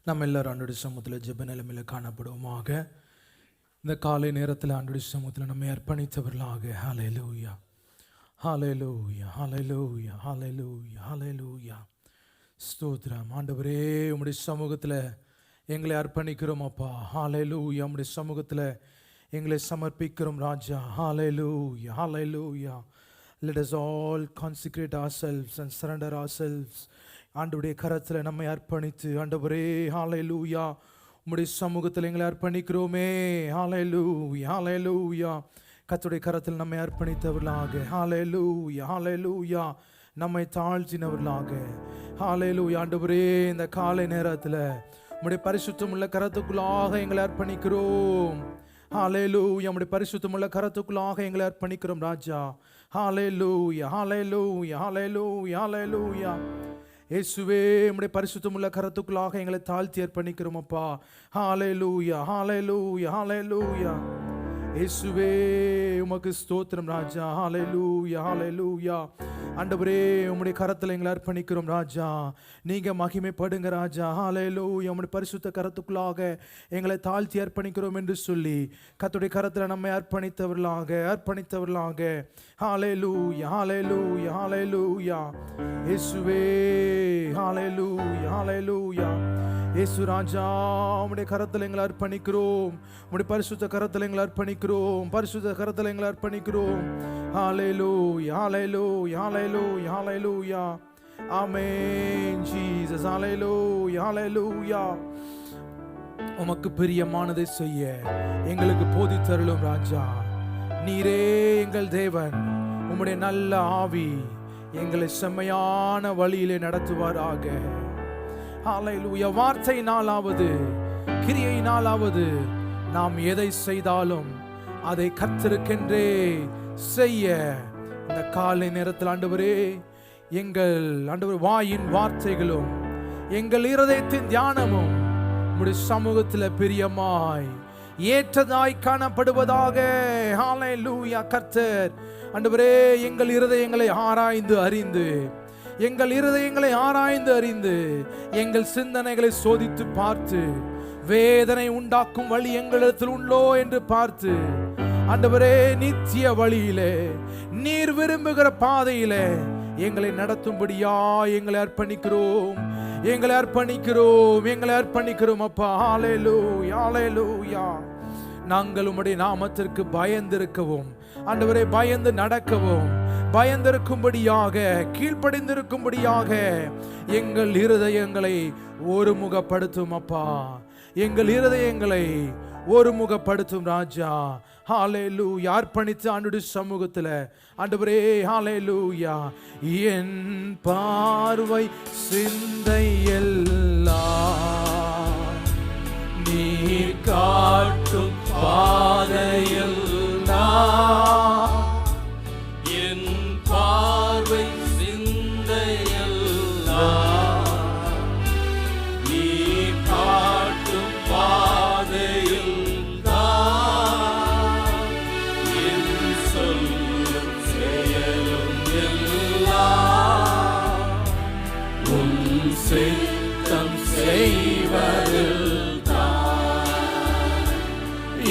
நம்ம எல்லாரும் ஆண்டவருடைய சமூகத்தில் ஜெப நிலைமையில் காணப்படுவோமாக. இந்த காலை நேரத்தில் ஆண்டவருடைய சமூகத்தில் நம்மை அர்ப்பணித்தவர்களாக. ஹல்லேலூயா, ஹல்லேலூயா, ஹல்லேலூயா, ஹல்லேலூயா, ஹல்லேலூயா. ஸ்தோத்திரம் ஆண்டவரே, உம்முடைய சமூகத்தில் எங்களை அர்ப்பணிக்கிறோம் அப்பா. ஹல்லேலூயா, உம்முடைய சமூகத்தில் எங்களை சமர்ப்பிக்கிறோம் ராஜா. ஹல்லேலூயா, ஹல்லேலூயா. Let us all consecrate ourselves and surrender ourselves. ஆண்டவருடைய கரத்தில் நம்மை அர்ப்பணித்து, ஆண்டவரே ஹல்லேலூயா, உம்முடைய சமூகத்தில் எங்களை அர்ப்பணிக்கிறோமே. ஹல்லேலூயா, ஹல்லேலூயா. கர்த்தருடைய கரத்தில் நம்மை அர்ப்பணித்தவர்களாக. ஹல்லேலூயா, ஹல்லேலூயா. நம்மை தாழ்த்தினவர்களாக. ஹல்லேலூயா. ஆண்டவரே, இந்த காலை நேரத்தில் உம்முடைய பரிசுத்தமுள்ள கரத்துக்குள்ளாக எங்களை அர்ப்பணிக்கிறோம். ஹல்லேலூயா, உம்முடைய பரிசுத்தமுள்ள கரத்துக்குள்ளாக எங்களை அர்ப்பணிக்கிறோம் ராஜா. ஹல்லேலூயா, ஹல்லேலூயா, ஹல்லேலூயா, ஹல்லேலூயா. இயேசுவே, உம்முடைய பரிசுத்தமுள்ள கரத்துக்குள்ளாக எங்களை தாழ்த்தி அர்ப்பணிக்கிறோம் அப்பா. ஹல்லேலூயா, ஹல்லேலூயா, ஹல்லேலூயா. இயேசுவே, உமக்கு ஸ்தோத்திரம் ராஜா. ஹல்லேலூயா, ஹல்லேலூயா. ஆண்டவரே, உம்முடைய கரத்தில் எங்களை அர்ப்பணிக்கிறோம் ராஜா. நீங்க மகிமைப்படுங்க ராஜா. ஹல்லேலூயா. உம்முடைய பரிசுத்த கரத்துக்குள்ளாக எங்களை தாழ்த்தி அர்ப்பணிக்கிறோம் என்று சொல்லி கர்த்தருடைய கரத்தில் நம்மை அர்ப்பணித்தவர்களாக. ஹல்லேலூயா, ஹல்லேலூயா, ஹல்லேலூயா. இயேசுவே, ஹல்லேலூயா, ஹல்லேலூயா. இயேசு ராஜா, உம்முடைய கரத்தில் எங்களை அர்ப்பணிக்கிறோம். உம்முடைய பரிசுத்த கரத்தில் எங்களை அர்ப்பணிக்கிறோம். பரிசுத்த கரத்தில் எங்களை அர்ப்பணிக்கிறோம். Hallelujah, hallelujah, hallelujah, hallelujah. Amen Jesus. Hallelujah, hallelujah. உமக்கு பிரியமானதை செய்ய எங்களுக்கு போதித்தருளும் ராஜா. நீரே எங்கள் தேவன். உம்முடைய நல்ல ஆவி எங்களை செம்மையான வழியிலே நடத்துவாராக. ஹல்லேலூயா. வார்த்தையினாலாவது கிரியையினாலாவது நாம் எதை செய்தாலும் அதை கர்த்தருக்கென்றே செய்ய இந்த காலை நேரத்தில் ஆண்டவரே, எங்கள் ஆண்டவர் வாயின் வார்த்தைகளும் எங்கள் இருதயத்தின் தியானமும் உம்முடைய சமூகத்தில் பிரியமாய் ஏற்றதாய் காணப்படுவதாக. ஹல்லேலூயா. கர்த்தர் ஆண்டவரே, எங்கள் இருதயங்களை ஆராய்ந்து அறிந்து எங்கள் சிந்தனைகளை சோதித்து பார்த்து வேதனை உண்டாக்கும் வழி எங்களிடத்தில் உண்டோ என்று பார்த்து ஆண்டவரே, நித்திய வழியிலே நீர் விரும்புகிற பாதையிலே எங்களை நடத்தும்படியா எங்களை அர்ப்பணிக்கிறோம் அப்பா. ஹல்லேலூயா, ஹல்லேலூயா. நாங்கள் உம்முடைய நாமத்திற்கு பயந்திருக்கவும் ஆண்டவரே, பயந்து நடக்கவும், பயந்திருக்கும்படியாக, கீழ்ப்படிந்திருக்கும்படியாக எங்கள் இருதயங்களை ஒருமுகப்படுத்தும் அப்பா. எங்கள் இருதயங்களை ஒருமுகப்படுத்தும் ராஜா. ஹல்லேலூயா. அர்ப்பணித்து ஆண்டவருடைய சமூகத்தில் ஆண்டவரே, ஹல்லேலூயா. என் பார்வை சிந்தையெல்லாம் நீர் காட்டும் பாதையில் என் பார்வை சிந்தையெல்லாம் நீர் காட்டும் பாதையில் என் சொல்லும் செயலும் எல்லாம் உன் சித்தம் செய்வதில்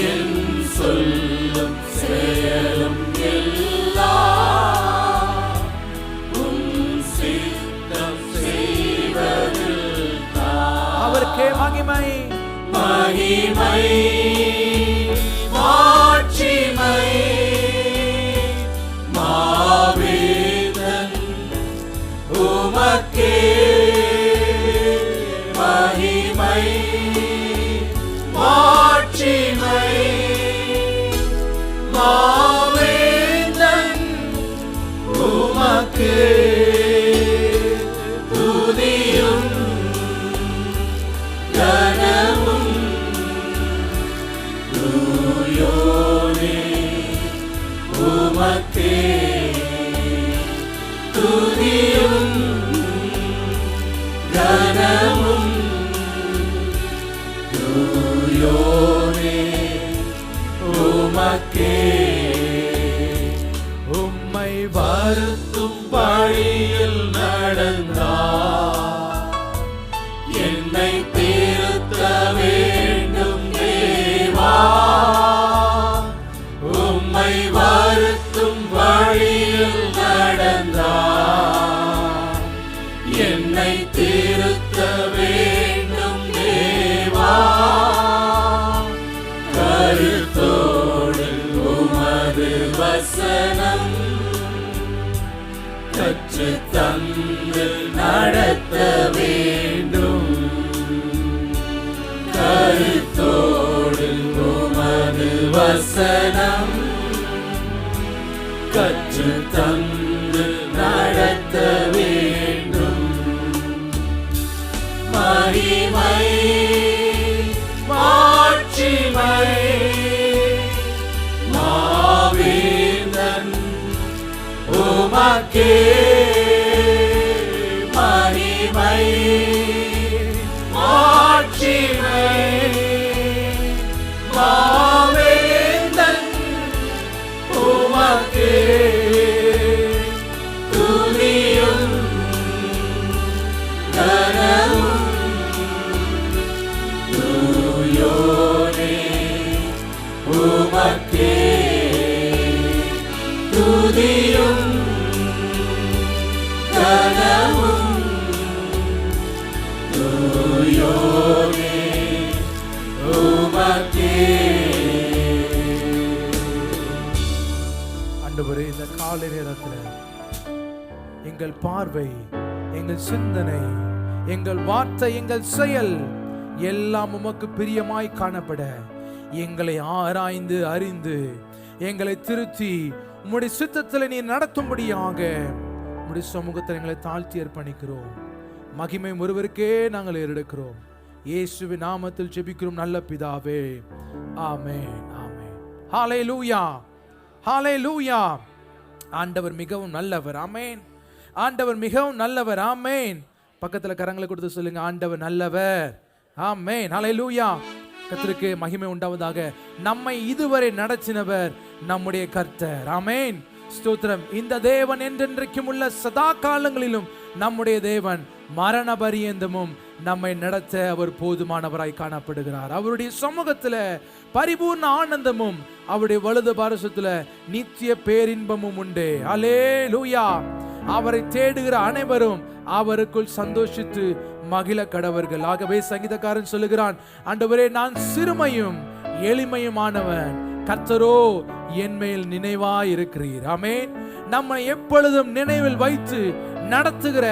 என் சொல்லும் செயலும் எல்லாம் உன் சித்தம் செய்வதில் அவருக்கே மகிமை, மகிமை, மாட்சிமை. மாவீரன் உமக்கே மகிமை, மாட்சிமை. மாவேந்தன் உமக்கே துதியும் கனமும் தூயோனே உமக்கே துதியும் கனமும் தூயோனே உமக்கே. வருத்தும் வழியில் நடந்தார். என்னை திருத்த வேண்டும் தேவா, உம்மை வருத்தும் வழியில் நடந்தார். என்னை திருத்த வேண்டும் தேவா, கருத்தோடு உமது வசனம் கற்று தந்து நடத்த வேண்டும். கருத்தோடு உமது வசனம் கற்று தந்து நடத்த வேண்டும். மகிமை மாட்சிமை மாவேந்தன் உமக்கே. மகிமை மாட்சிமை மாவேந்தன் உமக்கே. துதியும் கனமும் தூயோனே உமக்கே. துதியும் கனமும் தூயோனே உமக்கே. ஆண்டவரே, இந்த காலை நேரத்தில் எங்கள் பார்வை, எங்கள் சிந்தனை, எங்கள் வார்த்தை, எங்கள் செயல் எல்லாம் உமக்கு பிரியமாய் காணப்பட எங்களை ஆராய்ந்து அறிந்து எங்களை திருத்தி உம்முடைய சித்தத்தில் நீ நடத்தும்படியாக உம்முடைய சமூகத்தில் எங்களை தாழ்த்தி அர்ப்பணிக்கிறோம். மகிமை ஒருவருக்கே நாங்கள் ஏறெடுக்கிறோம். இயேசுவின் நாமத்தில் ஜெபிக்கிறோம் நல்ல பிதாவே, ஆமென், ஆமென். ஹல்லேலூயா, ஹல்லேலூயா. ஆண்டவர் மிகவும் நல்லவர், ஆமென். ஆண்டவர் மிகவும் நல்லவர், ஆமென். பக்கத்தில் கரங்களை கொடுத்து சொல்லுங்க, ஆண்டவர் நல்லவர், ஆமென். ஹல்லேலூயா. கர்த்தருக்கு மகிமை உண்டாவதாக. நம்மை இதுவரை நடத்தினவர் நம்முடைய கர்த்தர், ஆமென். ஸ்தோத்திரம். இந்த தேவன் என்றென்றைக்கும் உள்ள சதா காலங்களிலும் நம்முடைய தேவன் மரண பரியந்தமும் நம்மை நடத்த அவர் போதுமானவராய் காணப்படுகிறார். அவருடைய சமூகத்துல பரிபூர்ண ஆனந்தமும் அவருடைய வலது பாரசத்துல நித்திய பேரின்பமும் உண்டு. அல்லேலூயா. அவரை தேடுகிற அனைவரும் அவருக்குள் சந்தோஷித்து மகிழ கடவர்கள். ஆகவே சங்கீதக்காரன் சொல்லுகிறான், ஆண்டவரே, நான் சிறுமையும் எளிமையுமானவன், கர்த்தரோ என் மேல் நினைவாய் இருக்கிறீர். ஆமென். நம்மை எப்பொழுதும் நினைவில் வைத்து நடத்துகிற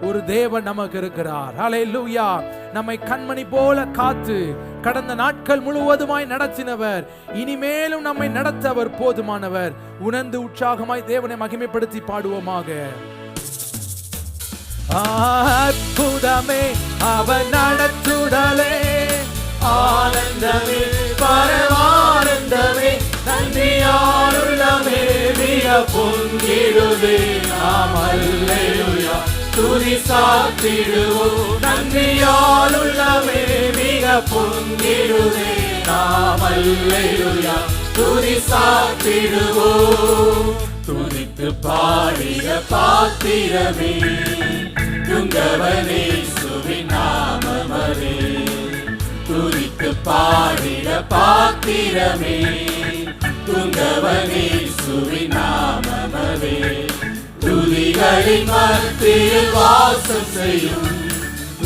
ஒரு தேவன் நமக்கு இருக்கிறார். ஹல்லேலூயா. நம்மை கண்மணி போல காத்து கடந்த நாட்கள் முழுவதுமாய் நடத்தினவர் இனிமேலும் நம்மை நடத்த அவர் போதுமானவர். உணர்ந்து உற்சாகமாய் தேவனை மகிமைப்படுத்தி பாடுவோமாக. அற்புதமே அவர் நடத்துதலே, ஆனந்தமே பரமானந்தமே, நன்றியாருள்ளமே மிக பொங்கிடுதே. நாம் அல்லேலூயா துதி சாத்திடுவோம். நன்றியாருள்ளமே மிக பொங்கிடுதே. நாம் அல்லேலூயா துதி சாத்திடுவோம். துதித்து பாடிய பாத்திரமே, துங்கவனே சுவின் நாமமரே. துதித்து பாடிட பாத்திரமே, துங்கவனே சுவின் நாமமரே. துதிகளின் மத்தியில் வாசம் செய்யும்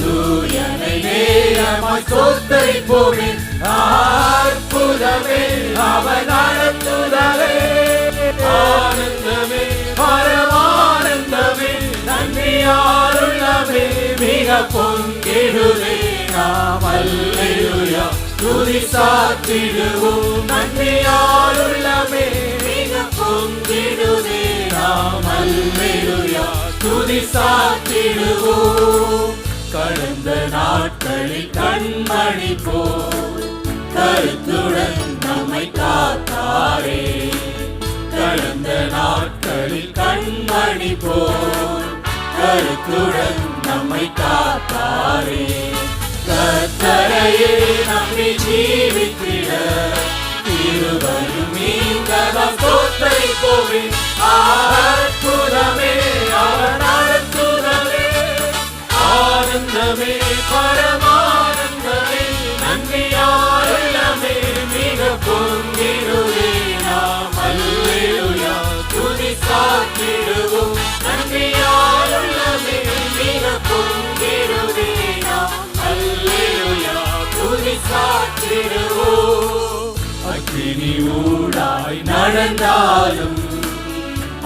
தூயனை நேரமாய் ஸ்தோத்திரிப்போமே. அற்புதமே அவர் நடத்துதலே, ஆனந்தமே பரமானந்தமே, நன்றியாருள்ளமே மிக பொங்கிடுதே. நாம் அல்லேலூயா துதி சாத்திடுவோம். நன்றியாருள்ளமே மிக பொங்கிடுதே. நாம் அல்லேலூயா துதி சாத்திடுவோம். கடந்த நாட்களில் கண்மணி போல் கருத்துடன் நம்மை காத்தாரே. கடந்த நாட்களில் கண்மணி போல் கருத்துடன் நம்மை காத்தாரே. கர்த்தரையே நம்பி ஜீவித்திட திருவரும் மீண்டதாம் ஸ்தோத்திரிப்போமே. அற்புதமே அற்புதமே அவர் நடத்துதலே, ஆனந்தமே பரமானந்தமே, நன்மையால் உள்ளமே மிக பொங்கிடுவே நாம். அல்லேலூயா துதி சாற்றிடுவோம், நன்மையால் உள்ளமே மிக பொங்கிடுவே நாம். அல்லேலூயா துதி சாற்றிடுவோம். அக்கினி ஊடாய் நடந்தாலும்,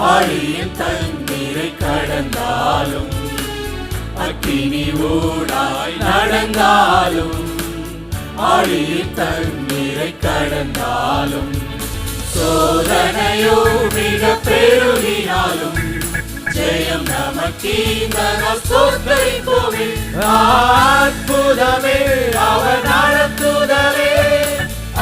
ஆழியின் தண்ணீரை கடந்தாலும், அக்கினி ஊடாய் நடந்தாலும், ஆழியின் தண்ணீரை கடந்தாலும், சோதனையோ மிக பெருகினாலும், ஜெயம் நமக்கீந்தனால் ஸ்தோத்திரிப்போமே. அற்புதமே அவர் நடத்துதலே,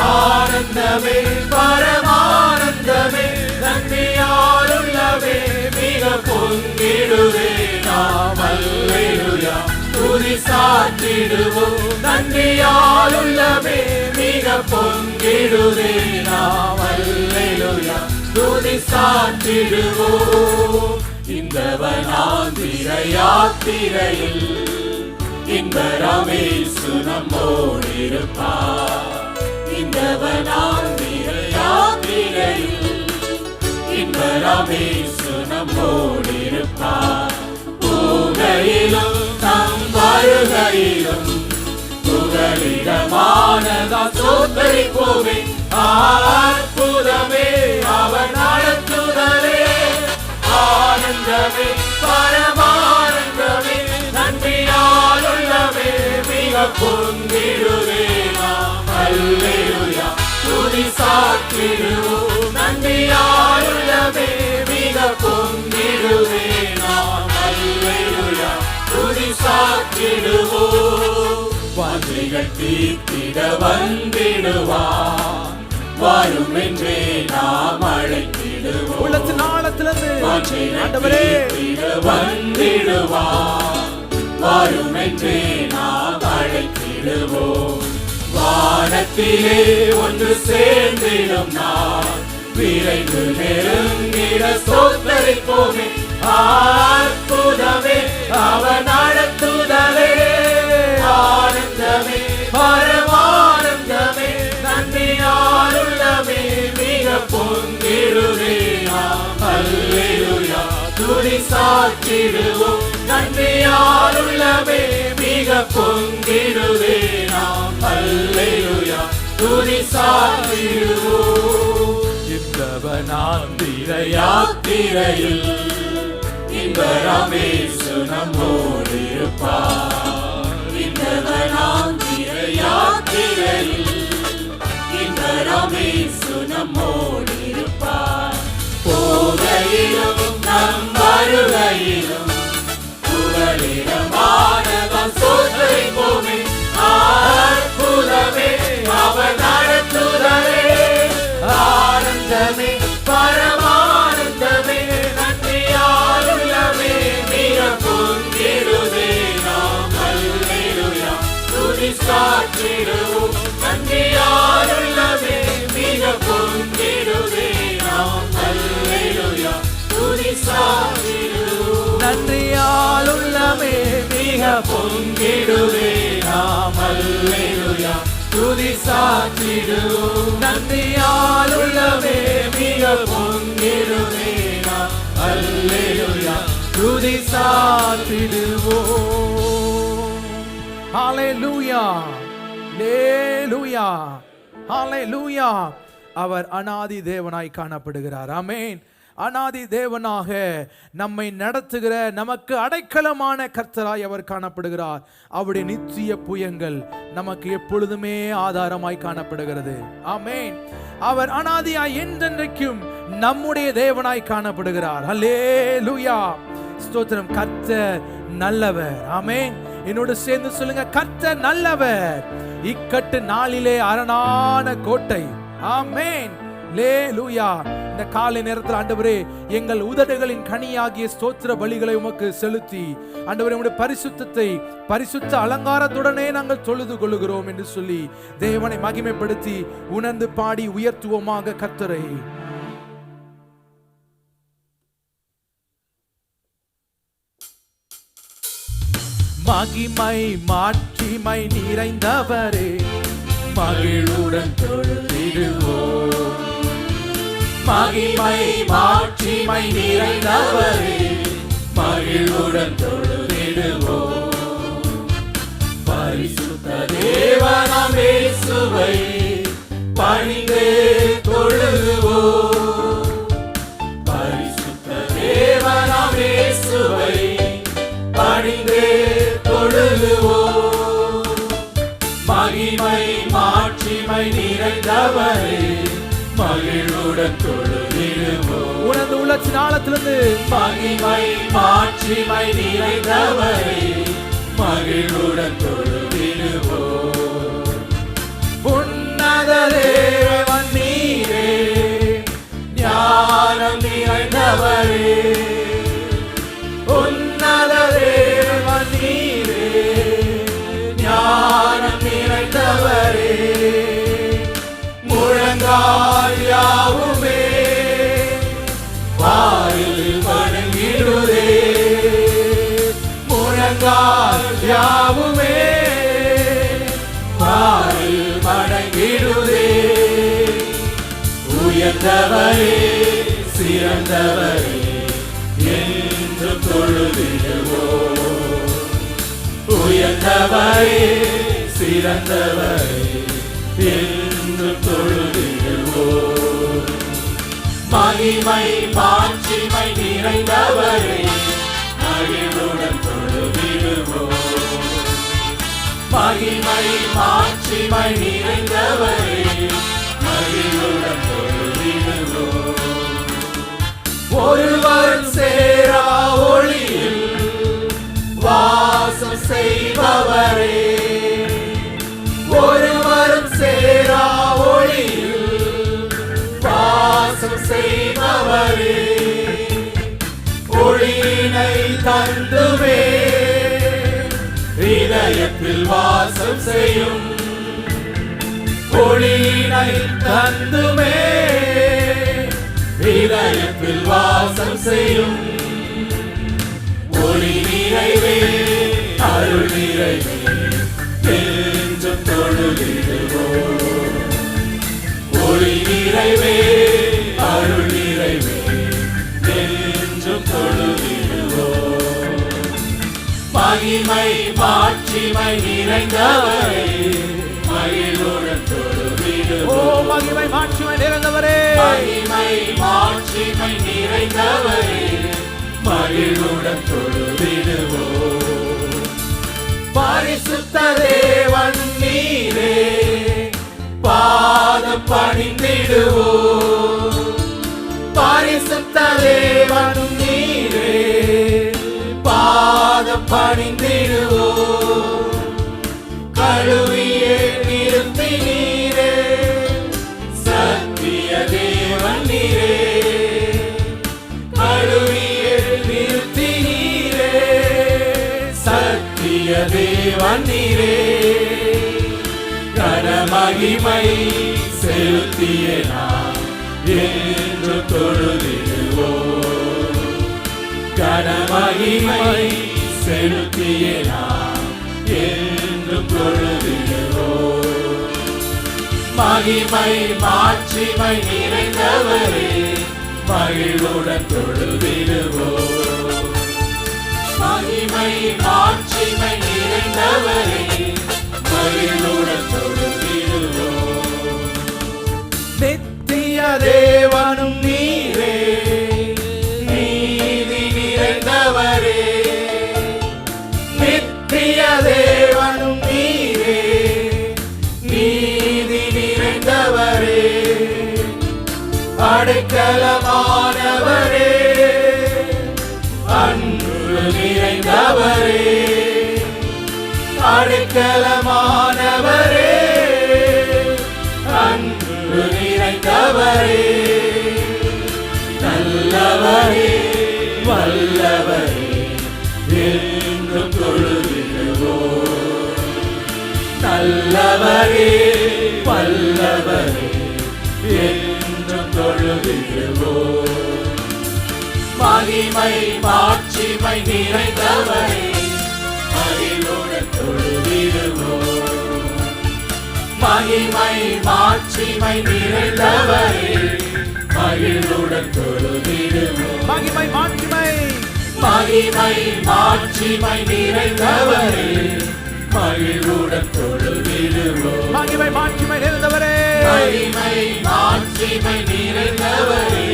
ஆனந்தமே பரமானந்தமே, நன்மையால் உள்ளவே மிக பொங்கிடுவே நாம். அல்லேலூயா துதி சாற்றிடுவோம், நன்மையால் உள்ளவே மிக பொங்கிடுவே நாம். அல்லேலூயா துதி சாற்றிடுவோம். இந்த வனாந்திர யாத்திரையில் இன்பராமேசு நம்மோடிருப்பார். இந்த வனாந்திர யாத்திரையில் இன்பராமேசு நம்மோடிருப்பார். போகையிலும் நம் வருகையிலும் புகலிடமானதா ஸ்தோத்திரிப்போமே. அற்புதமே அவர் நடத்துதலே, ஆனந்தமே பரமானந்தமே, நன்மையால் உள்ளவே மிக பொங்கிடுவே நாம். அல்லேலூயா துதி சாற்றிடுவோம், நன்மையால் உள்ளவே மிக பொங்கிடுவே நாம். அல்லேலூயா துதி சாற்றிடுவோம். வாஞ்சைகள் தீர்த்திட வந்திடுவார், வரும் என்றே நாம் அழைத்திடுவோம். உள்ளத்தின் ஆழத்திலிருந்து ஆண்டவரே வந்திடுவார், வரும் என்றே நாம் அழைத்திடுவோம். வானத்திலே ஒன்று சேர்ந்திடும் நாம், விரைந்து நெருங்கிட ஸ்தோத்திரிப்போமே. அற்புதமே அவர் நடத்துதலே, ஆனந்தமே பரமானந்தமே, நன்மையால் உள்ளமே மிக பொங்கிடுவே நாம். அல்லேலூயா துதி சாற்றிடுவோம், நன்மையால் உள்ளமே மிக பொங்கிடுவே நாம். அல்லேலூயா துதி சாற்றிடுவோம். இந்த வனாந்திர யாத்திரையில் இன்பராமேசு நம்மோடிருப்பார். இந்த வனாந்திர யாத்திரையில் இன்பராமேசு நம்மோடிருப்பார். போகையிலும் நம் வருகையிலும் புகலிடமானதால் ஸ்தோத்திரிப்போமே. அற்புதமே அவர் நடத்துதலே, ஆனந்தமே பரமானந்தமே, நன்மையால் உள்ளமே மிக பொங்கிடுவே நாம். அல்லேலூயா துதி சாற்றிடுவோம், நன்மையால் உள்ளமே மிக பொங்கிடுவே நாம். அல்லேலூயா துதி சாற்றிடுவோம், நன்மையால் உள்ளமே மிக பொங்கிடுவே நாம். அல்லேலூயா துதி சாற்றிடுவோம், நன்மையால் உள்ளமே மிக பொங்கிடுவே நாம். அல்லேலூயா துதி சாற்றிடுவோம். ஹல்லேலூயா ஹல்லேலூயா ஹல்லேலூயா. அவர் அநாதி தேவனாய் காணப்படுகிறார். ஆமென். அநாதி தேவனாக நம்மை நடத்துகிற நமக்கு அடைக்கலமான கர்த்தராய் அவர் காணப்படுகிறார். அவருடைய நித்திய புயங்கள் நமக்கு எப்பொழுதுமே ஆதாரமாய் காணப்படுகிறது. ஆமென். அவர் அநாதியாய் என்றென்றைக்கும் நம்முடைய தேவனாய் காணப்படுகிறார். ஹல்லேலூயா ஸ்தோத்திரம். கர்த்தர் நல்லவர். ஆமென். என்னோடு சேர்ந்து சொல்லுங்க, கர்த்தர் நல்லவர். இக்கட்டு நாளிலே அரணான கோட்டை. ஆமென். ஹல்லேலூயா. இந்த காலை நேரத்தில் ஆண்டவரே, எங்கள் உதடுகளின் கனியாகிய ஸ்தோத்திர பலிகளை உமக்கு செலுத்தி ஆண்டவரே உம்முடைய பரிசுத்தத்தை பரிசுத்த அலங்காரத்துடனே நாங்கள் தொழுது கொள்கிறோம் என்று சொல்லி தேவனை மகிமைப்படுத்தி உணர்ந்து பாடி உயர்த்துவோமாக கர்த்தரை. மகிமை மாட்சிமை நிறைந்தவரே மகிழுடன் தொழுதிடுவோம். மகிமை மாட்சிமை நிறைந்தவரே மகிழுடன் தொழுதிடுவோம். பரிசுத்த தேவனாம் இயேசுவை பணிந்து தொழுவோம். பரிசுத்த தேவனாம் இயேசுவை பணிந்து தொழுவோம். மகிமை மாட்சிமை நிறைந்தவரே மகிழுடன் தொழுதிடுவோம். உனது உள்ளத்தின் ஆழத்திலிருந்து மகிமை மாட்சிமை நிறைந்தவரே மகிழுடன் தொழுதிடுவோம். உன்னத தேவன் நீரே ஞானம் நிறைந்தவரே. உன்னத தேவன் நீரே ஞானம் நிறைந்தவரே. முழங்கால் யாவுமே வாயில் வணங்கிடுதே. முழங்கால் யாவுமே வாயில் வணங்கிடுதே. உயர்ந்தவரே சிறந்தவரே என்று தொழுதிடுவோம். உயர்ந்தவரே சிறந்தவரே என்று தொழுதிடுவோம். மகிமை மாட்சிமை நிறைந்தவரே மகிழுடன் தொழுதிடுவோம். மகிமை மாட்சிமை நிறைந்தவரே மகிழுடன் தொழுதிடுவோம். ஒருவர் சேரா ஒளியில் வாசம் செய்பவரே. ஒருவரும் சேரா ஒளியில் வாசம் செய்பவரே. ஒளியினை தந்துமே இதயத்தில் வாசம் செய்யும். ஒளியினை தந்துமே இதயத்தில் வாசம் செய்யும். ஒளி நிறைவே அருள் நிறைவே என்றும் தொழுதிடுவோம். ஒளி நிறைவே அருள் நிறைவே என்றும் தொழுதிடுவோம். மகிமை மாட்சிமை நிறைந்தவரே மகிழுடன் தொழுதிடுவோம். ஓ மகிமை மாட்சிமை நிறைந்தவரே மகிமை மாட்சிமை நிறைந்தவரே மகிழுடன் தொழுதிடுவோம். பரிசுத்த தேவன் நீரே பாதம் பணிந்திடுவோம். பரிசுத்த தேவன் நீரே பாதம் பணிந்திடுவோம். கழுவியே நிறுத்தி நீரே சத்திய தேவன் நீரே. கழுவியே நிறுத்தி நீரே சத்திய தேவன் நீரே. கனமகிமை செலுத்திய நாம் என்று தொழுதிடுவோம். கனமகிமை செலுத்திய நாம் என்று தொழுதிடுவோம். மகிமை மாட்சிமை நிறைந்தவரே மகிழுடன் தொழுதிடுவோம். மகிமை மாட்சிமை நிறைந்தவரே மகிழுடன் தொழுதிடுவோம். நித்திய தேவனும் நீரே நீதி நிறைந்தவரே. நித்திய தேவனும் நீரே நீதி நிறைந்தவரே. அடைக்கலமானவரே அன்பு நிறைந்தவரே. அடைக்கலமானவரே அன்பு நிறைந்தவரே. நல்லவரே வல்லவரே என்றும் தொழுதிடுவோம். நல்லவரே வல்லவரே என்றும் தொழுதிடுவோம். மகிமை மாட்சிமை நிறைந்தவரே மகிமை மகிமை மாட்சிமை நிறைந்தவரே மகிழ்வுடன் தொழுதிடுவோம். மகிமை மாட்சிமை மகிமை மாட்சிமை நிறைந்தவரே மகிழ்வுடன் தொழுதிடுவோம். மகிமை மாட்சிமை நிறைந்தவரே மகிமை மாட்சிமை நிறைந்தவரே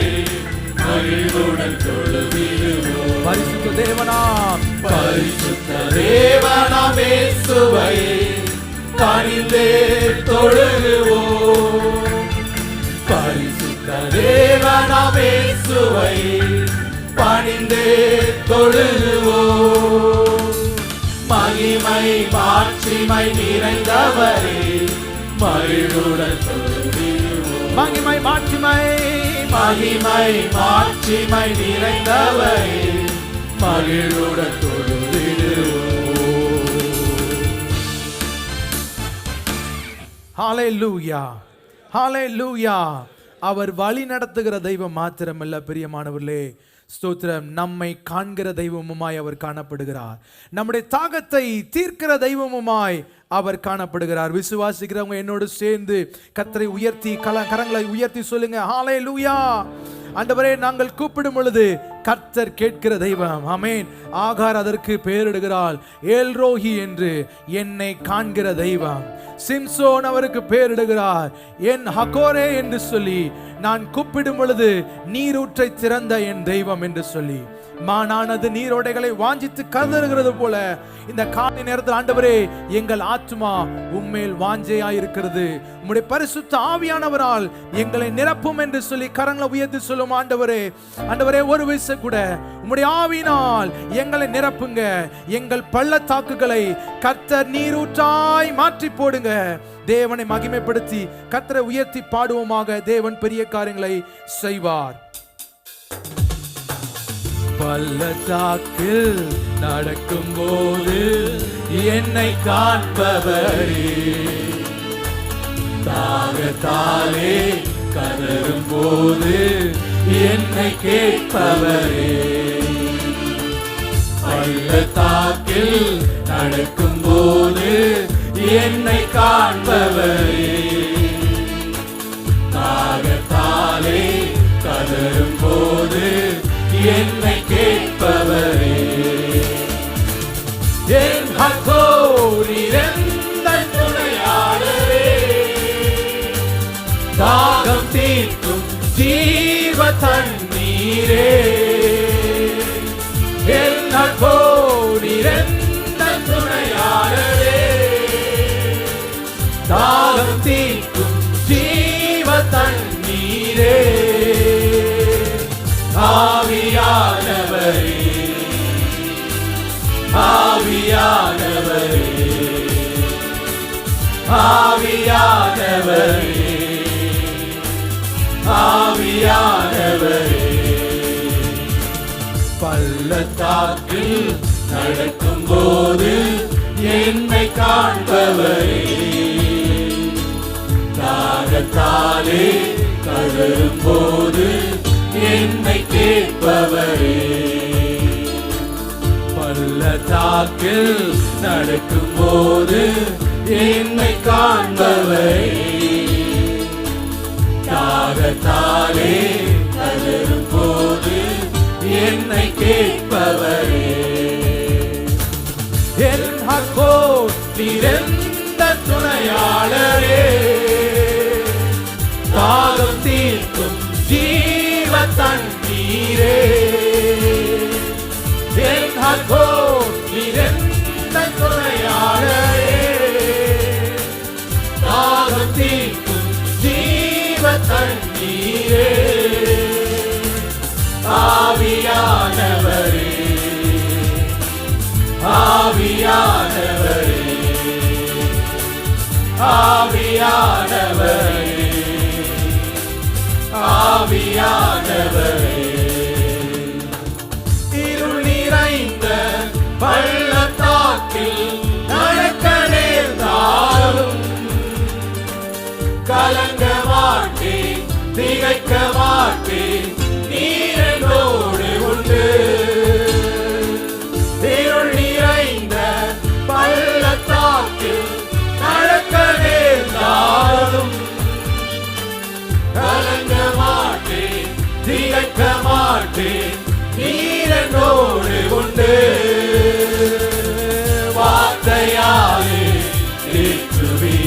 மகிழ்வுடன் தொழுதிடுவோம். பரிசுத்த தேவனாம் பரிசுத்த தேவனாம் இயேசுவை பணிந்தே தொழுகுவோம். பரிசுத்த தேவனாம் இயேசுவை பணிந்தே தொழுகுவோம். மகிமை மாட்சிமை நிறைந்தவரே மகிழ்வுடன் தொழுதிடுவோம். மகிமை மாட்சிமை மகிமை மாட்சிமை நிறைந்தவரே மகிழ்வுடன் தொழுதிடுவோம். ஹalleluya ஹalleluya. அவர் வழி நடத்துகிற தெய்வம் மாத்திரமல்ல பிரியமானவர்களே, ஸ்தோத்திரம், நம்மை காண்கிற தெய்வமுமாய் அவர் காணப்படுகிறார். நம்முடைய தாகத்தை தீர்க்கிற தெய்வமுமாய் அவர் காணப்படுகிறார். விசுவாசிக்கிறவங்க என்னோடு சேர்ந்து கர்த்தரை உயர்த்தி கரங்களை உயர்த்தி சொல்லுங்க, ஹalleluya. ஆண்டவரே, நாங்கள் கூப்பிடும் பொழுது கர்த்தர் கேட்கிற தெய்வம். ஆமென். ஆகார் அதற்கு பெயரிடுகிறாள் ஏல்ரோஹி என்று, என்னை காண்கிற தெய்வம். சிம்சோன் அவருக்கு பெயரிடுகிறார் என் ஹகோரே என்று சொல்லி, நான் கூப்பிடும் பொழுது நீரூற்றை திறந்த என் தெய்வம் என்று சொல்லி. மானானது நீரோடைகளை வாஞ்சித்து கதறுகிறது போல இந்த காலை நேரத்தில் ஆண்டவரே, எங்கள் ஆத்துமா உம்மேல் வாஞ்சையாயிருக்கிறது. உம்முடைய பரிசுத்த ஆவியானவரால் எங்களை நிரப்பும் என்று சொல்லி கரங்களை உயர்த்தி சொல்லும். ஆண்டவரே, ஆண்டவரே, ஒரு வயசு கூட உம்முடைய ஆவியினால் எங்களை நிரப்புங்க. எங்கள் பள்ளத்தாக்குகளை கர்த்தர் நீரூற்றாய் மாற்றி போடுங்க. தேவனை மகிமைப்படுத்தி கர்த்தரை உயர்த்தி பாடுவோமாக. தேவன் பெரிய காரியங்களை செய்வார். பள்ளத்தாக்கில் நடக்கும் போது என்னை காண்பவரே, தாகத்தாலே கதறும் போது என்னை கேட்பவரே. பள்ளத்தாக்கில் நடக்கும் போது என்னை காண்பவரே, தாகத்தாலே கதறும் போது என்னை கேட்பவரே. என் ஹகோரிரந்த துணையாளரே, தாகம் தீர்க்கும் ஜீவ தண்ணீரே. என் ஹகோரிரந்த துணையாளரே, தாகம் தீர்க்கும் ஜீவ தண்ணீரே. ஆவியானவரே, ஆவியானவரே, ஆவியானவரே, ஆவியானவரே. பள்ளத்தாக்கில் நடக்கும் போது என்னை காண்பவரே, தாகத்தாலே கதறும் போது என்னை கேட்பவரே. பள்ளத்தாக்கில் நடக்கும் போது என்னை காண்பவரே, தாகத்தாலே கதறும் போது என்னை கேட்பவரே. என் ஹகோர் நிறைந்த துணையாளரே, தாகம் தீர்க்கும் ஜீவ தண்ணீரே. என் ஹகோர் நிறைந்த துணையாளரே, தாகம் தீர்க்கும் ஜீவ தண்ணீரே. ஆவியானவரே, ஆவியானவரே, ஆவியானவரே, ஆவியானவரே. இருள் நிறைந்த பள்ளத்தாக்கில் நடக்க நேர்ந்தாலும் கலங்க மாட்டேன், திகைக்க மாட்டேன், நீர் என்னோடு உண்டு. இருள் நிறைந்த பள்ளத்தாக்கில் நடக்க நேர்ந்தாலும் திகைக்க மாட்டேன் நீர் என்னோடு உண்டு வார்த்தையாலே ஏற்றுவி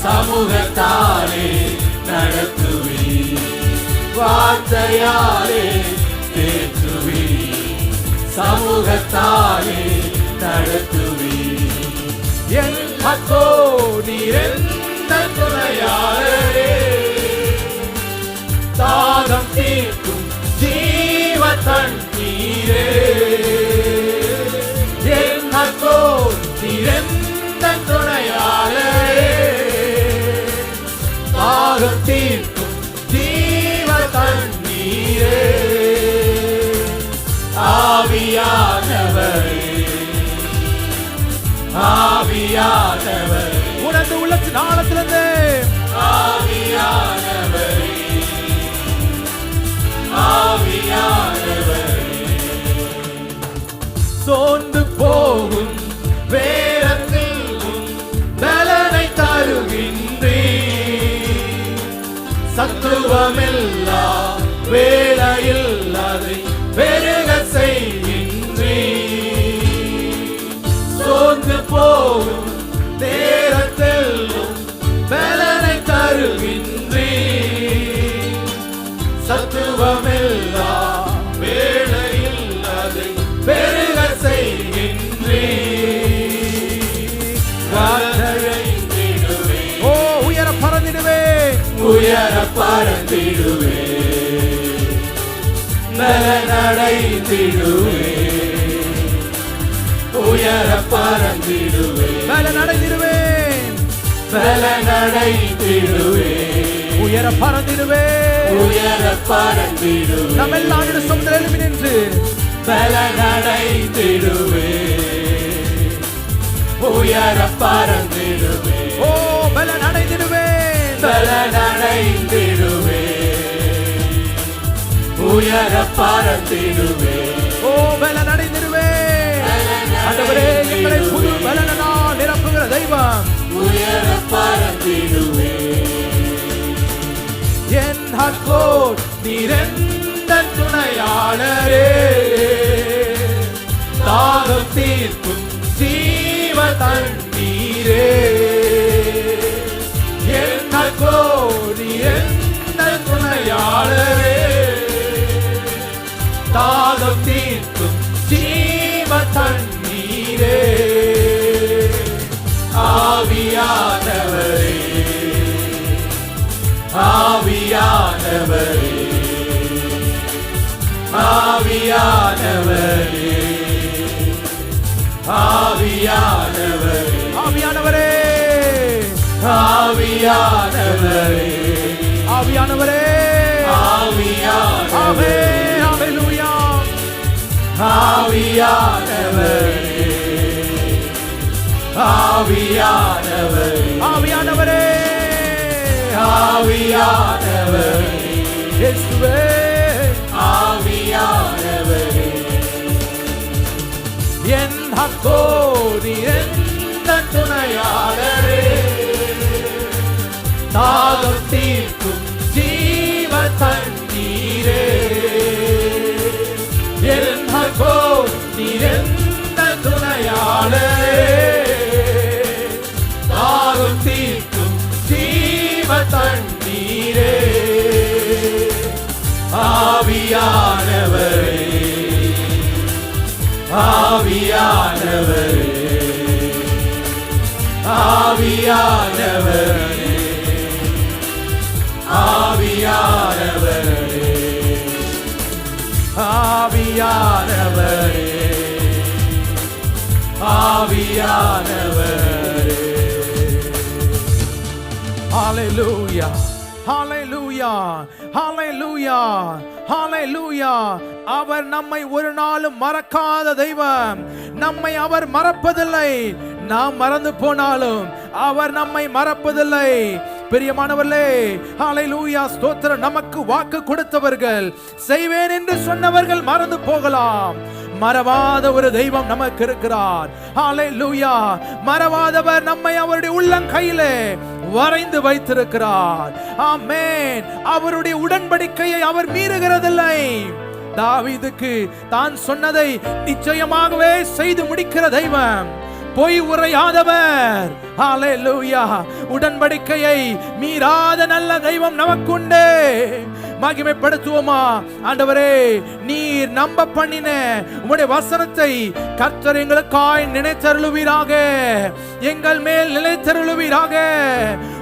சமூகத்தாலே நடத்துவி வார்த்தையாலே ஏற்றுவி சமூகத்தாலே நடத்துவி என் மக்கோ நீர் எந்த துணையாளரே தாகம் தீர்க்கும் ஜீவ தண்ணீரே என் மக்கோ நீர் எந்த துணையாளரே தாகம் தீர்க்கும் ஜீவ தண்ணீரே ஆவியானவரே ஆவியானவரே உனது உள்ளத்தின் ஆழத்திலிருந்து ஆவியானவரே ஆவியானவரே சோர்ந்து போகும் வேரத்தில் பலனை தருகின்றீர் சத்துவமில்லா வேளையில் அதை பெருக செய்கின்றீர் சோர்ந்து போகும் நேரத்தில் பலனை தருகின்றீர் சத்துவமில்லா வேளையில் அதை பெருக செய்கின்றீர் காதழைந்திடுவே ஓ உயர பறந்திடுவேன் உயர பறந்திடுவே நடைந்திடுவே உயர பறந்திடுவே நடந்திடுவேன் நடைந்திடுவே உயர பறந்திடுவேன் உயர பறந்திடுவே நம்ம எல்லாம் சொந்த எழுப்பி நின்று நடைந்திடுவே உயர பறந்திடுவே ஓ பல நடைந்திடுவேன் நடைந்திடுவே உயர பறந்திடுவே ஓ பல நடைந்திடுவேன் ஆண்டவரே எங்களை புது பலனால் நிரப்புகிற தெய்வம் உயர பறந்திடுவே என் ஹக்கோர் நீரெந்த துணையாளரே தாகம் தீர்க்கும் ஜீவ தண்ணீரே என்னோ நீரெந்த துணையாளரே தாகம் தீர்க்கும் ஜீவ தண்ணீரே ஆவியானவரே ஆவியானவரே ஆவியானவரே ஆவியானவரே ஆவியானவரே ஆவியானவரே ஆவியானவரே ஆவியானவரே ஹalleluya ஆவியானவரே ஆவியானவரே ஆவியானவரே ஆவியானவரே இயேசுவே ஆவியானவரே என் ஹக்கோர் எந்த துணையாளரே தாகம் தீர்க்கும் ஜீவ தண்ணீரே என்னோ நீரெந்த துணையாளரே தாகம் தீர்க்கும் ஜீவ தண்ணீரே ஆவியானவரே ஆவியானவரே ஆவியானவரே ஆவியானவரே ஆவியானவரே ஆவியானவரே ஹalleluya ஹalleluya ஹalleluya ஹalleluya அவர் நம்மை ஒரு நாளும் மறக்காத தெய்வம் நம்மை அவர் மறப்பதில்லை நாம் மறந்து போனாலும் அவர் நம்மை மறப்பதில்லை பிரியமானவர்களே ஹalleluya ஸ்தோத்திரம் நமக்கு வாக்கு கொடுத்தவர்கள் செய்வேன் என்று சொன்னவர்கள் மறந்து போகலாம் மறவாத ஒரு தெய்வம் நமக்கு இருக்கிறார் ஹalleluya மறவாதவர் நம்மை அவருடைய உள்ளங்கையிலே வரைந்து வைத்திருக்கிறார். ஆமென். அவருடைய உடன்படிக்கையை அவர் மீறுகிறதில்லை. தாவீதுக்கு தான் சொன்னதை நிச்சயமாகவே செய்து முடிக்கிற தெய்வம், பொய் உரையாதவர். ஹalleluya. உடன்படிக்கையை மீறாத நல்ல தெய்வம் நமக்குண்டு. மகிமைப்படுத்துவோமா? ஆண்டவரே, நீர் நம்ப பண்ணின உம்முடைய வசனத்தை கர்த்தர் எங்களுக்காய் நினைத்தருளுவீராக, எங்கள் மேல் நிலைத்தருளுவீராக.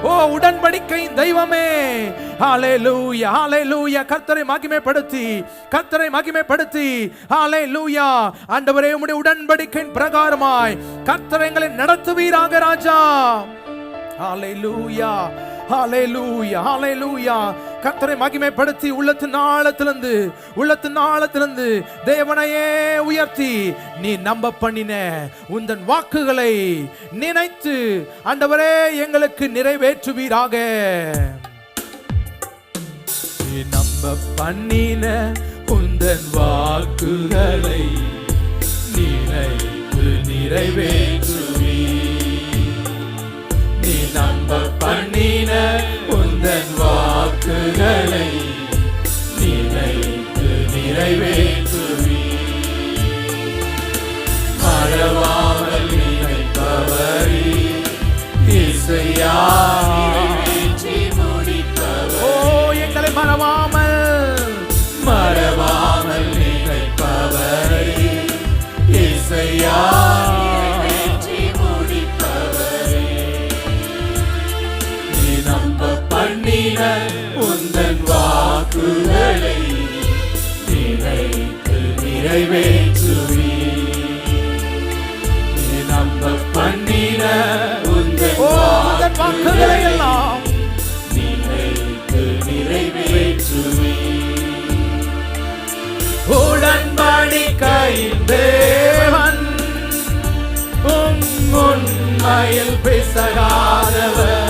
ஓ உடன்படிக்கையின் தெய்வமே, ஹalleluya ஹalleluya. கர்த்தரை மகிமைப்படுத்தி, கர்த்தரை மகிமைப்படுத்தி, ஹalleluya. ஆண்டவரே, உம்முடைய உடன்படிக்கையின் பிரகாரமாய் கர்த்தர் எங்களை நடத்துவீராக ராஜா. ஹalleluya ஹalleluya ஹalleluya. கர்த்தரை மகிமைப்படுத்தி உள்ளத்தின் ஆழத்திலிருந்து தேவனையே உயர்த்தி, நீ நம்ப பண்ணின உந்தன் வாக்குகளை நினைத்து ஆண்டவரே எங்களுக்கு நிறைவேற்றுவீராக. நீ நம்ப பண்ணின உந்தன் வாக்குகளை நினைத்து நிறைவேற்றுவீர். நீ நம்ப பண்ணின உந்தன் வாக்குகளை நினைத்து நிறைவேற்றுவீர். மறவாமல் நினைப்பவரே இயேசையா, ஓ எங்களை மறவாமல் நினைப்பவரே இயேசையா, பண்ணின உந்தன் வாக்குகளை நினைத்து நிறைவேற்றுவீர். நீ நம்ப பண்ணின உந்தன் வாக்குகளை எல்லாம் நினைத்து நிறைவேற்றுவீர். உடன்படிக்கையின் தேவன் உண்மையில் பிசகாதவர்.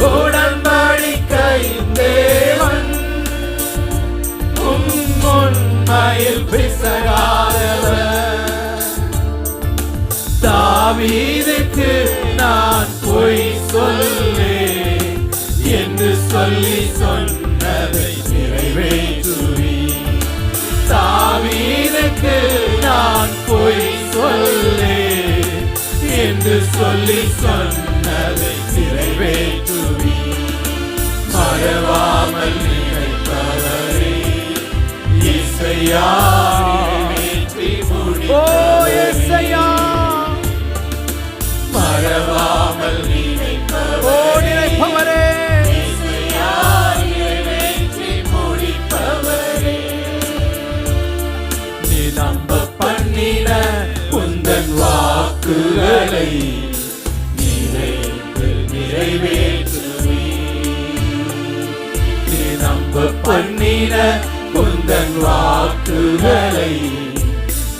உடன்படிக்கையின் தேவன் உண்மையில் பிசகாதவர். தாவீதுக்கு நான் பொய் சொல்லேன் என்று சொல்லி சொன்னதை நிறைவேற்றுவீர். தாவீதுக்கு நான் பொய் சொல்லேன் என்று சொல்லி சொன்னதை நிறைவேற்றுவீர். மறவாமல் நினைப்பவரே இயேசையா, ஓ இயேசையா. மறவாமல் நினைப்பவரே, ஓ நினைப்பவரே இயேசையா, நிறைவேற்றி முடிப்பவரே. நீ நம்ப பண்ணின உந்தன் வாக்குகளை நீ நம்ப பண்ணின உந்தன் வாக்குகளை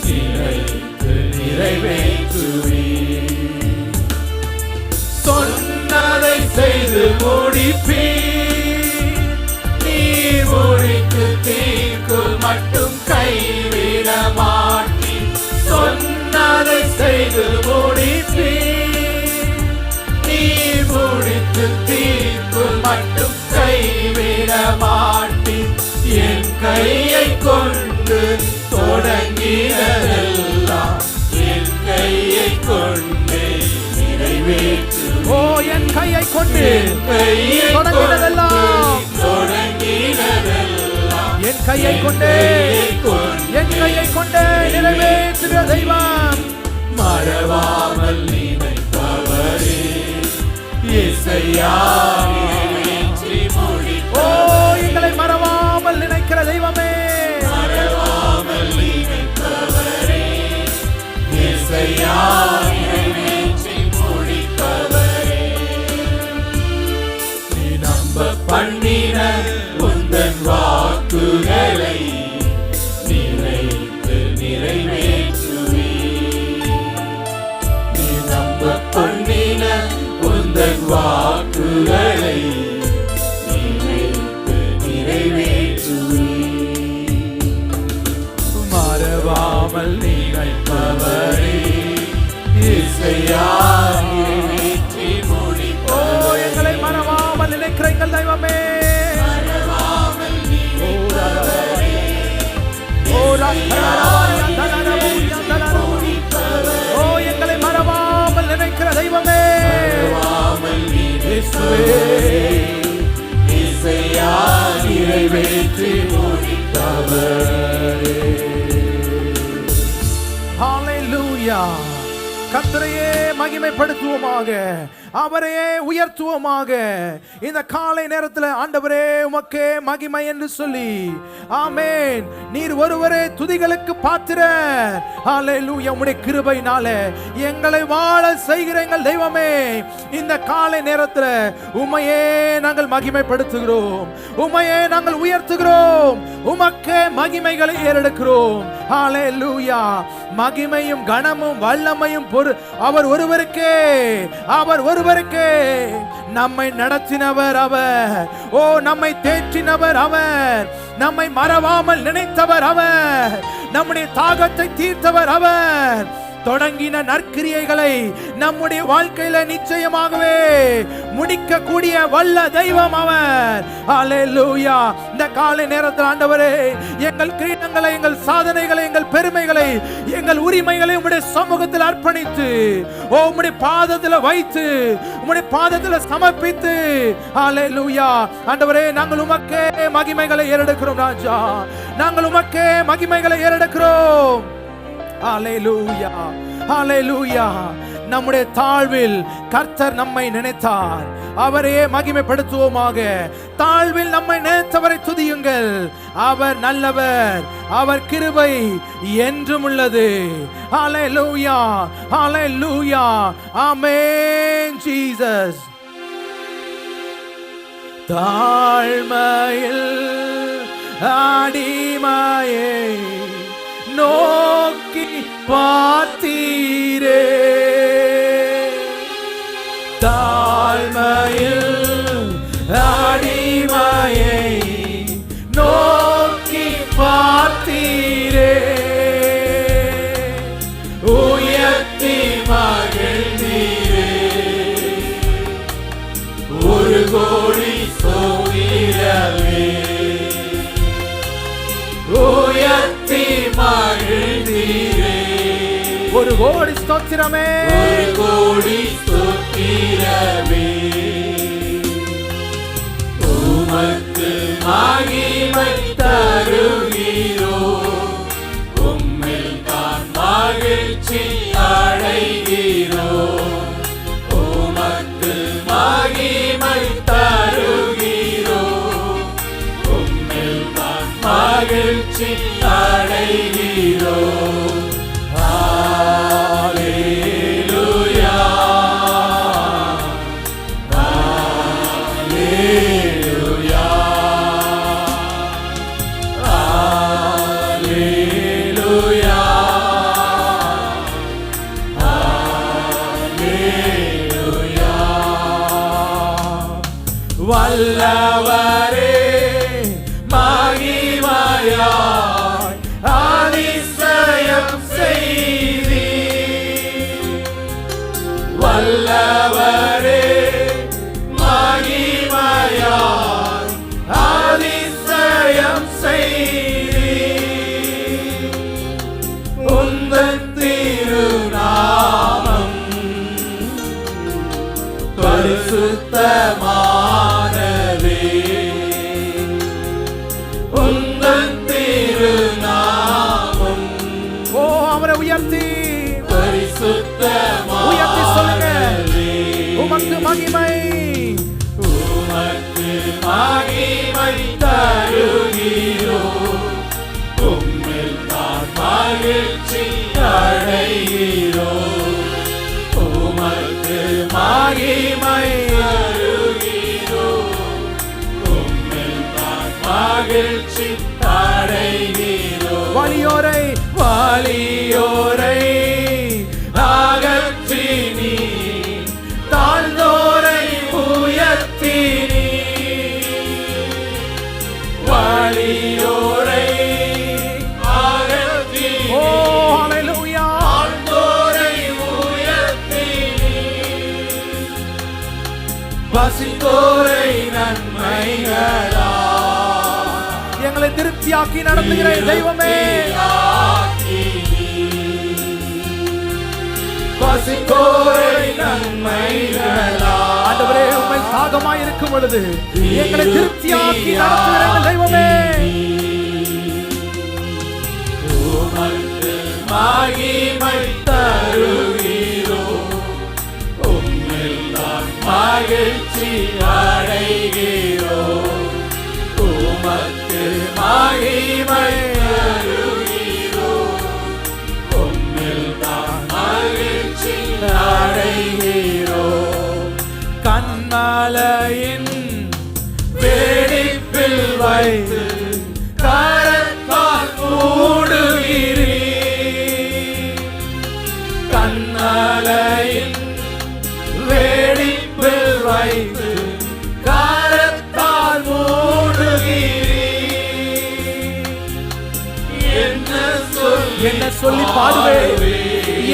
நினைத்து நிறைவேற்றுவீர். சொன்னதை செய்து முடிப்பீர். நீ முடித்து தீர்க்குள் மட்டும் கைவிட மாட்டீர். சொன்னதை செய்து முடிப்பீர். நீ முடித்து தீர்க்குள் மட்டும் கைவிட மாட்டீர். என் கையை கொண்டு தொடங்கினதெல்லாம் என் கையை கொண்டே நிறைவேற்று. ஓ என் கையை கொண்டு தொடங்கினதெல்லாம் என் கையை கொண்டே நிறைவேற்றுகிற தெய்வம். மறவாமல் நினைப்பவரே இயேசையா, ஓ எங்களை மறவாமல் நினைக்கிற தெய்வமே. மறவாமல் நினைப்பவரே இயேசையா, நீ நம்ப பண்ணின உந்தன் வாக்குகளை நினைத்து நிறைவேற்றுவீர். நீ நம்ப பண்ணின உந்தன் வாக்குகளை நினைத்து நிறைவேற்றுவீர். மறவாமல் நினைப்பவரே இயேசையா, நிறைவேற்றி இசையா நிறைவேற்றி முடித்தவரே. ஹalleluya. கர்த்தரையே மகிமைப்படுத்துவோமாக, அவரையே உயர்த்துவோமாக. இந்த காலை நேரத்தில் ஆண்டவரே உமக்கே மகிமை என்று சொல்லி, ஆமென். நீர் ஒருவரே துதிகளுக்கு பாத்திரர். ஹalleluya. உம்முடைய கிருபையினாலே எங்களை வாழ செய்கிற எங்கள் தெய்வமே, இந்த காலை நேரத்தில் உம்மையே நாங்கள் மகிமைப்படுத்துகிறோம், உம்மையே நாங்கள் உயர்த்துகிறோம், உமக்கே மகிமைகளை ஏறெடுக்கிறோம். ஹalleluya. மகிமையும் கனமும் வல்லமையும் அவர் ஒருவருக்கே, அவர் ஒருவருக்கே. நம்மை நடத்தினவர் அவர், ஓ நம்மை தேற்றினவர் அவர், நம்மை மறவாமல் நினைத்தவர் அவர், நம்முடைய தாகத்தை தீர்த்தவர் அவர். தொடங்கின நற்கிரியைகளை நம்முடைய வாழ்க்கையில நிச்சயமாகவே முடிக்கக்கூடிய வல்ல தெய்வம் அவர். ஹalleluya. இந்த காலை நேரத்தில் ஆண்டவரே, எங்கள் கிரீடங்களை, எங்கள் சாதனைகளை, எங்கள் பெருமைகளை, எங்கள் உரிமைகளை உம்முடைய சமூகத்தில் அர்ப்பணித்து, ஓ உம்முடைய பாதத்தில் வைத்து, உம்முடைய பாதத்தில் சமர்ப்பித்து, ஹalleluya. ஆண்டவரே, நாங்கள் உமக்கே மகிமைகளை ஏறெடுக்கிறோம் ராஜா, நாங்கள் உமக்கே மகிமைகளை ஏறெடுக்கிறோம். ஹalleluya, ஹalleluya. நம்முடைய தாழ்வில் கர்த்தர் நம்மை நினைத்தார், அவரையே மகிமைப்படுத்துவோமாக. தாழ்வில் நம்மை நினைத்தவரை துதியுங்கள், அவர் நல்லவர், அவர் கிருபை என்றும் உள்ளது. ஹalleluya, ஹalleluya. ஆமென் ஜீசஸ். தாழ்மையில் அடிமையே நோக்கி பார்த்தீரே, தாழ்மையில் அடிமையை நோக்கி பார்த்தீரே, உயர்த்தி மகிழ்ந்தீரே, ஒரு கோடி சோதிரவே, உயர்த்தி மகிழ்ந்தீரே, ஒரு கோடி ஸ்தோத்திரமே, ஒரு கோடி ஸ்தோத்திரமே. உமக்கு மகிமை தருகிறோம், உம்மில் தான் மகிழ்ச்சி அடைகிறோம். உமக்கு மகிமை தருகிறோம், உம்மில் தான் மகிழ்ச்சி அடைகிறோம். ஹalleluya, ஹalleluya, ஹalleluya, ஹalleluya. வல்லவரே மகிமையாய் அதிசயம் செய்தீர், வல்லவரே மகிமையாய் அதிசயம் செய்தீர். உந்தன் திருநாமம் பரிசுத்தமானதே, உந்தன் திருநாமம். ஓ அவரை உயர்த்தி பரிசுத்தமானதே, சொல்லுங்க, உமக்கு மகிமை, உமக்கு மகிமை தருகிறோம், உம்மில் நான் மகிழ்ச்சி அடைகிறோம். உமக்கு மகிமை தருகிறோம், உம்மில் நான் மகிழ்ச்சி அடைகிறோம். வலியோரை வலியோரை அகற்றி நீ, தாழ்ந்தோரை உயர்த்தி நீ, வலியோரை அகற்றி ஓ நீ, ஹalleluya, தாழ்ந்தோரை உயர்த்தி நீ, பசித்தோரை நன்மைகளா எங்களை திருப்தியாக்கி நடத்துகிற தெய்வமே, பசித்தோரை நன்மைகளா. ஆண்டவரே, உம்மை தாகமாய் இருக்கும் பொழுது எங்களை திருப்தியாக்கி நடத்துகிற எங்கள் தெய்வமே, உமக்கு மகிமை தருகிறோம், உம்மில் நான் மகிழ்ச்சி அடைகிறோம். உமக்கு மகிமை தருகிறோம், உம்மில் நான் மகிழ்ச்சி அடைகிறோம். கண்மலையின் வெடிப்பில் வைத்து கரத்தால் மூடுகிறீர். கண்மலையின் வெடிப்பில் வைத்து கரத்தால் மூடுகிறீர். என்ன சொல்லி பாடுவேன்,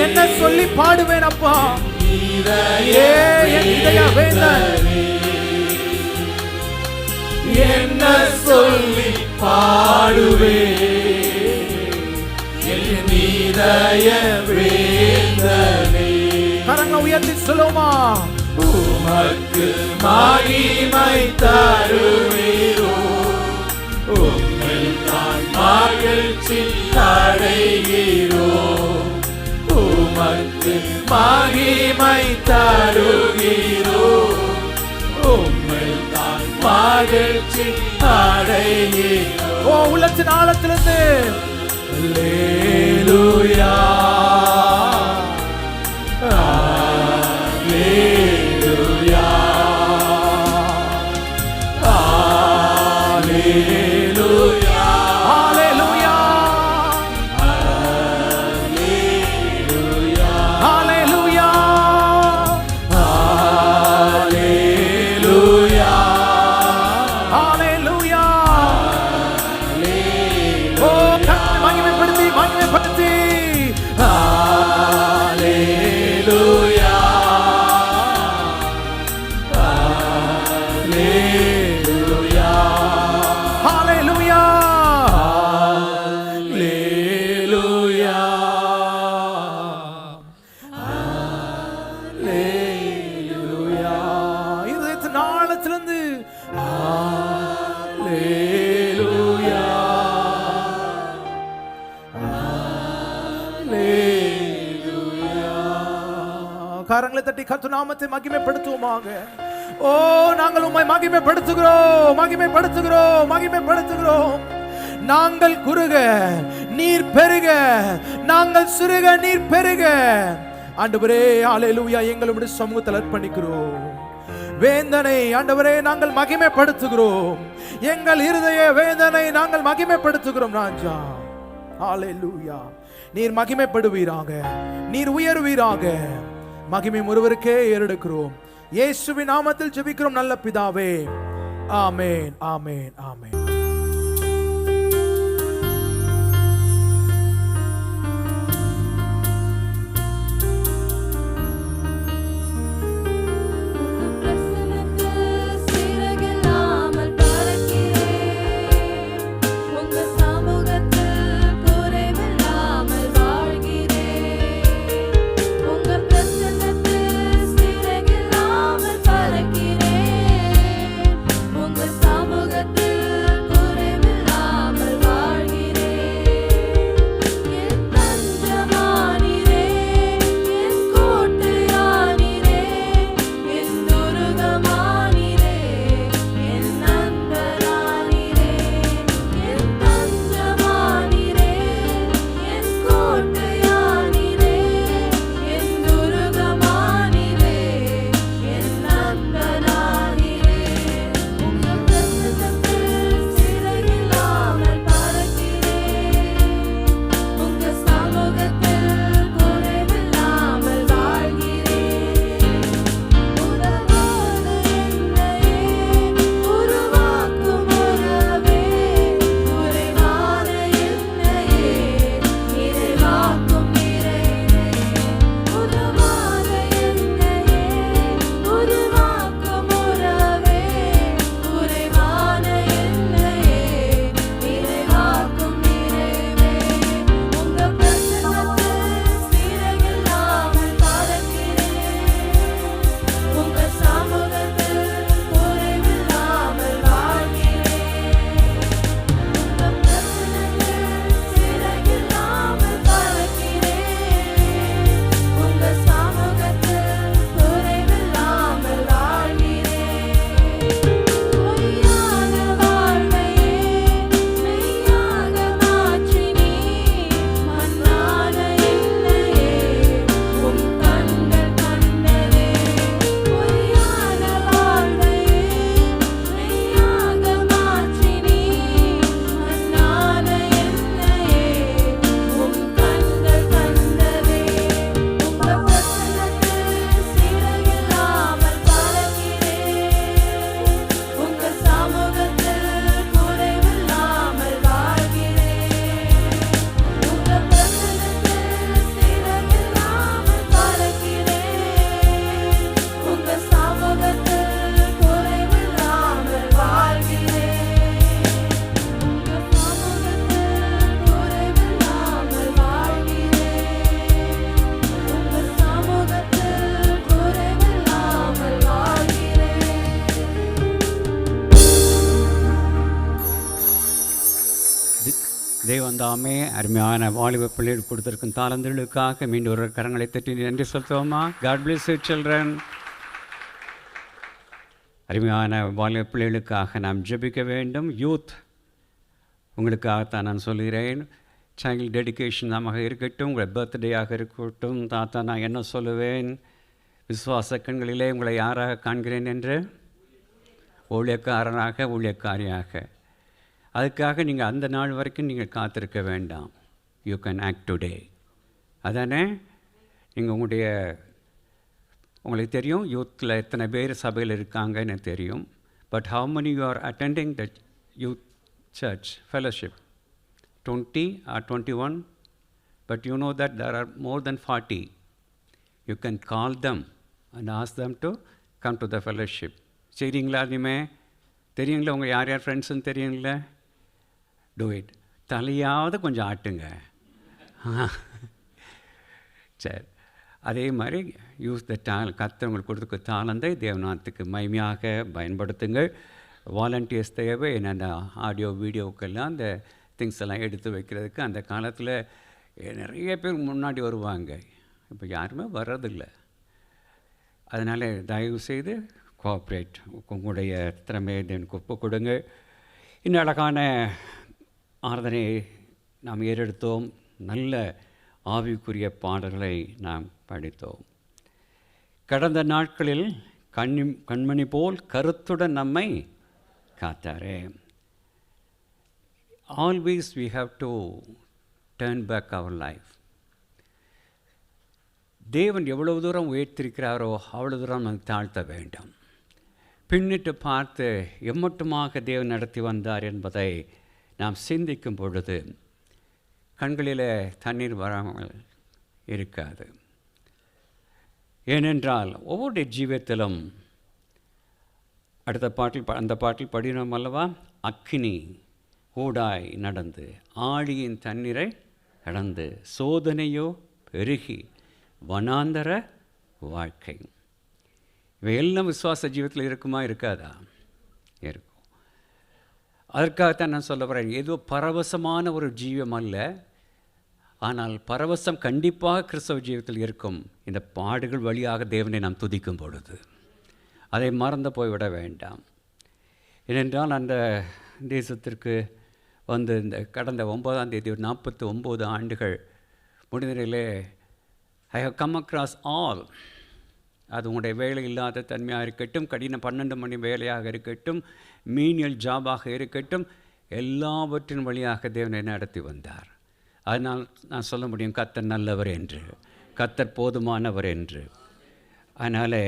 என்ன சொல்லி பாடுவேன் அப்பா. ஏ என் இதய வேந்தன், என்ன சொல்லி பாடுவே என் இதய வேந்தனே. கரங்களை உயர்த்தி சொல்லுமா, உமக்கு மகிமை தருவீரோ, உம்மில் நான் மகிழ்ச்சி அடைகிறோம். உமக்கு மகிமை தருகிறோம், உம்மில் நான் மகிழ்ச்சி அடைகிறோம். ஓ உள்ளத்தின் ஆழத்திலிருந்து அல்லேலூயா, அல்லேலூயா, அல்லேலூயா, ஹalleluya, அல்லேலூயா, ஹalleluya, அல்லேலூயா, ஹalleluya. ஓ கர்த்தரை மகிமைப்படுத்தி மகிமைப்படுத்தி அல்லேலூயா, அல்லேலூயா, ஹalleluya, அல்லேலூயா, அல்லேலூயா, இதயத்தின் ஆழத்திலிருந்து அல்லேலூயா, அல்லேலூயா. கரங்களை தட்டி கர்த்தர் நாமத்தை மகிமைப்படுத்துவோமாக. ஓ நாங்கள் உம்மை மகிமைப்படுத்துகிறோம், மகிமைப்படுத்துகிறோம், மகிமைப்படுத்துகிறோம். நாங்கள் குறுக நீர் பெருக, நாங்கள் சிறுக நீர் பெருக. ஆண்டவரே ஹalleluya, எங்களுடைய சமூகத்தில் அர்ப்பணிக்கிறோம். வேந்தனை ஆண்டவரே நாங்கள் மகிமைப்படுத்துகிறோம். எங்கள் இருதய வேந்தனை நாங்கள் மகிமைப்படுத்துகிறோம் ராஜா. ஹalleluya, நீர் மகிமைப்படுவீராக, நீர் உயர்வீராக. மகிமை ஒருவருக்கே ஏறெடுக்கிறோம். இயேசுவின் நாமத்தில் ஜெபிக்கிறோம் நல்ல பிதாவே. ஆமென், ஆமென், ஆமென். உங்க சமூகத்தில் தேவந்தாமே அருமையான வாலிப பிள்ளைகள் கொடுத்திருக்கும் தாளந்துகளுக்காக மீண்டும் ஒரு கரங்களை தட்டி நன்றி சொல்லுவோமா. God bless you children. அருமையான வாலிப பிள்ளைகளுக்காக நாம் ஜெபிக்க வேண்டும். யூத் உங்களுக்காகத்தான் நான் சொல்கிறேன். சைல்டு டெடிகேஷன் நமக்கு இருக்கட்டும், உங்கள் பர்த்டேயாக இருக்கட்டும். தாத்தா நான் என்ன சொல்லுவேன், விசுவாச கண்களிலே உங்களை யாராக காண்கிறேன் என்று, ஊழியக்காரனாக ஊழியக்காரியாக. அதுக்காக நீங்கள் அந்த நாள் வரைக்கும் நீங்கள் காத்திருக்க வேண்டாம். You can act today. அதானே நீங்கள் உங்களுக்கு தெரியும் யூத்தில் எத்தனை பேர் சபையில் இருக்காங்கன்னு தெரியும். But how many you are attending the youth church fellowship? 20 or 21? But you know that there are more than 40. You can call them and ask them to come to the fellowship. சரிங்களா? இனிமே தெரியுங்களா உங்கள் யார் யார் ஃப்ரெண்ட்ஸுன்னு தெரியுங்களா? Do it. தலையாவது கொஞ்சம் ஆட்டுங்க. சரி, அதே மாதிரி யூஸ் த கர்த்தர் உங்களுக்கு கொடுத்துக்க தாளந்தை தேவநாத்துக்கு மகிமையாக பயன்படுத்துங்கள். வாலண்டியர்ஸ் தேவை. என்னென்ன ஆடியோ வீடியோக்கெல்லாம் அந்த திங்ஸ் எல்லாம் எடுத்து வைக்கிறதுக்கு அந்த காலத்தில் நிறைய பேர் முன்னாடி வருவாங்க. இப்போ யாருமே வர்றதில்லை. அதனால் தயவுசெய்து கோஆப்ரேட், உங்களுடைய திறமையை எனக்கு ஒப்பு கொடுங்க. இன்னும் அழகான ஆராதனை நாம் ஏறெடுத்தோம். நல்ல ஆவிக்குரிய பாடல்களை நாம் படித்தோம். கடந்த நாட்களில் கண்மணி போல் கருத்துடன் நம்மை காத்தாரே. Always we have to turn back our life. தேவன் எவ்வளவு தூரம் உயர்த்திருக்கிறாரோ அவ்வளவு தூரம் நாம் தாழ்த்த வேண்டும். பின்னிட்டு பார்த்து எம்மட்டுமாக தேவன் நடத்தி வந்தார் என்பதை நாம் சிந்திக்கும் பொழுது கண்களில் தண்ணீர் வராமல் இருக்காது. ஏனென்றால் ஒவ்வொரு ஜீவியத்திலும் அந்த பாட்டில் படினோம் அல்லவா, அக்கினி ஊடாய் நடந்து ஆழியின் தண்ணீரை கடந்து சோதனையோ பெருகி வனாந்தர வாழ்க்கை. இவையெல்லாம் விசுவாச ஜீவத்தில் இருக்குமா இருக்காதா? இருக்கும். அதற்காகத்தான் நான் சொல்ல போகிறேன். ஏதோ பரவசமான ஒரு ஜீவம் அல்ல, ஆனால் பரவசம் கண்டிப்பாக கிறிஸ்தவ ஜீவத்தில் இருக்கும். இந்த பாடுகள் வழியாக தேவனை நாம் துதிக்கும் பொழுது அதை மறந்து போய்விட வேண்டாம். ஏனென்றால் அந்த தேசத்திற்கு வந்து இந்த கடந்த 9ஆம் தேதி 49 ஆண்டுகள் முடிந்ததிலே I have come across all. அது உங்களுடைய வேலை இல்லாத தன்மையாக இருக்கட்டும், கடின 12 மணி வேலையாக இருக்கட்டும், மீனியல் ஜாபாக இருக்கட்டும், எல்லாவற்றின் வழியாக தேவனை நடத்தி வந்தார். அதனால் நான் சொல்ல முடியும் கர்த்தர் நல்லவர் என்று, கர்த்தர் போதுமானவர் என்று. அதனால்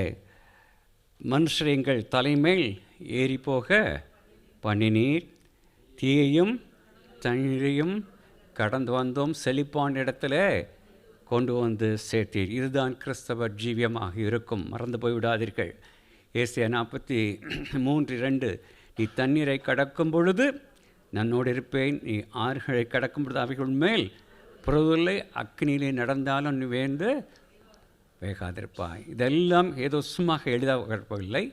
மனுஷர் எங்கள் தலைமேல் ஏறிப்போக பண்ணினீர், தீயையும் தண்ணீரையும் கடந்து வந்தோம், செழிப்பான இடத்துல கொண்டு வந்து சேர்த்தீர். இதுதான் கிறிஸ்தவ ஜீவியமாக இருக்கும். மறந்து போய்விடாதீர்கள். ஏசாயா 43:2 நீ தண்ணீரை கடக்கும் பொழுது நன்னோடு இருப்பேன், நீ ஆறுகளை கடக்கும் பொழுது அவைகள் மேல் புறவில்லை, அக்னியிலே நடந்தாலும் நீ வேண்டு வேகாதிருப்பாய். இதெல்லாம் ஏதோ சும்மாக எழுதப்படவில்லை.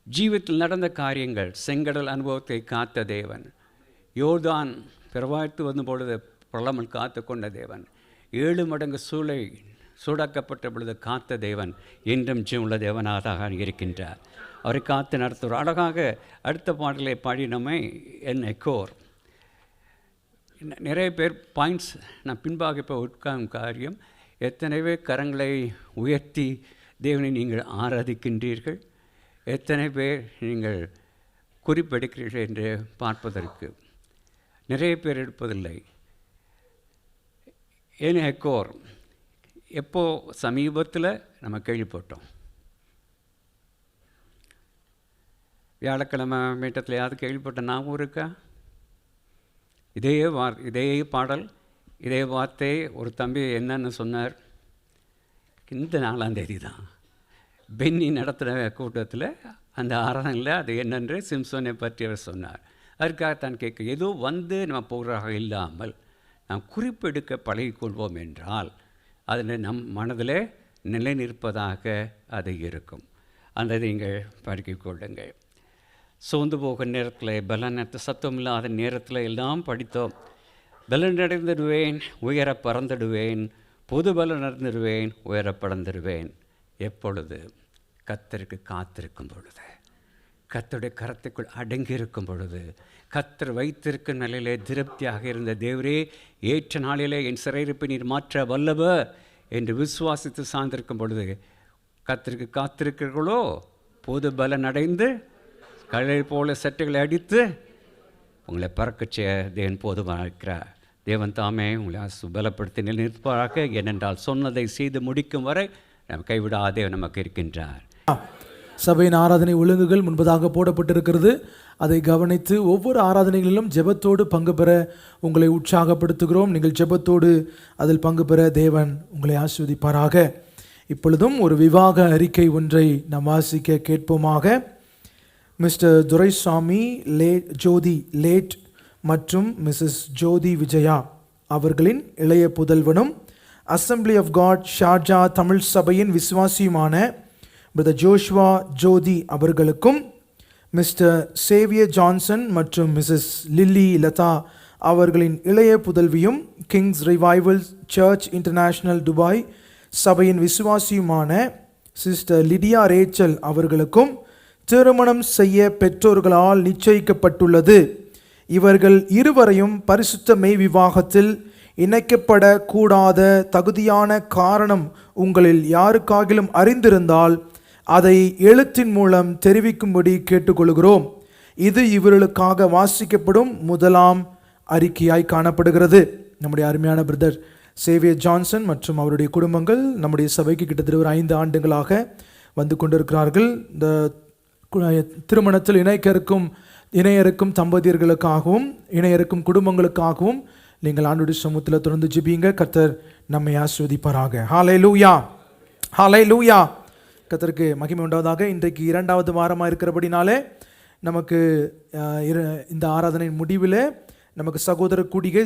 ஜீவித்தில் நடந்த காரியங்கள். செங்கடல் அனுபவத்தை காத்த தேவன், யோர்தான் பிறவாய்த்து வந்த பொழுது பிரளமல் காத்து கொண்ட தேவன், 7 மடங்கு சூடாக்கப்பட்ட பொழுது காத்த தேவன் இன்றும் ஜீவனுள்ள தேவனாக இருக்கின்றார். அவரை காத்து நடத்துவார். அழகாக அடுத்த பாடலை பாடி நம்மை என் எக்கோர். நிறைய பேர் பாயிண்ட்ஸ் நான் பின்பாக இப்போ உட்காரும் காரியம். எத்தனை பேர் கரங்களை உயர்த்தி தேவனை நீங்கள் ஆராதிக்கின்றீர்கள்? எத்தனை பேர் நீங்கள் குறிப்பெடுக்கிறீர்கள் என்று பார்ப்பதற்கு நிறைய பேர் எடுப்பதில்லை. ஏன் எக்கோர் எப்போ சமீபத்தில் நம்ம கேள்விப்பட்டோம்? வியாழக்கிழமை மீட்டத்தில் யாவது கேள்விப்பட்ட ஞாபகம் இருக்கா? இதே பாடல், இதே வார்த்தை ஒரு தம்பி என்னன்னு சொன்னார். இந்த 4ஆம் தேதி தான் பென்னி நடத்துகிற கூட்டத்தில் அந்த ஆராதனையில் அது என்னென்று சிம்சோனை பற்றி அவர் சொன்னார். அதற்காகத்தான் கேட்க, ஏதோ வந்து நம்ம போகிறாக இல்லாமல் நாம் குறிப்பெடுக்க பழகிக்கொள்வோம் என்றால் அதில் நம் மனதில் நிலை நிற்பதாக அது இருக்கும். அந்த நீங்கள் படிக்க கொள்ளுங்கள். சோர்ந்து போகிற நேரத்தில், பலனற்ற சத்தம் இல்லாத நேரத்தில் எல்லாம் படித்தோம். பலன் அடைந்துடுவேன், உயர பறந்துடுவேன், புது பலன் அடைந்துடுவேன், உயர பறந்துடுவேன். எப்பொழுது? கர்த்தருக்கு காத்திருக்கும் பொழுது, கர்த்தருடைய கரத்துக்குள் அடங்கி இருக்கும் பொழுது, கர்த்தர் வைத்திருக்கும் நிலையிலே திருப்தியாக இருந்த தேவரே ஏற்ற நாளிலே என் சிறையிருப்பை நீர் மாற்ற வல்லவர் என்று விசுவாசித்து சார்ந்திருக்கும் பொழுது, கர்த்தருக்கு காத்திருக்கிறீர்களோ புது பலன் அடைந்து கடலை போல சட்டைகளை அடித்து உங்களை பறக்கச் செய்ய தேவன் போதுமாக இருக்கிறார். தேவன் தாமே உங்களை பலப்படுத்தி நிறுத்துவாராக. ஏனென்றால் சொன்னதை செய்து முடிக்கும் வரை நம் கைவிடாத தேவன் நமக்கு இருக்கின்றார். சபையின் ஆராதனை ஒழுங்குகள் முன்பதாக போடப்பட்டிருக்கிறது. அதை கவனித்து ஒவ்வொரு ஆராதனைகளிலும் ஜெபத்தோடு பங்கு பெற உங்களை உற்சாகப்படுத்துகிறோம். நீங்கள் ஜெபத்தோடு அதில் பங்கு பெற தேவன் உங்களை ஆசீர்வதிப்பாராக. இப்பொழுதும் ஒரு விவாக அறிக்கை ஒன்றை நாம் வாசிக்க கேட்போமாக. மிஸ்டர் துரைசாமி ஜோதி லேட் மற்றும் மிஸ்ஸஸ் ஜோதி விஜயா அவர்களின் இளைய புதல்வனும் assembly of God Sharjah Tamil சபையின் விசுவாசியுமான பிரதர் ஜோஷ்வா ஜோதி அவர்களுக்கும், மிஸ்டர் சேவியர் ஜான்சன் மற்றும் மிஸ்ஸஸ் லில்லி லதா அவர்களின் இளைய புதல்வியும் kings revival church international Dubai சபையின் விசுவாசியுமான சிஸ்டர் லிடியா ரேச்சல் அவர்களுக்கும் திருமணம் செய்ய பெற்றோர்களால் நிச்சயிக்கப்பட்டுள்ளது. இவர்கள் இருவரையும் பரிசுத்த மெய் விவாகத்தில் இணைக்கப்படக்கூடாத தகுதியான காரணம் உங்களில் யாருக்காகிலும் அறிந்திருந்தால் அதை எழுத்தின் மூலம் தெரிவிக்கும்படி கேட்டுக்கொள்கிறோம். இது இவர்களுக்காக வாசிக்கப்படும் முதலாம் அறிக்கையாய் காணப்படுகிறது. நம்முடைய அருமையான பிரதர் சேவியர் ஜான்சன் மற்றும் அவருடைய குடும்பங்கள் நம்முடைய சபைக்கு கிட்டத்தட்ட ஒரு 5 ஆண்டுகளாக வந்து கொண்டிருக்கிறார்கள். இந்த திருமணத்தில் இணையருக்கும் தம்பதியர்களுக்காகவும் இணையருக்கும் குடும்பங்களுக்காகவும் நீங்கள் ஆண்டவருடைய சமூகத்தில் தொடர்ந்து ஜெபிங்க. கர்த்தர் நம்மை ஆசீர்வதிப்பாராக. ஹல்லேலூயா, ஹல்லேலூயா. கர்த்தருக்கு மகிமை உண்டாவதாக. இன்றைக்கு 2வது வாரமாக இருக்கிறபடினாலே நமக்கு இந்த ஆராதனையின் முடிவில் நமக்கு சகோதர கூடுகை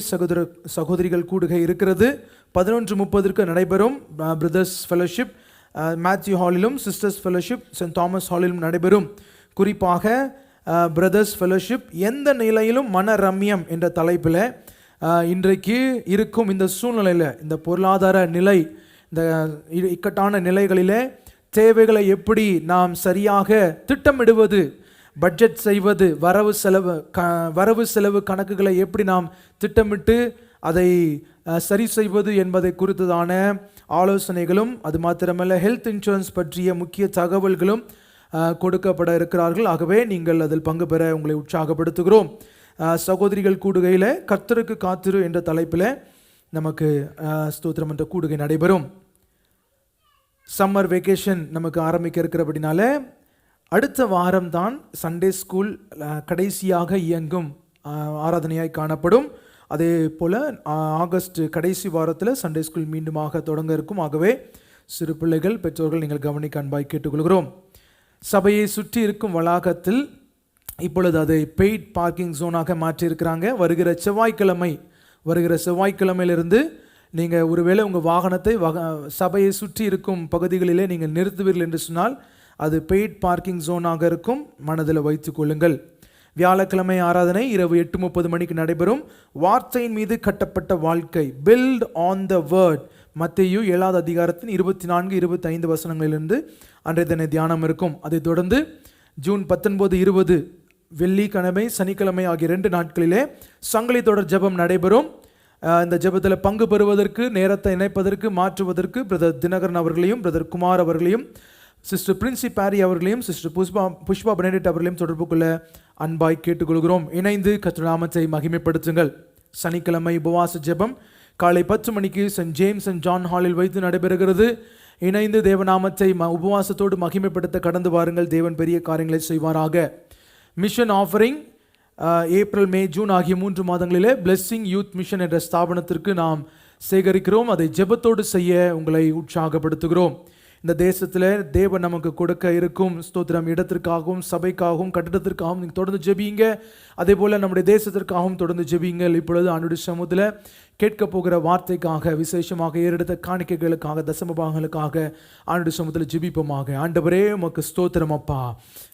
சகோதரிகள் கூடுகை இருக்கிறது. 11:30 நடைபெறும். பிரதர்ஸ் ஃபெலோஷிப் மேத்யூ ஹாலிலும் சிஸ்டர்ஸ் ஃபெலோஷிப் சென்ட் தாமஸ் ஹாலிலும் நடைபெறும். குறிப்பாக பிரதர்ஸ் ஃபெலோஷிப் எந்த நிலையிலும் மன ரம்யம் என்ற தலைப்பில் இன்றைக்கு இருக்கும் இந்த சூழ்நிலையில், இந்த பொருளாதார நிலை, இந்த இக்கட்டான நிலைகளிலே தேவைகளை எப்படி நாம் சரியாக திட்டமிடுவது, பட்ஜெட் செய்வது, வரவு செலவு கணக்குகளை எப்படி நாம் திட்டமிட்டு அதை சரி செய்வது என்பதை குறித்ததான ஆலோசனைகளும், அது மாத்திரமல்ல ஹெல்த் இன்சூரன்ஸ் பற்றிய முக்கிய தகவல்களும் கொடுக்கப்பட இருக்கிறார்கள். ஆகவே நீங்கள் அதில் பங்கு பெற உங்களை உற்சாகப்படுத்துகிறோம். சகோதரிகள் கூடுகையில் கர்த்தருக்கு காத்திரு என்ற தலைப்பில் நமக்கு ஸ்தோத்திரம் என்ற கூடுகை நடைபெறும். சம்மர் வெக்கேஷன் நமக்கு ஆரம்பிக்க இருக்கிறபடினால அடுத்த வாரம்தான் சண்டே ஸ்கூல் கடைசியாக இயங்கும் ஆராதனையாய் காணப்படும். அதே போல் ஆகஸ்ட் கடைசி வாரத்தில் சண்டே ஸ்கூல் மீண்டுமாக தொடங்க இருக்கும். ஆகவே சிறு பிள்ளைகள் பெற்றோர்கள் நீங்கள் கவனிக்க அன்பாய் கேட்டுக்கொள்கிறோம். சபையை சுற்றி இருக்கும் வளாகத்தில் இப்பொழுது அதை பெய்ட் பார்க்கிங் ஜோனாக மாற்றியிருக்கிறாங்க. வருகிற செவ்வாய்க்கிழமையிலிருந்து நீங்கள் ஒருவேளை உங்கள் வாகனத்தை சபையை சுற்றி இருக்கும் பகுதிகளிலே நீங்கள் நிறுத்துவீர்கள் என்று சொன்னால் அது பெய்ட் பார்க்கிங் ஜோனாக இருக்கும். மனதில் வைத்து கொள்ளுங்கள். வியாழக்கிழமை ஆராதனை இரவு 8:30 மணிக்கு நடைபெறும். வார்த்தையின் மீது கட்டப்பட்ட வாழ்க்கை, பில்ட் ஆன் த வேர்ட், மத்தேயு 7வது அதிகாரத்தின் 24-25 வசனங்களிலிருந்து அன்றைய தின தியானம் இருக்கும். அதைத் தொடர்ந்து ஜூன் 19-20 வெள்ளிக்கிழமை சனிக்கிழமை ஆகிய 2 நாட்களிலே சங்கிலி தொடர் ஜெபம் நடைபெறும். இந்த ஜெபத்தில் பங்கு பெறுவதற்கு, நேரத்தை இணைப்பதற்கு, மாற்றுவதற்கு பிரதர் தினகரன் அவர்களையும், பிரதர் குமார் அவர்களையும், சிஸ்டர் பிரின்சி பாரி அவர்களையும், சிஸ்டர் புஷ்பா பெனடிக்ட் அவர்களையும் தொடர்பு கொள்ள அன்பாய் கேட்டுக்கொள்கிறோம். இணைந்து கர்த்தருடைய நாமத்தை மகிமைப்படுத்துங்கள். சனிக்கிழமை உபவாச ஜெபம் காலை 10 மணிக்கு சென்ட் ஜேம்ஸ் அண்ட் ஜான் ஹாலில் வைத்து நடைபெறுகிறது. இணைந்து தேவநாமத்தை உபவாசத்தோடு மகிமைப்படுத்த கடந்து வாருங்கள். தேவன் பெரிய காரியங்களை செய்வாராக. மிஷன் ஆஃபரிங் ஏப்ரல், மே, ஜூன் ஆகிய 3 மாதங்களிலே பிளெஸ்ஸிங் யூத் மிஷன் என்ற ஸ்தாபனத்திற்கு நாம் சேகரிக்கிறோம். அதை ஜெபத்தோடு செய்ய உங்களை உற்சாகப்படுத்துகிறோம். இந்த தேசத்தில் தேவன் நமக்கு கொடுக்க இருக்கும் ஸ்தோத்திரம் இடத்திற்காகவும் சபைக்காகவும் கட்டிடத்திற்காகவும் நீங்கள் தொடர்ந்து ஜெபிங்க. அதே போல் நம்முடைய தேசத்திற்காகவும் தொடர்ந்து ஜெபிங்கள். இப்பொழுது ஆண்டுடைய சமூகத்தில் கேட்க போகிற வார்த்தைக்காக, விசேஷமாக ஏறெடுத்த காணிக்கைகளுக்காக, தசமபாகங்களுக்காக ஆண்டுடைய சமூகத்தில் ஜெபிப்போமாக. ஆண்டவரே உமக்கு ஸ்தோத்திரம் அப்பா.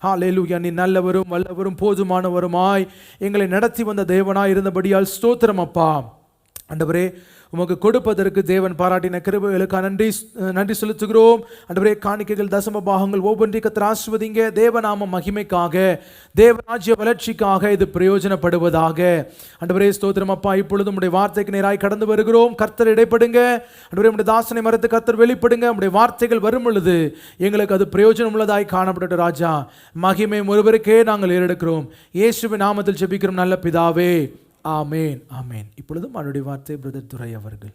ஹல்லேலூயா. நீ நல்லவரும் வல்லவரும் போதுமானவருமாய் எங்களை நடத்தி வந்த தேவனாய் இருந்தபடியால் ஸ்தோத்திரம் அப்பா. ஆண்டவரே உமக்கு கொடுப்பதற்கு தேவன் பாராட்டின கிருபைகளுக்கு நன்றி செலுத்துகிறோம். ஆண்டவரே காணிக்கைகள் தசம பாகங்கள் ஒவ்வொன்றை கர்த்தர் ஆசீர்வதிங்க. தேவநாம மகிமைக்காக, தேவராஜ்ய வளர்ச்சிக்காக இது பிரயோஜனப்படுவதாக. ஆண்டவரே ஸ்தோத்திரம் அப்பா. இப்பொழுது உம்முடைய வார்த்தைக்கு நேராய் கடந்து வருகிறோம். கர்த்தர் இடைப்படுங்க. ஆண்டவரே உம்முடைய தாசனை மரத்து கர்த்தர் வெளிப்படுங்க. உம்முடைய வார்த்தைகள் வரும் பொழுது எங்களுக்கு அது பிரயோஜனம் உள்ளதாய் காணப்பட்ட ராஜா. மகிமை ஒருவருக்கே நாங்கள் ஏறெடுக்கிறோம். இயேசுவின் நாமத்தில் ஜெபிக்கிறோம் நல்ல பிதாவே. ஆமேன், ஆமேன். இப்பொழுதும் அவருடைய வார்த்தை பிரதர் துரை அவர்கள்.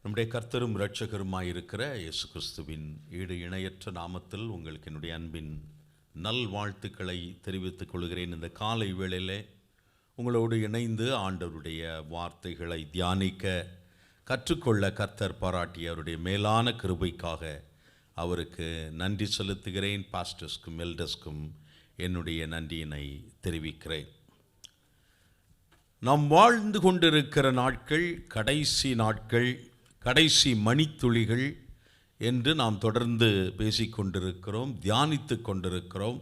நம்முடைய கர்த்தரும் இரட்சகருமாயிருக்கிற இயேசு கிறிஸ்துவின் ஈடு இணையற்ற நாமத்தில் உங்களுக்கு என்னுடைய அன்பின் நல் வாழ்த்துக்களை தெரிவித்துக் கொள்கிறேன். இந்த காலை வேளையிலே உங்களோடு இணைந்து ஆண்டவருடைய வார்த்தைகளை தியானிக்க கற்றுக்கொள்ள கர்த்தர் பாராட்டிய அவருடைய மேலான கிருபைக்காக அவருக்கு நன்றி செலுத்துகிறேன். பாஸ்டர்ஸ்க்கும் எல்டர்ஸ்க்கும் என்னுடைய நன்றியினை தெரிவிக்கிறேன். நாம் வாழ்ந்து கொண்டிருக்கிற நாட்கள் கடைசி நாட்கள், கடைசி மணித்துளிகள் என்று நாம் தொடர்ந்து பேசிக்கொண்டிருக்கிறோம், தியானித்து கொண்டிருக்கிறோம்.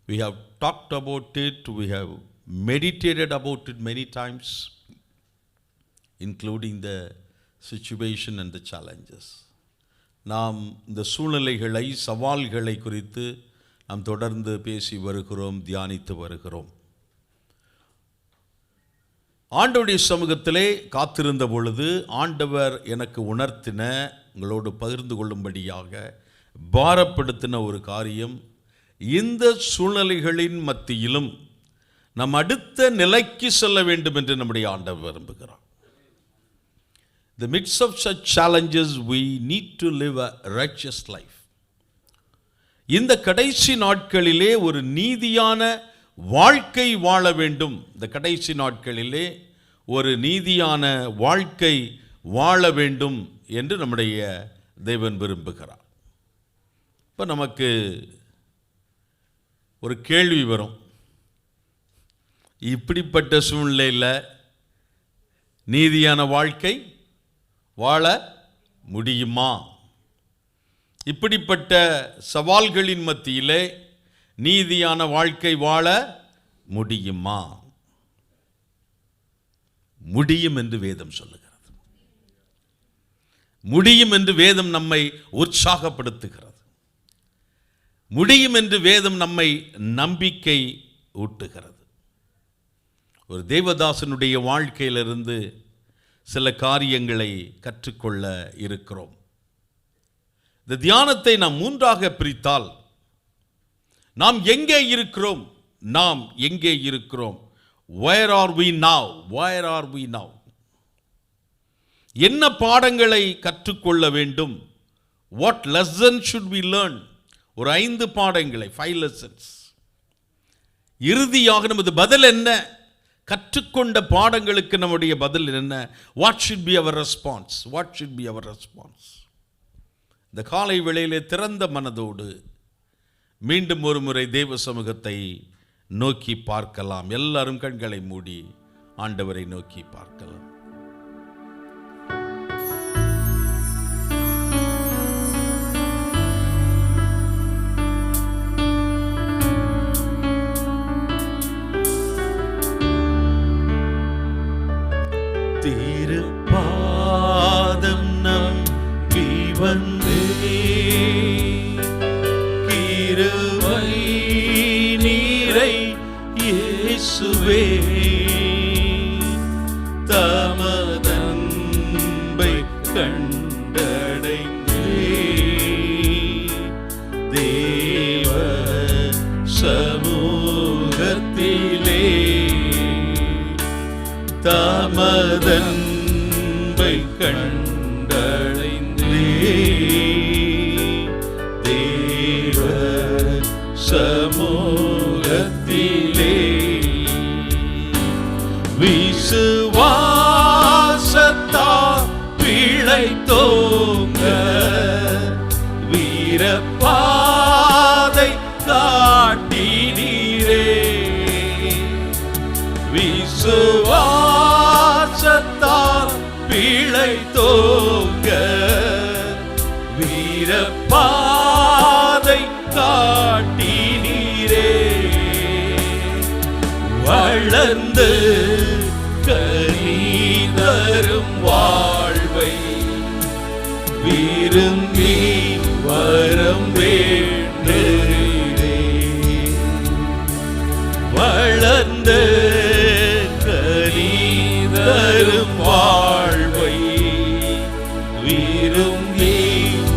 We have talked about it, we have meditated about it many times, including the situation and the challenges. நாம் இந்த சூழ்நிலைகளை, சவால்களை குறித்து நாம் தொடர்ந்து பேசி வருகிறோம், தியானித்து வருகிறோம். ஆண்டவருடைய சமூகத்திலே காத்திருந்த பொழுது ஆண்டவர் எனக்கு உணர்த்தின, உங்களோடு பகிர்ந்து கொள்ளும்படியாக பாரப்படுத்தின ஒரு காரியம், இந்த சூழ்நிலைகளின் மத்தியிலும் நம் அடுத்த நிலைக்கு செல்ல வேண்டும் என்று நம்முடைய ஆண்டவர் விரும்புகிறார். The midst of such challenges we need to live a righteous life. இந்த கடைசி நாட்களிலே ஒரு நீதியான வாழ்க்கை வாழ வேண்டும். இந்த கடைசி நாட்களிலே ஒரு நீதியான வாழ்க்கை வாழ வேண்டும் என்று நம்முடைய தேவன் விரும்புகிறார். இப்போ நமக்கு ஒரு கேள்வி வரும், இப்படிப்பட்ட சூழ்நிலையில் நீதியான வாழ்க்கை வாழ முடியுமா? இப்படிப்பட்ட சவால்களின் மத்தியிலே நீதியான வாழ்க்கை வாழ முடியுமா? முடியும் என்று வேதம் சொல்லுகிறது. முடியும் என்று வேதம் நம்மை உற்சாகப்படுத்துகிறது. முடியும் என்று வேதம் நம்மை நம்பிக்கை ஊட்டுகிறது. ஒரு தேவதாசனுடைய வாழ்க்கையிலிருந்து சில காரியங்களை கற்றுக்கொள்ள இருக்கிறோம். இந்த தியானத்தை நாம் மூன்றாக பிரித்தால், நாம் எங்கே இருக்கிறோம்? நாம் எங்கே இருக்கிறோம்? Where are we now? Where are we now? என்ன பாடங்களை கற்றுக்கொள்ள வேண்டும்? What lesson should we learn? ஒரு 5 பாடங்களை, 5 lessons. இறுதியாக நமது பதில் என்ன? கற்றுக்கொண்ட பாடங்களுக்கு நம்முடைய பதில் என்ன? What should be our response? What should be our response? இந்த காலை வேளையிலே திறந்த மனதோடு மீண்டும் ஒரு முறை தேவ சமூகத்தை நோக்கி பார்க்கலாம். எல்லாரும் கண்களை மூடி ஆண்டவரை நோக்கி பார்க்கலாம். திருப்பாதம் நம்பி வந்தே, கிருபை நீரை இயேசுவே, தமதன்பை கண்டடைந்தே, தேவ சமூகத்திலே தமதன்பை கண்டடைந்தே, தேவ சமூகத்திலே விசுவாசத்தால் பிழைத்தோங்க, விசுவாசத்தால் பிழைத்தோங்க வீரப்பாதை காட்டினீரே. வளர்ந்து கனிதரும் வாழ்வை விரும்பி வரம் வேண்டுகிறே. வளர்ந்த கனிதரும் வாழ்வை விரும்பி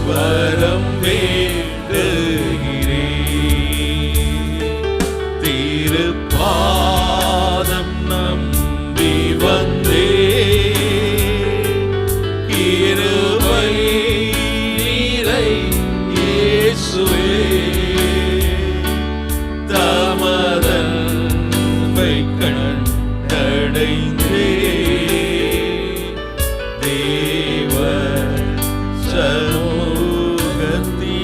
வரம் வேண்டுகிறே. திருப்பாதம் நம்பி வந்தே கிருபை நீரை இயேசுவே. தமதன்பை கண்டடைந்தே தேவ சமூகத்திலே.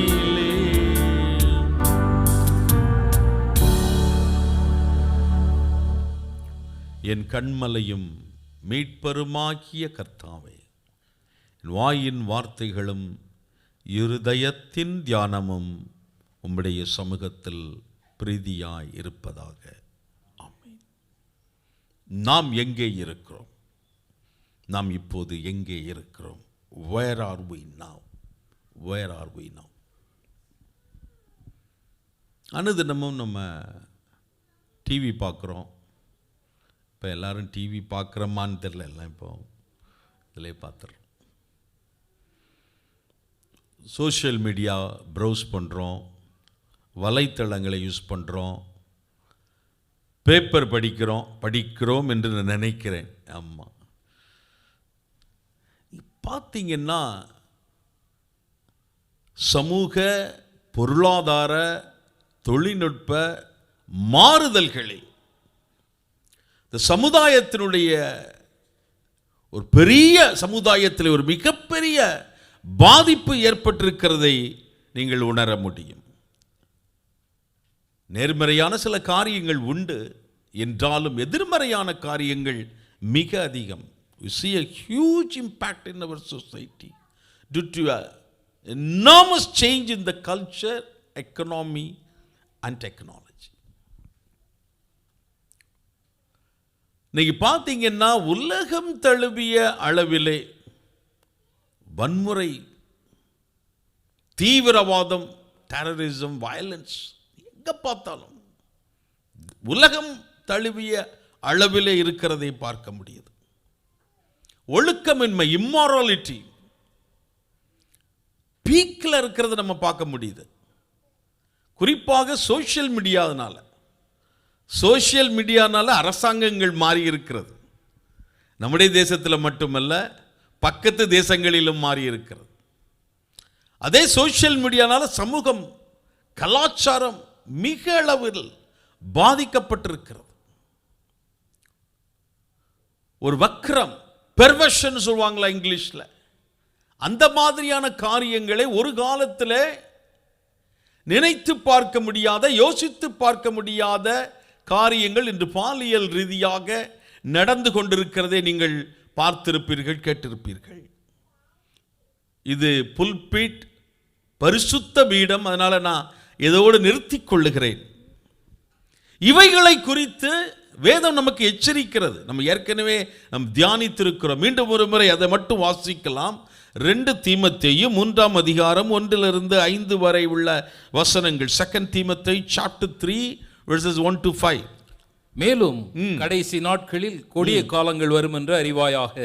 என் கண்மலையும் மீட்பருமாகிய கர்த்தாவே, என் வாயின் வார்த்தைகளும் இருதயத்தின் தியானமும் உம்முடைய சமூகத்தில் பிரீதியாய் இருப்பதாக. ஆமென். நாம் எங்கே இருக்கிறோம்? நாம் இப்போது எங்கே இருக்கிறோம்? Where are we now? Where are we now? அனுதினமும் நம்ம டிவி பார்க்குறோம். இப்போ எல்லாரும் டிவி பார்க்குறோமான்னு தெரியல, எல்லாம் இப்போ இதிலே பார்த்துறோம். சோஷியல் மீடியா ப்ரௌஸ் பண்ணுறோம், வலைத்தளங்களை யூஸ் பண்ணுறோம், பேப்பர் படிக்கிறோம் என்று நான் நினைக்கிறேன். ஆமாம், பார்த்தீங்கன்னா சமூக பொருளாதார தொழில்நுட்ப மாறுதல்களில் இந்த சமுதாயத்தினுடைய ஒரு பெரிய சமுதாயத்தில் ஒரு மிகப்பெரிய பாதிப்பு ஏற்பட்டிருக்கிறதை நீங்கள் உணர முடியும். நேர்மறையான சில காரியங்கள் உண்டு என்றாலும் எதிர்மறையான காரியங்கள் மிக அதிகம். We see a huge impact in our society due to an enormous change in the culture, economy and technology. நீங்க பார்த்தீங்கன்னா உலகம் தழுவிய அளவிலே வன்முறை, தீவிரவாதம், டெரரிசம், வயலன்ஸ் எங்க பார்த்தாலும் உலகம் தழுவிய அளவிலே இருக்கிறதை பார்க்க முடியுது. ஒழுக்கமின்மை, இம்மாராலிட்டி பீக்கில் இருக்கிறத நம்ம பார்க்க முடியுது. குறிப்பாக சோஷியல் மீடியானால அரசாங்கங்கள் மாறி இருக்கிறது. நம்முடைய தேசத்தில் மட்டுமல்ல, பக்கத்து தேசங்களிலும் மாறி இருக்கிறது. அதே சோஷியல் மீடியானால சமூகம், கலாச்சாரம் மிக அளவில் பாதிக்கப்பட்டிருக்கிறது. ஒரு வக்ரம், பெர்வர்ஷன் சொல்லுவாங்களா இங்கிலீஷ்ல, அந்த மாதிரியான காரியங்களை ஒரு காலத்தில் நினைத்து பார்க்க முடியாத, யோசித்து பார்க்க முடியாத காரியங்கள் இன்று பாலியல் ரீதியாக நடந்து கொண்டிருக்கிறதை நீங்கள் பார்த்திருப்பீர்கள், கேட்டிருப்பீர்கள். இது புல்பீட், பரிசுத்த பீடம். அதனால நான் இதோடு நிறுத்திக் கொள்ளுகிறேன். இவைகளை குறித்து வேதம் நமக்கு எச்சரிக்கிறது. நம்ம ஏற்கனவே தியானித்திருக்கிறோம். மீண்டும் ஒரு முறை அதை மட்டும் வாசிக்கலாம். 2 தீமோத்தேயு 3ஆம் அதிகாரம் 1-5 வரை உள்ள வசனங்கள். 2 தீமோத்தேயு chapter 3 verses 1-5. மேலும் கடைசி நாட்களில் கொடிய காலங்கள் வரும் என்று அறிவாயாக.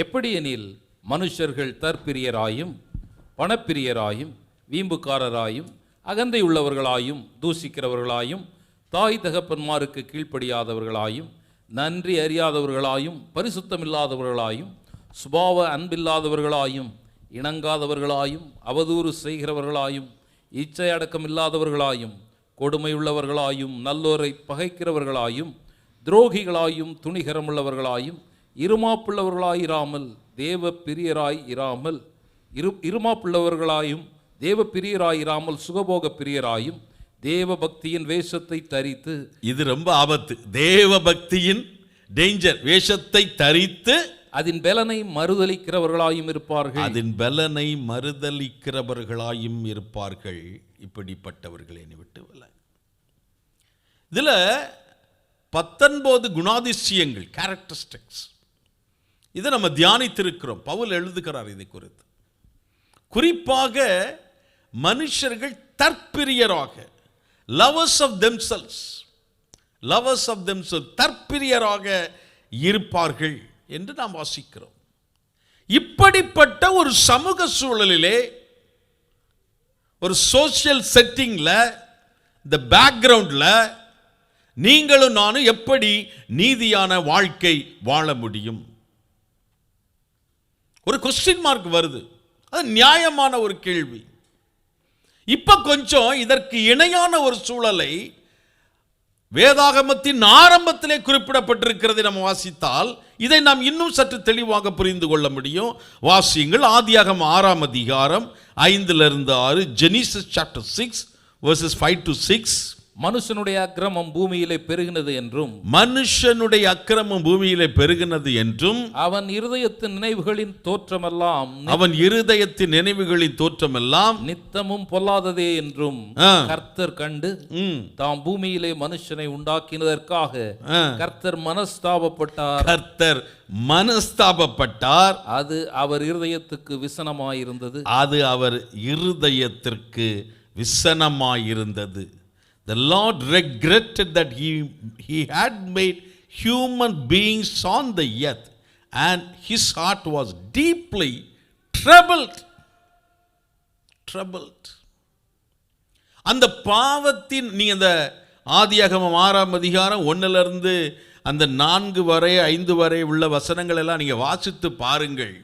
எப்படி எனில் மனுஷர்கள் தற்பிரியராயும் பணப்பிரியராயும் வீம்புக்காரராயும் அகந்தை உள்ளவர்களாயும் தூசிக்கிறவர்களாயும் தாய் தகப்பன்மாருக்கு கீழ்ப்படியாதவர்களாயும் நன்றி அறியாதவர்களாயும் பரிசுத்தமில்லாதவர்களாயும் சுபாவ அன்பில்லாதவர்களாயும் இணங்காதவர்களாயும் அவதூறு செய்கிறவர்களாயும் இச்சை அடக்கமில்லாதவர்களாயும் கொடுமையுள்ளவர்களாயும் நல்லோரை பகைக்கிறவர்களாயும் துரோகிகளாயும் துணிகரமுள்ளவர்களாயும் இருமாப்புள்ளவர்களாயிராமல் தேவ பிரியராயிராமல் சுகபோக பிரியராயும் தேவ பக்தியின் வேஷத்தை தரித்து, இது ரொம்ப ஆபத்து. தேவ பக்தியின் டேஞ்சர். வேஷத்தை தரித்து அதன் பலனை மறுதலிக்கிறவர்களாயும் இருப்பார்கள். அதன் பலனை மறுதலிக்கிறவர்களாயும் இருப்பார்கள். இப்படிப்பட்டவர்களை விட்டு வில. இதுல 19 குணாதிசயங்கள், கேரக்டரிஸ்டிக்ஸ், இதை நம்ம தியானித்திருக்கிறோம். பவுல் எழுதுகிறார் இதை குறித்து. குறிப்பாக மனுஷர்கள் தற்பிரியராக, லவர்ஸ் ஆஃப் தெம்செல்ஸ், தற்பிரியராக இருப்பார்கள் என்று நாம் வாசிக்கிறோம். இப்படிப்பட்ட ஒரு சமூக சூழலிலே, ஒரு சோசியல் செட்டிங்ல, இந்த பேக்ரவுண்ட்ல நீங்களும் நானும் எப்படி நீதியான வாழ்க்கை வாழ முடியும்? ஒரு கொஸ்டின் மார்க் வருது. அது நியாயமான ஒரு கேள்வி. இப்ப கொஞ்சம் இதற்கு இணையான ஒரு சூழலை வேதாகமத்தின் ஆரம்பத்திலே குறிப்பிடப்பட்டிருக்கிறது நம்ம வாசித்தால் இதை நாம் இன்னும் சற்று தெளிவாக புரிந்து கொள்ள முடியும். வாசியுங்கள். ஆதியாகமம் 6ஆம் அதிகாரம் 5-6, ஜெனிசிஸ் சாப்டர் 6 verses 5 to 6. மனுஷனுடைய அக்கிரமம் பூமியிலே பெருகினது என்றும், மனுஷனுடைய அக்கிரமம் பூமியிலே பெருகினது என்றும், அவன் இருதயத்தின் நினைவுகளின் தோற்றமெல்லாம் நித்தமும் பொல்லாததே என்றும் கர்த்தர் கண்டு தாம் பூமியிலே மனுஷனை உண்டாக்கினதற்காக கர்த்தர் மனஸ்தாபப்பட்டார். அது அவர் இருதயத்துக்கு விசனமாயிருந்தது. The Lord regretted that he had made human beings on the earth, and his heart was deeply troubled. அந்த பாவத்தின், நீ அந்த ஆதியாகமம் 6ஆம் அதிகாரம் 1 அந்த 4 வரை 5 வரை உள்ள வசனங்கள் எல்லாம் நீங்க வாசித்து பாருங்கள்.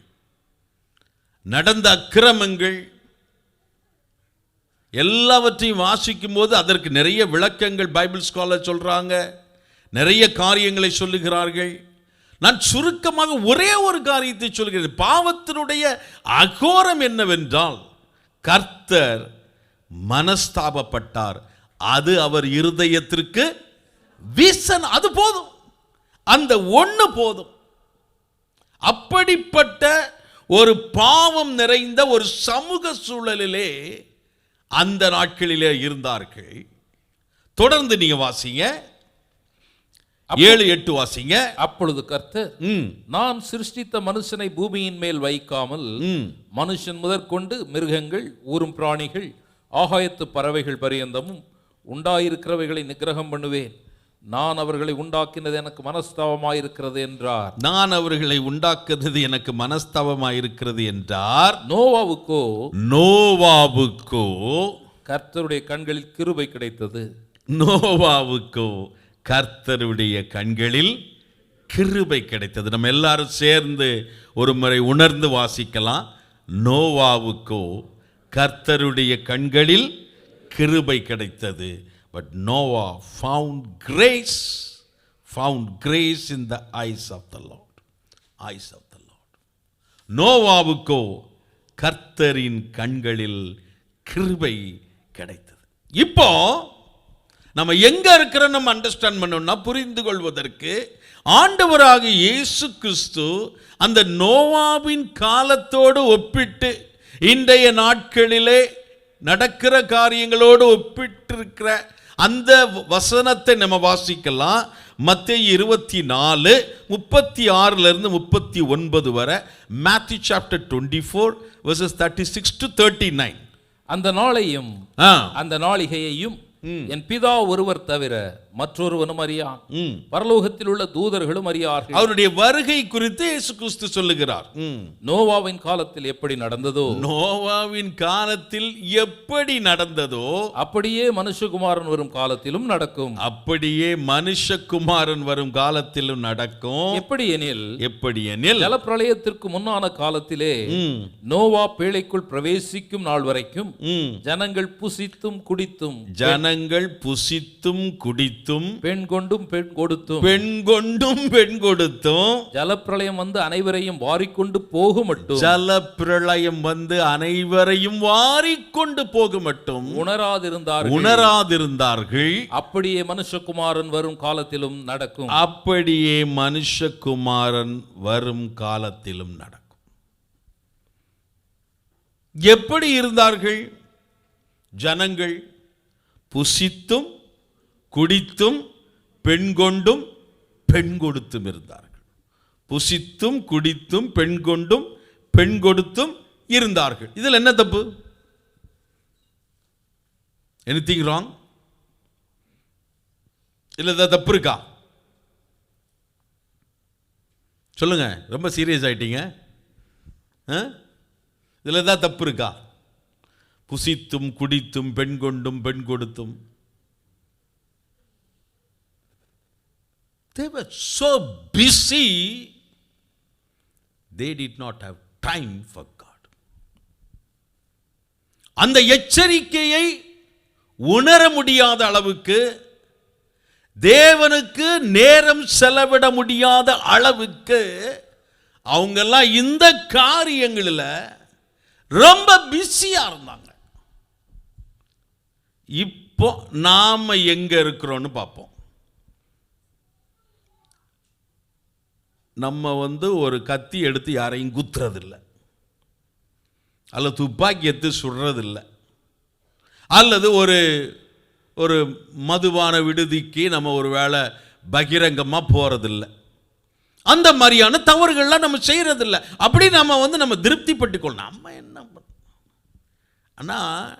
நடந்த அக்கிரமங்கள் எல்லாவற்றையும் வாசிக்கும் போது அதற்கு நிறைய விளக்கங்கள் பைபிள் ஸ்காலர் சொல்றாங்க, நிறைய காரியங்களை சொல்லுகிறார்கள். நான் சுருக்கமாக ஒரே ஒரு காரியத்தை சொல்கிறேன். பாவத்தினுடைய அகோரம் என்னவென்றால் கர்த்தர் மனஸ்தாபப்பட்டார். அது அவர் இருதயத்திற்கு அது போதும், அந்த ஒண்ணு போதும். அப்படிப்பட்ட ஒரு பாவம் நிறைந்த ஒரு சமூக சூழலிலே அந்த நாட்களிலே இருந்தார்கள். தொடர்ந்து நீங்க வாசிங்க, 7-8 வாசிங்க. அப்பொழுது கர்த்தர், நான் சிருஷ்டித்த மனுஷனை பூமியின் மேல் வைக்காமல் மனுஷன் முதற்கொண்டு மிருகங்கள், ஊரும் பிராணிகள், ஆகாயத்து பறவைகள் பரியந்தமும் உண்டாயிருக்கிறவைகளை நிக்கிரகம் பண்ணுவேன். நான் அவர்களை உண்டாக்கினது எனக்கு மனஸ்தாபமாயிருக்கிறது என்றார். நோவாவுக்கோ கர்த்தருடைய கண்களில் கிருபை கிடைத்தது. நம்ம எல்லாரும் சேர்ந்து ஒரு முறை உணர்ந்து வாசிக்கலாம். நோவாவுக்கோ கர்த்தருடைய கண்களில் கிருபை கிடைத்தது. But Noah found grace in the eyes of the Lord. நோவாவுக்கோ கர்த்தரின் கண்களில் கிருபை கிடைத்தது. இப்போ நம்ம எங்க இருக்கிறோம் நம்ம அண்டர்ஸ்டாண்ட் பண்ணணும்னா, புரிந்து கொள்வதற்கு ஆண்டவராக இயேசு கிறிஸ்து அந்த நோவாவின் காலத்தோடு ஒப்பிட்டு இன்றைய நாட்களிலே நடக்கிற காரியங்களோடு ஒப்பிட்டிருக்கிற அந்த வசனத்தை நம்ம வாசிக்கலாம். மத்தேயு 24:36-39 வரை, Matthew chapter 24 verses 36 to 39. அந்த நாளையும் அந்த நாளிகையையும் என் பிதா ஒருவர் தவிர மற்றொருவனும் அறியான், பரலோகத்தில் உள்ள தூதர்களும் அறியார்கள். அவருடைய வருகை குறித்து இயேசு கிறிஸ்து சொல்லுகிறார். நோவாவின் காலத்தில் எப்படி நடந்ததோ அப்படியே மனுஷகுமாரன் வரும் காலத்திலும் நடக்கும். எப்படி எனில் ஜலப்பிரளயத்திற்கு முன்னான காலத்திலே நோவா பேழைக்குள் பிரவேசிக்கும் நாள் வரைக்கும் ஜனங்கள் புசித்தும் குடித்தும் குடித்தும் பெண் கொண்டும் பெண் கொடுத்தும் பெண் கொண்டும் பெண் கொடுத்தும் ஜலப்பிரளயம் வந்து அனைவரையும் வாரிக்கொண்டு போக மட்டும் ஜல பிரளயம் வந்து அனைவரையும் வாரிக்கொண்டு போக மட்டும் உணராதிருந்தார்கள். அப்படியே மனுஷகுமாரன் வரும் காலத்திலும் நடக்கும். அப்படியே மனுஷகுமாரன் வரும் காலத்திலும் நடக்கும். எப்படி இருந்தார்கள் ஜனங்கள்? புசித்தும் குடித்தும் பெண் கொண்டும் பெண் கொடுத்தும் இருந்தார்கள். புசித்தும் குடித்தும் பெண் கொண்டும் பெண் கொடுத்தும் இருந்தார்கள். இதில் என்ன தப்பு? Anything wrong? இல்ல தப்பு இருக்கா? சொல்லுங்க. ரொம்ப சீரியஸ் ஆயிட்டீங்க. இதில் ஏதாவது தப்பு இருக்கா? புசித்தும் குடித்தும் பெண் கொண்டும் பெண் கொடுத்தும். They were so busy, they did not have time for God. அந்த எச்சரிக்கையை உணர முடியாத அளவுக்கு, தேவனுக்கு நேரம் செலவிட முடியாத அளவுக்கு அவங்கெல்லாம் இந்த காரியங்களில் ரொம்ப பிஸியா இருந்தாங்க. இப்போ நாம எங்க இருக்கிறோம்னு பார்ப்போம். நம்ம ஒரு கத்தி எடுத்து யாரையும் குத்துறதில்லை, அல்லது துப்பாக்கி எடுத்து சுடுறதில்லை, அல்லது ஒரு மதுபான விடுதிக்கு நம்ம ஒரு வேளை பகிரங்கமாக போறதில்லை. அந்த மாதிரியான தவறுகள்லாம் நம்ம செய்யறதில்லை. அப்படி நம்ம திருப்திப்பட்டுக்கொள்ள நம்ம என்ன ஆனால்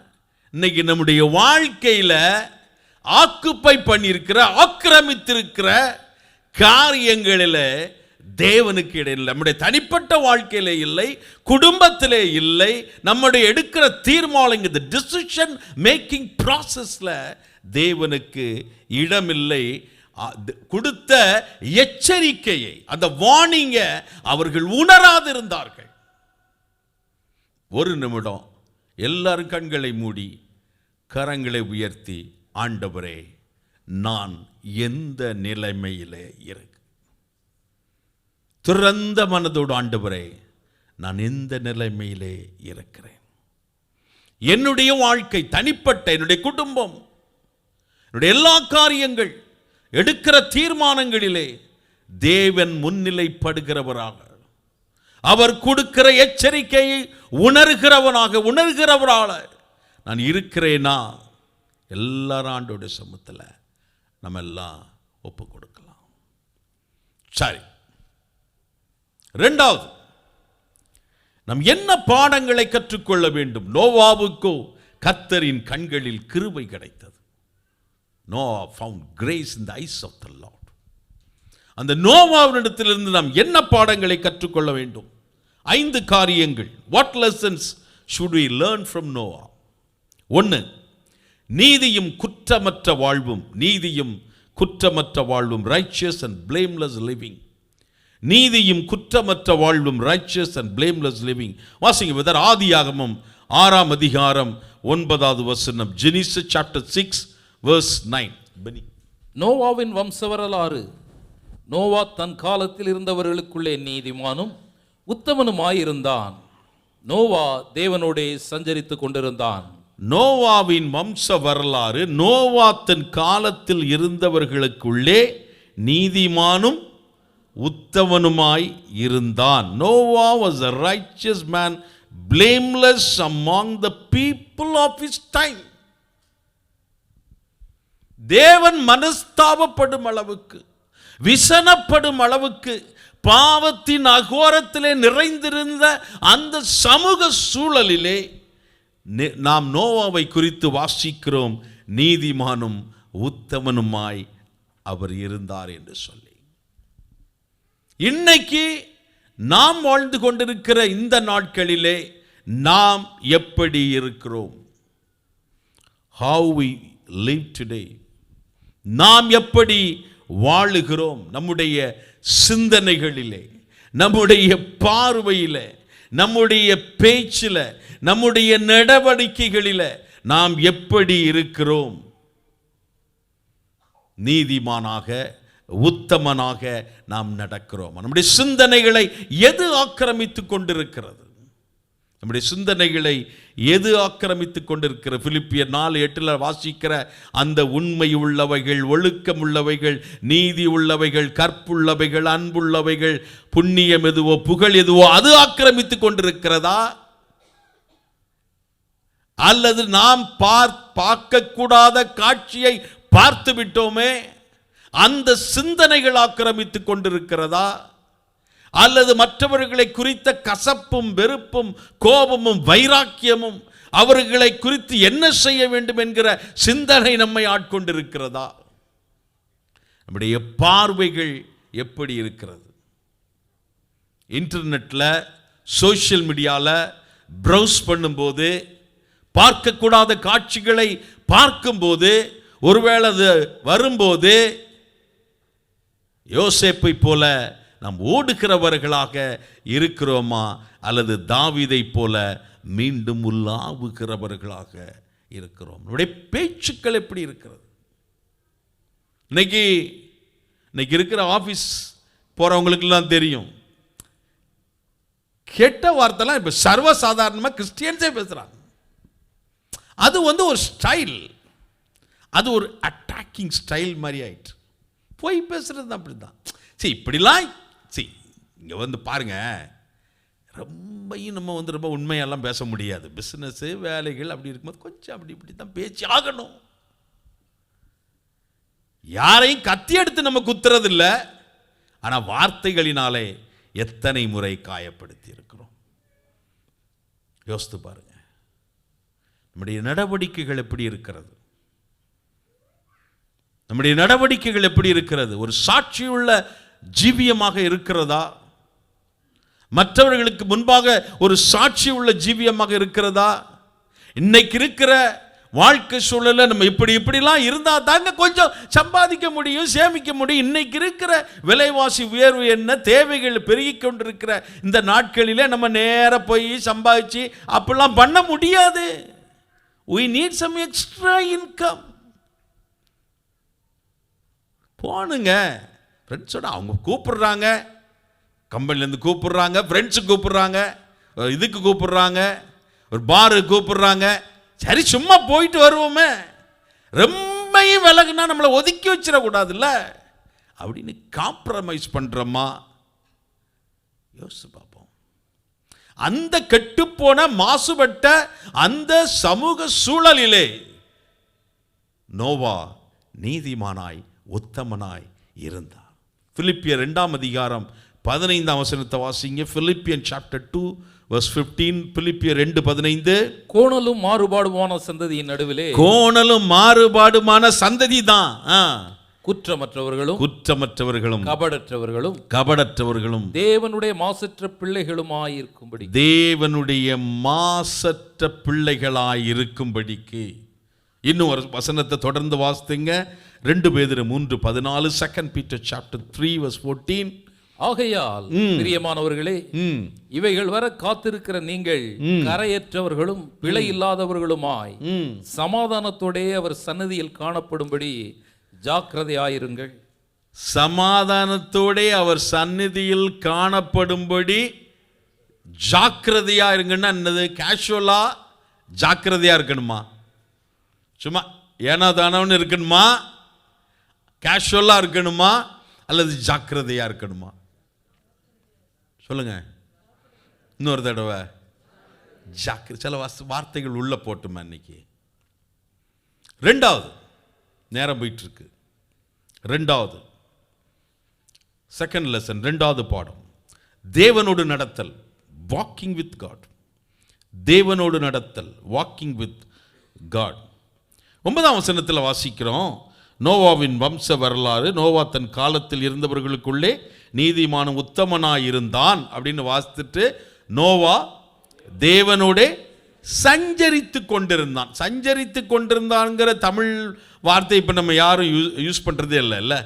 இன்னைக்கு நம்முடைய வாழ்க்கையில் ஆக்குப்பை பண்ணியிருக்கிற, ஆக்கிரமித்திருக்கிற காரியங்களில் தேவனுக்கு இடையில், நம்முடைய தனிப்பட்ட வாழ்க்கையில இல்லை, குடும்பத்திலே இல்லை, நம்முடைய எடுக்கிற தீர்மானங்கள், டிசிஷன் மேக்கிங் ப்ராசஸ்ல தேவனுக்கு இடமில்லை. கொடுத்த எச்சரிக்கையை, அந்த வார்னிங்க அவர்கள் உணராதிருந்தார்கள். ஒரு நிமிடம் எல்லாரும் கண்களை மூடி கரங்களை உயர்த்தி, ஆண்டவரே நான் எந்த நிலைமையிலே இருக்கு, திறந்த மனதோடு ஆண்டவரே நான் எந்த நிலைமையிலே இருக்கிறேன், என்னுடைய வாழ்க்கை, தனிப்பட்ட என்னுடைய குடும்பம், என்னுடைய எல்லா காரியங்கள், எடுக்கிற தீர்மானங்களிலே தேவன் முன்னிலைப்படுகிறவராக, அவர் கொடுக்கிற எச்சரிக்கையை உணர்கிறவராக நான் இருக்கிறேனா? எல்லாரும் ஆண்டோட சமூகத்தில் நம்ம எல்லாம் ஒப்பு கொடுக்கலாம். சரி, இரண்டாவது, நாம் என்ன பாடங்களை கற்றுக்கொள்ள வேண்டும்? நோவாவுக்கோ கர்த்தரின் கண்களில் கிருபை கிடைத்தது. Noah found grace in the eyes of the Lord. அந்த நோவாவினிடத்திலிருந்து நாம் என்ன பாடங்களை கற்றுக்கொள்ள வேண்டும்? 5 காரியங்கள். What lessons should we learn from Noah? 1, நீதியும் குற்றமற்ற வாழ்வும், righteous and blameless living. நீதியும் குற்றமற்ற வாழ்வும், righteous and blameless living. வாசிங்க விதர் ஆதியாகமம் 6ஆம் அதிகாரம் 9வது வசனம். Genesis chapter 6 verse 9. நோவாவின் வம்சவரலாறு. நோவா தன் காலத்தில் இருந்தவர்களுக்குள்ளே நீதிமானும் உத்தமனுமாயிருந்தான். நோவா தேவனோடே சஞ்சரித்துக் கொண்டிருந்தான். நோவாவின் வம்ச வரலாறு. நோவா தன் காலத்தில் இருந்தவர்களுக்குள்ளே நீதிமானும் உத்தமனுமாய் இருந்தான். Noah was a righteous man, blameless among the people of his time. தேவன் மனஸ்தாபப்படும் அளவுக்கு, விசனப்படும் அளவுக்கு பாவத்தின் அகோரத்திலே நிறைந்திருந்த அந்த சமூக சூழலிலே நாம் நோவாவை குறித்து வாசிக்கிறோம். நீதிமானும் உத்தமனுமாய் அவர் இருந்தார் என்று சொல்லி. இன்னைக்கு நாம் வாழ்ந்து கொண்டிருக்கிற இந்த நாட்களிலே நாம் எப்படி இருக்கிறோம்? How we live today. நாம் எப்படி வாழுகிறோம்? நம்முடைய சிந்தனைகளிலே, நம்முடைய பார்வையிலே, நம்முடைய பேச்சில், நம்முடைய நடவடிக்கைகளில் நாம் எப்படி இருக்கிறோம்? நீதிமானாக, உத்தமனாக நாம் நடக்கிறோம். நம்முடைய சிந்தனைகளை எது ஆக்கிரமித்து கொண்டிருக்கிறது? நம்முடைய சிந்தனைகளை எது ஆக்கிரமித்து கொண்டிருக்கிற? பிலிப்பியர் 4:8 வாசிக்கிற அந்த உண்மை உள்ளவைகள், ஒழுக்கம் உள்ளவைகள், நீதி உள்ளவைகள், கற்புள்ளவைகள், அன்புள்ளவைகள், புண்ணியம் எதுவோ, புகழ் எதுவோ அது ஆக்கிரமித்து கொண்டிருக்கிறதா? அல்லது நாம் பார்க்கக்கூடாத காட்சியை பார்த்து விட்டோமே, அந்த சிந்தனைகள் ஆக்கிரமித்து கொண்டிருக்கிறதா? அல்லது மற்றவர்களை குறித்த கசப்பும், வெறுப்பும், கோபமும், வைராக்கியமும், அவர்களை குறித்து என்ன செய்ய வேண்டும் என்கிற சிந்தனை நம்மை ஆட்கொண்டிருக்கிறதா? நம்முடைய பார்வைகள் எப்படி இருக்கிறது? இன்டர்நெட்டில், சோஷியல் மீடியாவில் ப்ரௌஸ் பண்ணும்போது, பார்க்கக்கூடாத காட்சிகளை பார்க்கும்போது, ஒருவேளை அது வரும்போது யோசேப்பை போல நாம் ஓடுகிறவர்களாக இருக்கிறோமா, அல்லது தாவீதை போல மீண்டும் உலாவுகிறவர்களாக இருக்கிறோம்? நம்முடைய பேச்சுக்கள் எப்படி இருக்கிறது? இன்னைக்கு இருக்கிற ஆஃபீஸ் போகிறவங்களுக்கெல்லாம் தெரியும், கெட்ட வார்த்தைலாம் இப்போ சர்வசாதாரணமாக கிறிஸ்டியன்ஸே பேசுகிறாங்க. அது ஒரு ஸ்டைல், அது ஒரு அட்டாக்கிங் ஸ்டைல் மாதிரி ஆயிட்டு. போய் பேசுறது அப்படி தான். சரி, இப்படிலாம் இங்கே பாருங்க, நம்ம ரொம்ப உண்மையெல்லாம் பேச முடியாது. பிஸ்னஸ்ஸு, வேலைகள் அப்படி இருக்கும்போது கொஞ்சம் இப்படி தான் பேச்சு ஆகணும். யாரையும் கத்தி எடுத்து நம்ம குத்துறது இல்லை, ஆனால் வார்த்தைகளினாலே எத்தனை முறை காயப்படுத்தி இருக்கிறோம். யோசித்து பாருங்க, நம்முடைய நடவடிக்கைகள் எப்படி இருக்கிறது? நம்முடைய நடவடிக்கைகள் எப்படி இருக்கிறது? ஒரு சாட்சியுள்ள ஜீவியமாக இருக்கிறதா? மற்றவர்களுக்கு முன்பாக ஒரு சாட்சி உள்ள ஜீவியமாக இருக்கிறதா? இன்னைக்கு இருக்கிற வாழ்க்கை சூழலில் நம்ம இப்படிலாம் இருந்தால் தாங்க கொஞ்சம் சம்பாதிக்க முடியும், சேமிக்க முடியும். இன்னைக்கு இருக்கிற விலைவாசி உயர்வு என்ன, தேவைகள் பெருகி கொண்டிருக்கிற இந்த நாட்களிலே நம்ம நேர போய் சம்பாதிச்சு அப்படிலாம் பண்ண முடியாது. we need some extra income. போனுங்க ஃப்ரெண்ட்ஸோட, அவங்க கூப்பிடுறாங்க, கம்பெனிலேருந்து கூப்பிடுறாங்க, ஃப்ரெண்ட்ஸு கூப்பிடுறாங்க, இதுக்கு கூப்பிடுறாங்க, ஒரு பாரு கூப்பிடுறாங்க. சரி, சும்மா போயிட்டு வருவோமே, ரொம்பையும் விலகுனா நம்மளை ஒதுக்கி வச்சிடக்கூடாதுல்ல அப்படின்னு காம்ப்ரமைஸ் பண்ணுறோமா? யோசிச்சு பார்ப்போம். அந்த கெட்டுப்போன மாசுபட்ட அந்த சமூக சூழலிலே நோவா நீதிமானாய், உத்தமனாய் இருந்தார். பிலிப்பியர் 2:15 வாசிங்க. Philippians chapter 2 verse 15. பிலிப்பியர் 2:15. கோணலும் மாறுபாடுமான சந்ததியின் நடுவிலே, கோணலும் மாறுபாடுமான சந்ததி தான் குற்றமற்றவர்களும் கபடற்றவர்களும் தேவனுடைய மாசற்ற பிள்ளைகளுமாயிருக்கும்படி, தேவனுடைய மாசற்ற பிள்ளைகளாயிருக்கும்படிக்கு. இன்னும் ஒரு வசனத்தை தொடர்ந்து வாசித்துங்க. 2 பேதுரு 3:14. 2 Peter chapter 3 verse 14. ஆகையால் பிரியமானவர்களே, இவைகள் வர காத்திருக்கிற நீங்கள் கரையற்றவர்களும் பிழை இல்லாதவர்களுமாய் சமாதானத்தோடே அவர் சன்னதியில் காணப்படும்படி ஜாக்கிரதையாயிருங்கள். சமாதானத்தோடே அவர் சந்நிதியில் காணப்படும்படி ஜாக்கிரதையா இருங்கன்னா என்னது? கேஷுவலா ஜாக்கிரதையா இருக்கணுமா? சும்மா ஏனா தானவன்னு இருக்கணுமா? கேஷுவலா இருக்கணுமா? அல்லது ஜாக்கிரதையா இருக்கணுமா? சொல்லுங்க இன்னொரு தடவை. சில வார்த்தைகள் உள்ள போட்டுமா இன்னைக்கு. ரெண்டாவது, நேரம் போயிட்டு இருக்கு. ரெண்டாவது செகண்ட் லெசன், ரெண்டாவது பாடம், தேவனோடு நடத்தல், வாக்கிங் வித் காட். தேவனோடு நடத்தல், வாக்கிங் வித் காட். 9ஆம் வசனத்தில் வாசிக்கிறோம், நோவாவின் வம்ச வரலாறு. நோவா தன் காலத்தில் இருந்தவர்களுக்குள்ளே நீதிமான உத்தமனாயிருந்தான் அப்படின்னு வாசித்துட்டு, நோவா தேவனோட சஞ்சரித்து கொண்டிருந்தான். சஞ்சரித்து கொண்டிருந்தான்ங்கிற தமிழ் வார்த்தை இப்போ நம்ம யாரும் யூஸ் பண்ணுறதே இல்லை.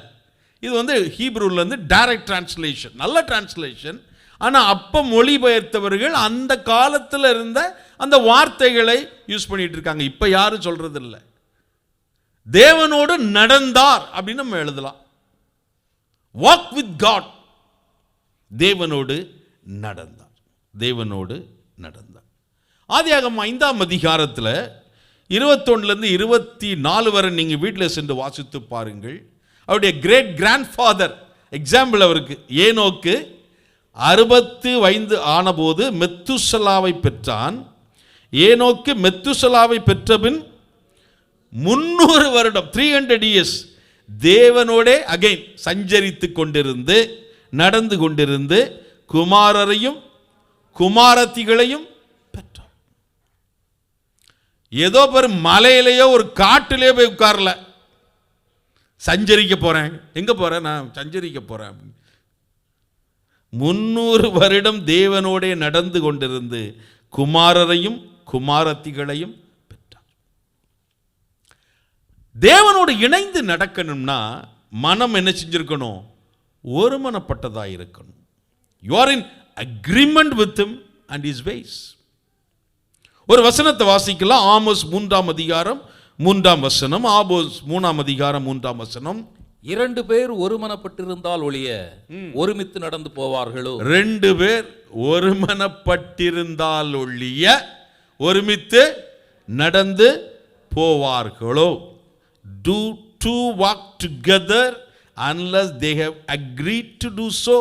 இது ஹீப்ரூலேருந்து டைரக்ட் டிரான்ஸ்லேஷன், நல்ல டிரான்ஸ்லேஷன். ஆனால் அப்போ மொழிபெயர்த்தவர்கள் அந்த காலத்தில் இருந்த அந்த வார்த்தைகளை யூஸ் பண்ணிட்டு இருக்காங்க. இப்போ யாரும் சொல்கிறது இல்லை. தேவனோடு நடந்தார் அப்படின்னு நம்ம எழுதலாம். வாக் வித் காட், தேவனோடு நடந்தார், தேவனோடு நடந்தார். ஆதியாகமம் 5ஆம் அதிகாரத்தில் 21 24 வரை நீங்கள் வீட்டில் சென்று வாசித்து பாருங்கள். அவருடைய கிரேட் கிராண்ட்ஃபாதர் எக்ஸாம்பிள் அவருக்கு ஏனோக்கு 65 ஆனபோது மெத்துசலாவை பெற்றான். ஏனோக்கு மெத்துசலாவை பெற்றபின் 300 வருடம் 300 இயர்ஸ் தேவனோடே அகைன் சஞ்சரித்து கொண்டிருந்து நடந்து கொண்டிருந்து குமாரரையும் குமாரத்திகளையும் பெற்றார். ஏதோ பெரு மலையிலேயோ ஒரு காட்டிலேயோ போய் உட்காரல, சஞ்சரிக்க போறேன். எங்க போறேன்? நான் சஞ்சரிக்க போறேன். 300 வருடம் தேவனோடே நடந்து கொண்டிருந்து குமாரரையும் குமாரத்திகளையும் பெற்றார். தேவனோடு இணைந்து நடக்கணும்னா மனம் என்ன செஞ்சிருக்கணும்? ஒருமனப்பட்டதாக இருக்கணும். You are in agreement with him and his ways. ஒரு வசனத்தை வாசிக்கலாம். ஆமோஸ் 3ஆம் அதிகாரம் 3ஆம் வசனம். ஆமோஸ் 3ஆம் அதிகாரம் 3ஆம் வசனம். 2 பேர் ஒருமனப்பட்டிருந்தால் ஒழிய ஒருமித்து நடந்து போவார்களோ? 2 பேர் ஒருமனப்பட்டிருந்தால் ஒழிய ஒருமித்து நடந்து போவார்களோ? Do two walk together unless they have agreed to do so?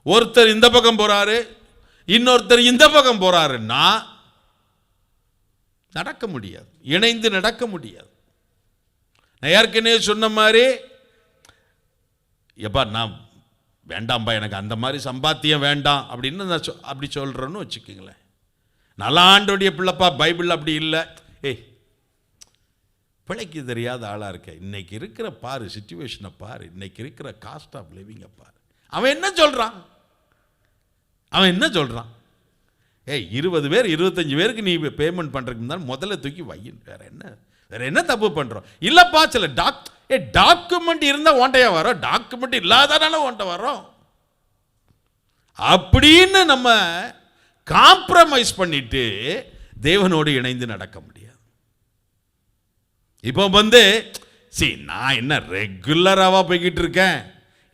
ஒருத்தர் இந்த பக்கம் போறாரு, இன்னொருத்தர் இந்த பக்கம் போறாருன்னா நடக்க முடியாது, இணைந்து நடக்க முடியாது. நான் ஏற்கனவே சொன்ன மாதிரி, எப்பா நான் வேண்டாம்பா, எனக்கு அந்த மாதிரி சம்பாத்தியம் வேண்டாம் அப்படின்னு நான் அப்படி சொல்கிறேன்னு வச்சுக்கோங்களேன். நல்ல ஆண்டோடைய பிள்ளைப்பா, பைபிள் அப்படி இல்லை. ஏய், பிழைக்கு தெரியாத ஆளாக இருக்க. இன்னைக்கு இருக்கிற பாரு சிச்சுவேஷனை பாரு, இன்னைக்கு இருக்கிற காஸ்ட் ஆஃப் லிவிங்கை பாரு. அவன் என்ன சொல்கிறான்? அவன் என்ன சொல்கிறான்? ஏய், 20 பேர் 25 பேருக்கு நீ பேமெண்ட் பண்ணுறதுக்கு இருந்தாலும் முதல்ல தூக்கி வையின். வேற என்ன தப்பு பண்ணுறோம்? இல்லைப்பா, சில டாக்குமெண்ட் இருந்தால் ஓண்டையா வரோம், டாக்குமெண்ட் இல்லாதனால ஓண்ட வரோம் அப்படின்னு நம்ம காம்ப்ரமைஸ் பண்ணிட்டு தேவனோடு இணைந்து நடக்க முடியாது. இப்போ நான் என்ன ரெகுலராவா போய்கிட்டு இருக்கேன்,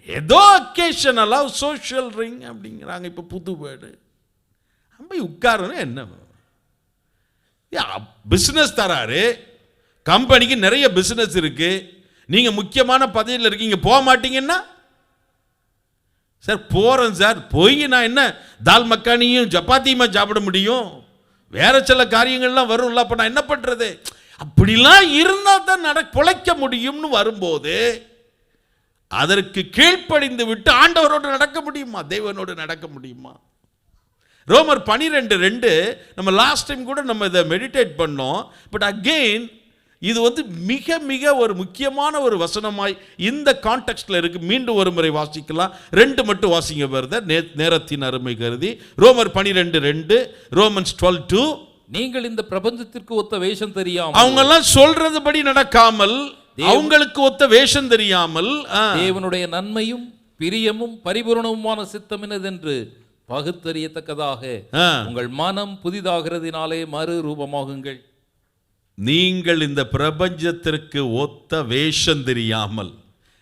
ஏதோ அக்கேஷனலா சோஷியல் ரிங் அப்படிங்கிறாங்க. இப்போ புது வேர்டு போய் உட்காரணும். என்ன பிசினஸ் தராரு, கம்பெனிக்கு நிறைய பிசினஸ் இருக்கு, நீங்க முக்கியமான பதவியில் இருக்கீங்க, போக மாட்டீங்கன்னா சார் போறேன் சார், போய் நான் என்ன தால் மக்கானியும் சப்பாத்தியுமா சாப்பிட முடியும்? வேற சில காரியங்கள்லாம் வரும்ல, அப்ப நான் என்ன பண்றது? அப்படிலாம் இருந்தால் தான் பொழைக்க முடியும்னு வரும்போது அதற்கு கீழ்ப்படிந்து விட்டு ஆண்டவரோடு நடக்க முடியுமா? தேவனோடு நடக்க முடியுமா? ரோமர் 12:2 நம்ம லாஸ்ட் டைம் கூட நம்ம இதை மெடிடேட் பண்ணோம். பட் அகெயின் இது மிக மிக ஒரு முக்கியமான ஒரு வசனமாய் இந்த கான்டெக்ஸ்ட்ல இருக்கு. மீண்டும் ஒரு முறை வாசிக்கலாம். 2 மட்டும் வாசிங்க வருத, நேரத்தின் அருமை கருதி. ரோமர் 12:2, ரோமன்ஸ் 12:2. நீங்கள் இந்த பிரபஞ்சத்திற்கு ஒத்த வேஷம் தெரியாமல், அவங்க எல்லாம் சொல்றதுபடி நடக்காமல், அவங்களுக்கு ஒத்த வேஷம் தெரியாமல், தேவனுடைய நன்மையும் பிரியமும் பரிபூரணமுமான சித்தம் என்னதென்று பகுத்தறியத்தக்கதாக உங்கள் மனம் புதிதாகிறதினாலே மறு ரூபமாகுங்கள். நீங்கள் இந்த பிரபஞ்சத்திற்கு ஒத்த வேஷம் தெரியாமல்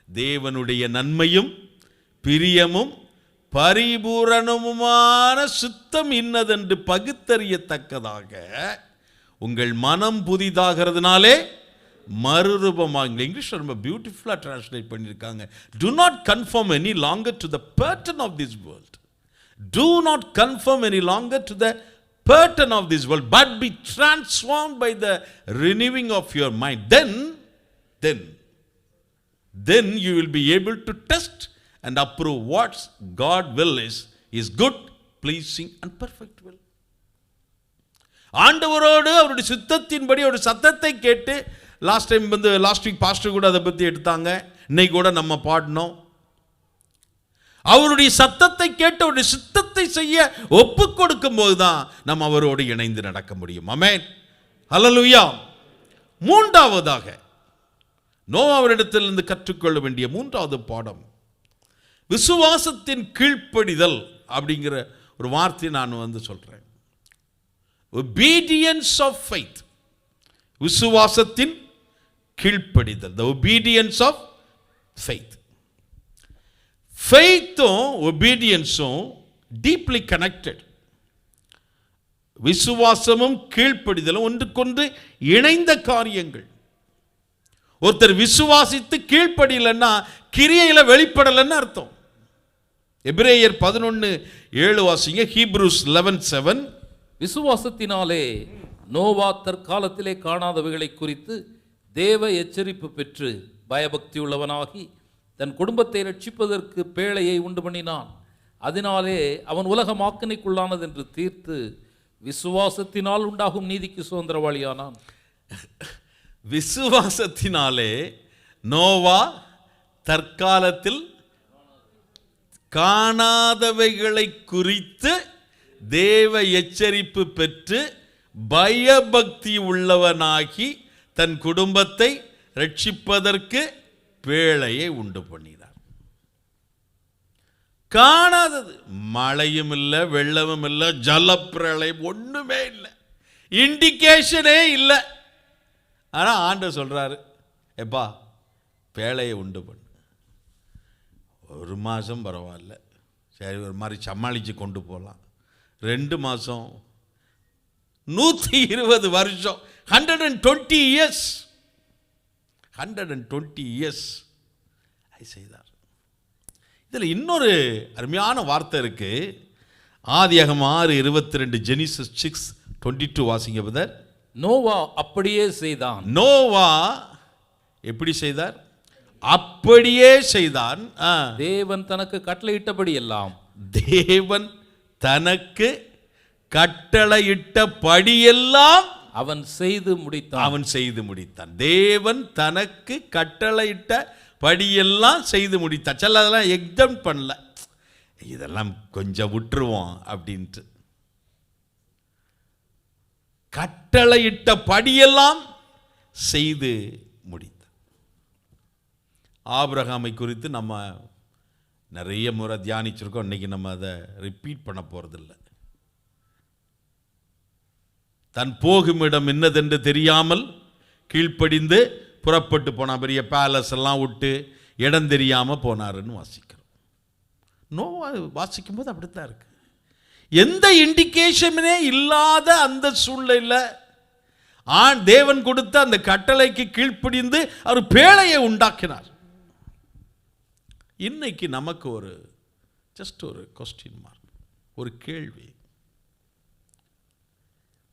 தேவனுடைய நன்மையும் பிரியமும் பரிபூரணமுமான சித்தம் இன்னதென்று பகுத்தறியத்தக்கதாக உங்கள் மனம் புதிதாகிறதுனாலே மறுரூபமாக. இங்கிலீஷ் ரொம்ப பியூட்டிஃபுல்லாக டிரான்ஸ்லேட் பண்ணியிருக்காங்க. Do not conform any longer to the pattern of this world. Do not conform any longer to the pattern of this world, but be transformed by the renewing of your mind. Then you will be able to test and approve what God will is good, pleasing and perfect will. ஆண்டவரோடு அவருடைய சித்தத்தின்படி ஒரு சத்தத்தை கேட்டு, last week pastor கூட அதை பற்றி எடுத்தாங்க, இன்னைக்கு கூட நம்ம பாடினோம். அவருடைய சத்தத்தை கேட்டு அவருடைய சித்தத்தை செய்ய ஒப்பு கொடுக்கும் போதுதான் நம்ம அவரோடு இணைந்து நடக்க முடியும். ஆமென், ஹல்லேலூயா. மூன்றாவதாக நோவாவிடத்திலிருந்து கற்றுக்கொள்ள வேண்டிய 3வது பாடம் விசுவாசத்தின் கீழ்ப்படிதல் அப்படிங்கிற ஒரு வார்த்தை நான் சொல்றேன். obedience of faith. விசுவாசத்தின் கீழ்ப்படிதல், the obedience of faith. ஃபெய்த்தும் ஒபீடியன்ஸும் டீப்லி கனெக்டட். விசுவாசமும் கீழ்ப்படிதலும் ஒன்றுக்கொன்று இணைந்த காரியங்கள். ஒருத்தர் விசுவாசித்து கீழ்ப்படியலன்னா கிரியையில வெளிப்படலன்னு அர்த்தம். எபிரேயர் 11:7 வாசிங்க. ஹீப்ரூஸ் 11:7. விசுவாசத்தினாலே நோவா தற்காலத்திலே காணாதவைகளை குறித்து தேவ எச்சரிப்பு பெற்று பயபக்தி உள்ளவனாகி தன் குடும்பத்தை ரட்சிப்பதற்கு பேழையை உண்டு பண்ணினான். அதனாலே அவன் உலகம் ஆக்கினைக்குள்ளானது என்று தீர்த்து விசுவாசத்தினால் உண்டாகும் நீதிக்கு சுதந்திரவாளியானான். விசுவாசத்தினாலே நோவா தற்காலத்தில் காணாதவைகளை குறித்து தேவ எச்சரிப்பு பெற்று பயபக்தி உள்ளவனாகி தன் குடும்பத்தை ரட்சிப்பதற்கு பேழையை உண்டு பண்ணினார். காணாதது, மழையும் இல்லை, வெள்ளமும் இல்லை, ஜலப்பிரளயம் ஒண்ணுமே இல்லை, இண்டிகேஷனே இல்லை. ஆனா ஆண்டவர் சொல்றாரு, எப்பா பேழையை உண்டு பண்ணு. 1 மாதம் பரவாயில்ல, சரி ஒரு மாதிரி சமாளித்து கொண்டு போகலாம். 2 மாதம், 120 வருஷம், 120 years, 120 years செய்தார். இதில் இன்னொரு அருமையான வார்த்தை இருக்கு. ஆதியாகமம் 6:22, ஜெனிசிஸ் 6:22 வாசிங்க பிரதர். நோவா அப்படியே செய்தான். நோவா எப்படி செய்தார்? அப்படியே செய்தான். தேவன் தனக்கு கட்டளையிட்டபடி எல்லாம், தேவன் தனக்கு கட்டளையிட்டபடியெல்லாம் அவன் செய்து முடித்தான். அவன் செய்து முடித்தான். தேவன் தனக்கு கட்டளையிட்ட படியெல்லாம் செய்து முடித்தான். சில அதெல்லாம் எக்ஸாம் பண்ணல, இதெல்லாம் கொஞ்சம் விட்டுருவோம் அப்படின்ட்டு. கட்டளையிட்ட படியெல்லாம் செய்து முடித்தான். ஆபிரகாமை குறித்து நம்ம நிறைய முறை தியானிச்சிருக்கோம். இன்னைக்கு நம்ம அதை ரிப்பீட் பண்ண போறதில்லை. தன் போகும் இடம் என்னதென்று தெரியாமல் கீழ்ப்படிந்து புறப்பட்டு போனார். பெரிய பேலஸ் எல்லாம் விட்டு இடம் தெரியாமல் போனாருன்னு வாசிக்கிறோம். நோவா வாசிக்கும் போது அப்படித்தான் இருக்கு. எந்த இண்டிகேஷனே இல்லாத அந்த சூழ்நிலையில் தேவன் கொடுத்த அந்த கட்டளைக்கு கீழ்ப்படிந்து அவர் பேழையை உண்டாக்கினார். இன்னைக்கு நமக்கு ஒரு ஜஸ்ட் ஒரு கொஸ்டின் மார்க், ஒரு கேள்வி.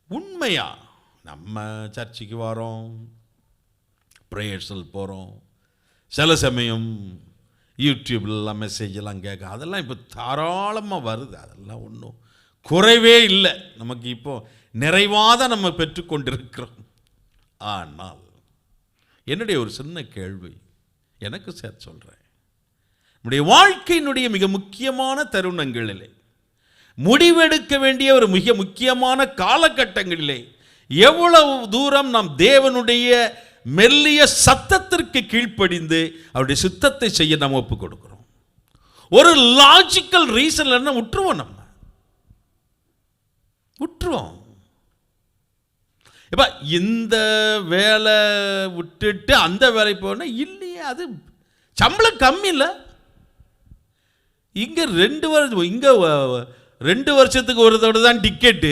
உண்மையா நம்ம சர்ச்சுக்கு வரோம், ப்ரேயர்ஸில் போகிறோம், சில சமயம் யூடியூப்லாம் மெசேஜ் எல்லாம் கேட்க, அதெல்லாம் இப்போ தாராளமாக வருது. அதெல்லாம் ஒன்றும் குறைவே இல்லை. நமக்கு இப்போ நிறைவாத நம்ம பெற்றுக்கொண்டிருக்கிறோம். ஆனால் என்னுடைய ஒரு சின்ன கேள்வி, எனக்கு சேர்த்து சொல்கிறேன். நம்முடைய வாழ்க்கையினுடைய மிக முக்கியமான தருணங்களிலே, முடிவெடுக்க வேண்டிய ஒரு மிக முக்கியமான காலகட்டங்களிலே எவ்வளவு தூரம் நாம் தேவனுடைய மெல்லிய சத்தத்திற்கு கீழ்ப்படிந்து அவருடைய சித்தத்தை செய்ய நாம் ஒப்புக் கொடுக்கிறோம். ஒரு லாஜிக்கல் ரீசன் என்ன விட்டுருவோம், நம்ம விட்டுருவோம். இப்ப இந்த வேலை விட்டுட்டு அந்த வேலை போன இல்லையே, அது சம்பளம் கம்மி இல்லை. இங்க 2 வருஷம், இங்க 2 வருஷத்துக்கு ஒரு தடவை தான் டிக்கெட்டு,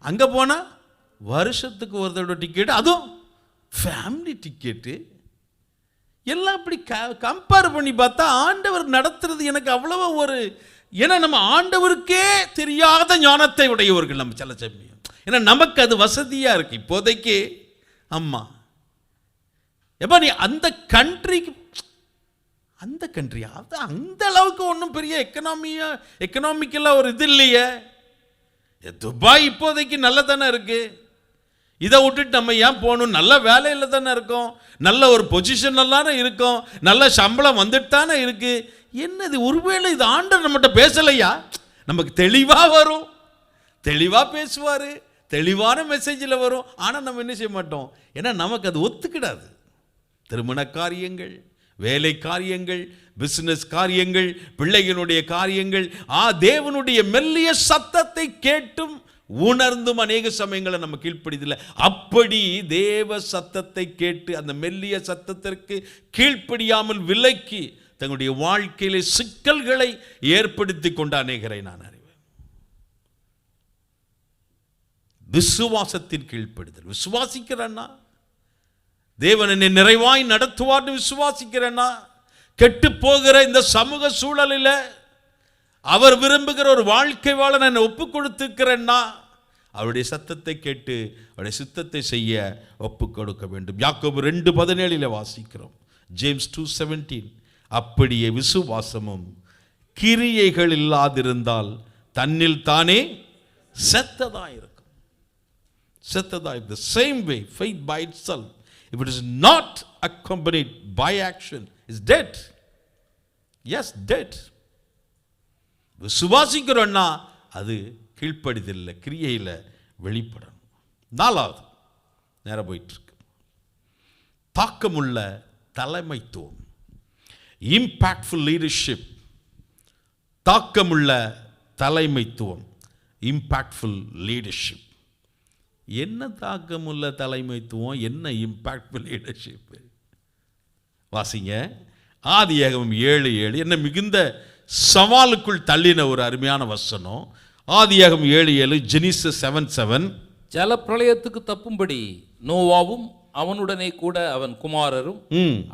அங்கே போனால் வருஷத்துக்கு ஒரு தடவை டிக்கெட்டு, அதுவும் ஃபேமிலி டிக்கெட்டு. எல்லாம் அப்படி கம்பேர் பண்ணி பார்த்தா ஆண்டவர் நடத்துறது எனக்கு அவ்வளவா ஒரு, ஏன்னா நம்ம ஆண்டவருக்கே தெரியாத ஞானத்தை உடையவர்கள் நம்ம சில சமயம். ஏன்னா நமக்கு அது வசதியாக இருக்கு இப்போதைக்கு. அம்மா எப்போ நீ அந்த கண்ட்ரிக்கு, அந்த கண்ட்ரி அது அந்த அளவுக்கு ஒன்றும் பெரிய எக்கனாமிக்கலாக ஒரு இது இல்லையே. துபாய் இப்போதைக்கு நல்ல தானே இருக்கு. இதை விட்டுட்டு நம்ம ஏன் போகணும்? நல்ல வேலையில் தானே இருக்கோம், நல்ல ஒரு பொசிஷன்லாம் இருக்கும், நல்ல சம்பளம் வந்துட்டு தானே இருக்கு. என்னது, ஒருவேளை இது ஆண்டவர் நம்மகிட்ட பேசலையா? நமக்கு தெளிவாக வரும், தெளிவாக பேசுவார், தெளிவான மெசேஜில் வரும். ஆனால் நம்ம என்ன செய்ய மாட்டோம், ஏன்னா நமக்கு அது ஒத்துக்கிடாது. திருமண காரியங்கள், வேலை காரியங்கள், பிசினஸ் காரியங்கள், பிள்ளைகளுடைய காரியங்கள், தேவனுடைய மெல்லிய சத்தத்தை கேட்டும் உணர்ந்தும் அநேக சமயங்களை நம்ம கீழ்ப்படிதில்லை. அப்படி தேவ சத்தத்தை கேட்டு அந்த மெல்லிய சத்தத்திற்கு கீழ்ப்படியாமல் விலக்கி தங்களுடைய வாழ்க்கையிலே சிக்கல்களை ஏற்படுத்தி கொண்ட அநேகரை நான் அறிவேன். விசுவாசத்தின் கீழ்ப்படிதல். விசுவாசிக்கிறேன்னா தேவன் என்னை நிறைவாய் நடத்துவார்னு விசுவாசிக்கிறேன்னா, கெட்டு போகிற இந்த சமூக சூழலில் அவர் விரும்புகிற ஒரு வாழ்க்கை வாழ நான் ஒப்பு கொடுத்துக்கிறேன்னா, அவருடைய சத்தத்தை கேட்டு அவருடைய சித்தத்தை செய்ய ஒப்பு கொடுக்க வேண்டும். யாக்கோபு 2:17 வாசிக்கிறோம். ஜேம்ஸ் 2:17, அப்படியே விசுவாசமும் கிரியைகள் இல்லாதிருந்தால் தன்னில் தானே செத்ததாயிருக்கும். The same way faith by itself, if it is not accompanied by action, is dead. Yes, dead. விசுவாசிக்கிறோன்னா அது கீழ்ப்படிதல்ல, கிரியையில் வெளிப்படணும். 4வது நேரம் போயிட்டு இருக்கு. தாக்கமுள்ள தலைமைத்துவம். Impactful leadership. தாக்கமுள்ள தலைமைத்துவம். Impactful leadership. என்ன தாக்கமுள்ள தலைமைத்துவம், என்ன இம்பாக்ட்ஃபுல் லீடர்ஷிப்? வாசிங்க ஆதியாகமம் 7:7. என்ன மிகுந்த சவாலுக்குள் தள்ளின ஒரு அருமையான வசனம். ஆதியாகமம் 7:7, ஜெனிசிஸ் 7:7. ஜல பிரளயத்துக்கு தப்பும்படி நோவாவும் அவனுடனே கூட அவன் குமாரரும்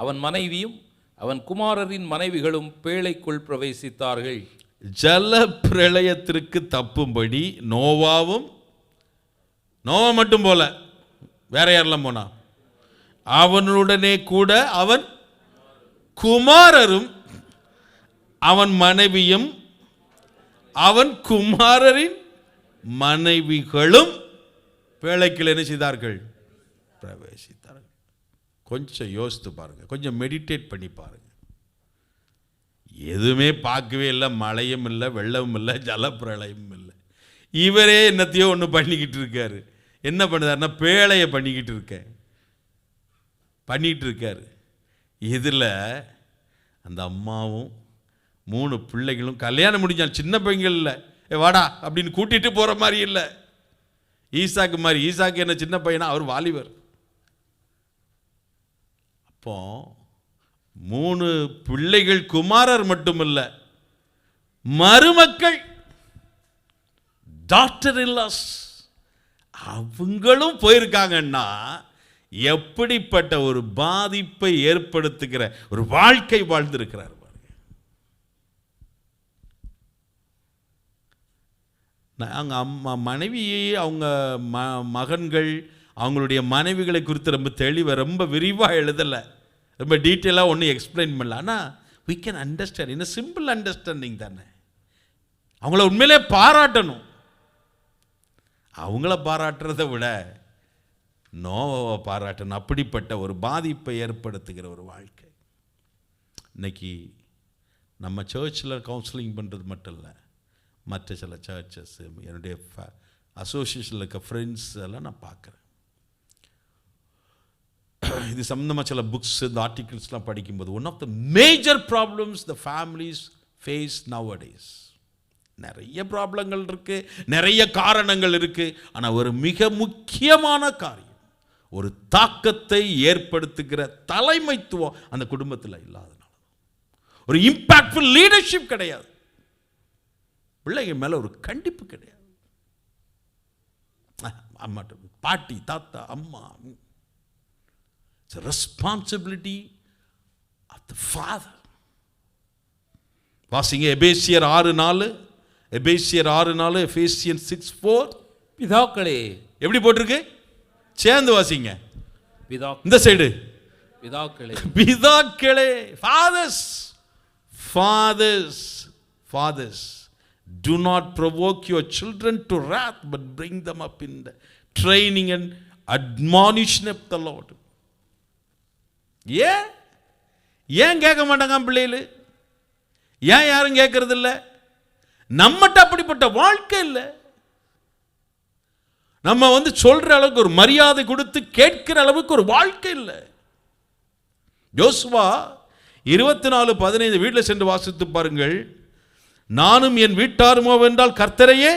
அவன் மனைவியும் அவன் குமாரரின் மனைவிகளும் பேழைக்குள் பிரவேசித்தார்கள். ஜல பிரளயத்திற்கு தப்பும்படி நோவா மட்டும் போல வேற யாரெல்லாம் போனா? அவனுடனே கூட அவன் குமாரரும் அவன் மனைவியும் அவன் குமாரரின் மனைவிகளும் பேழைக்குள் என்ன செய்தார்கள்? பிரவேசித்தார்கள். கொஞ்சம் யோசித்து பாருங்க, கொஞ்சம் மெடிடேட் பண்ணி பாருங்க. எதுவுமே பார்க்கவே இல்லை, மழையும் இல்லை, வெள்ளமும் இல்லை, ஜலப்பிரளயமும் இல்லை. இவரே என்னத்தையோ ஒன்று பண்ணிக்கிட்டு இருக்காரு. என்ன பண்ணுறாருன்னா பேழையை பண்ணிக்கிட்டு இருக்காரு. இதில் அந்த அம்மாவும் 3 பிள்ளைகளும் கல்யாணம் முடிஞ்சால் சின்ன பையன்கள் இல்லை, வாடா அப்படின்னு கூட்டிகிட்டு போகிற மாதிரி இல்லை. ஈசாக்கு மாதிரி. ஈசாக்கு என்ன சின்ன பையனா? அவர் வாலிபர். அப்போ 3 பிள்ளைகள், குமாரர் மட்டுமல்ல, மருமக்கள், டாக்டர் இல்லாஸ், அவங்களும் போயிருக்காங்கன்னா எப்படிப்பட்ட ஒரு பாதிப்பை ஏற்படுத்துகிற ஒரு வாழ்க்கை வாழ்ந்திருக்கிறார். அவங்க அம்மா மனைவியை, அவங்க மகன்கள், அவங்களுடைய மனைவிகளை குறித்து ரொம்ப தெளிவாக, ரொம்ப விரிவாக எழுதலை, ரொம்ப டீட்டெயிலாக ஒன்றும் எக்ஸ்பிளைன் பண்ணல. ஆனால் we can understand, in a simple understanding தானே. அவங்கள உண்மையிலே பாராட்டணும். அவங்கள பாராட்டுறதை விட நோவாவை பாராட்டணும். அப்படிப்பட்ட ஒரு பாதிப்பை ஏற்படுத்துகிற ஒரு வாழ்க்கை. இன்னைக்கு நம்ம சர்ச்சில் கவுன்சிலிங் பண்ணுறது மட்டும் இல்லை, மற்ற சில சர்ச்சஸ், என்னுடைய அசோசியேஷனில் இருக்க ஃப்ரெண்ட்ஸ் எல்லாம் நான் பார்க்குறேன். இது சம்மந்தமாக சில புக்ஸ், இந்த ஆர்டிகிள்ஸ்லாம் படிக்கும்போது one of the major problems the families face nowadays. நிறைய ப்ராப்ளங்கள் இருக்குது, நிறைய காரணங்கள் இருக்குது. ஆனால் ஒரு மிக முக்கியமான காரியம், ஒரு தாக்கத்தை ஏற்படுத்துகிற தலைமைத்துவம் அந்த குடும்பத்தில் இல்லாதனால, ஒரு இம்பாக்ட்ஃபுல் லீடர்ஷிப் கிடையாது, பிள்ளைங்க மேலே ஒரு கண்டிப்பு கிடையாது. அம்மாட்ட, பாட்டி, தாத்தா, அம்மா, it's a responsibility of the father. வாசிங்க எபேசியர் 6:4, எபேசியர் 6:4, எபேசியன் 6:4. பிதாக்களே, எப்படி போட்டிருக்கு? சேர்ந்து வாசிங்க. இந்த side பிதாக்களே, பிதாக்களே, fathers, do not provoke your children to wrath, but bring them up in the training and admonition of the Lord. ஏன் கேட்க மாட்டாங்க பிள்ளைகள்? ஏன் யாரும் கேட்கறது இல்லை? நம்மகிட்ட அப்படிப்பட்ட வாழ்க்கை இல்லை. நம்ம சொல்ற அளவுக்கு ஒரு மரியாதை கொடுத்து கேட்கிற அளவுக்கு ஒரு வாழ்க்கை இல்லை. யோசுவா 24:15 வீட்டில் சென்று வாசித்து பாருங்கள். நானும் என் வீட்டாருமோ என்றால் கர்த்தரையே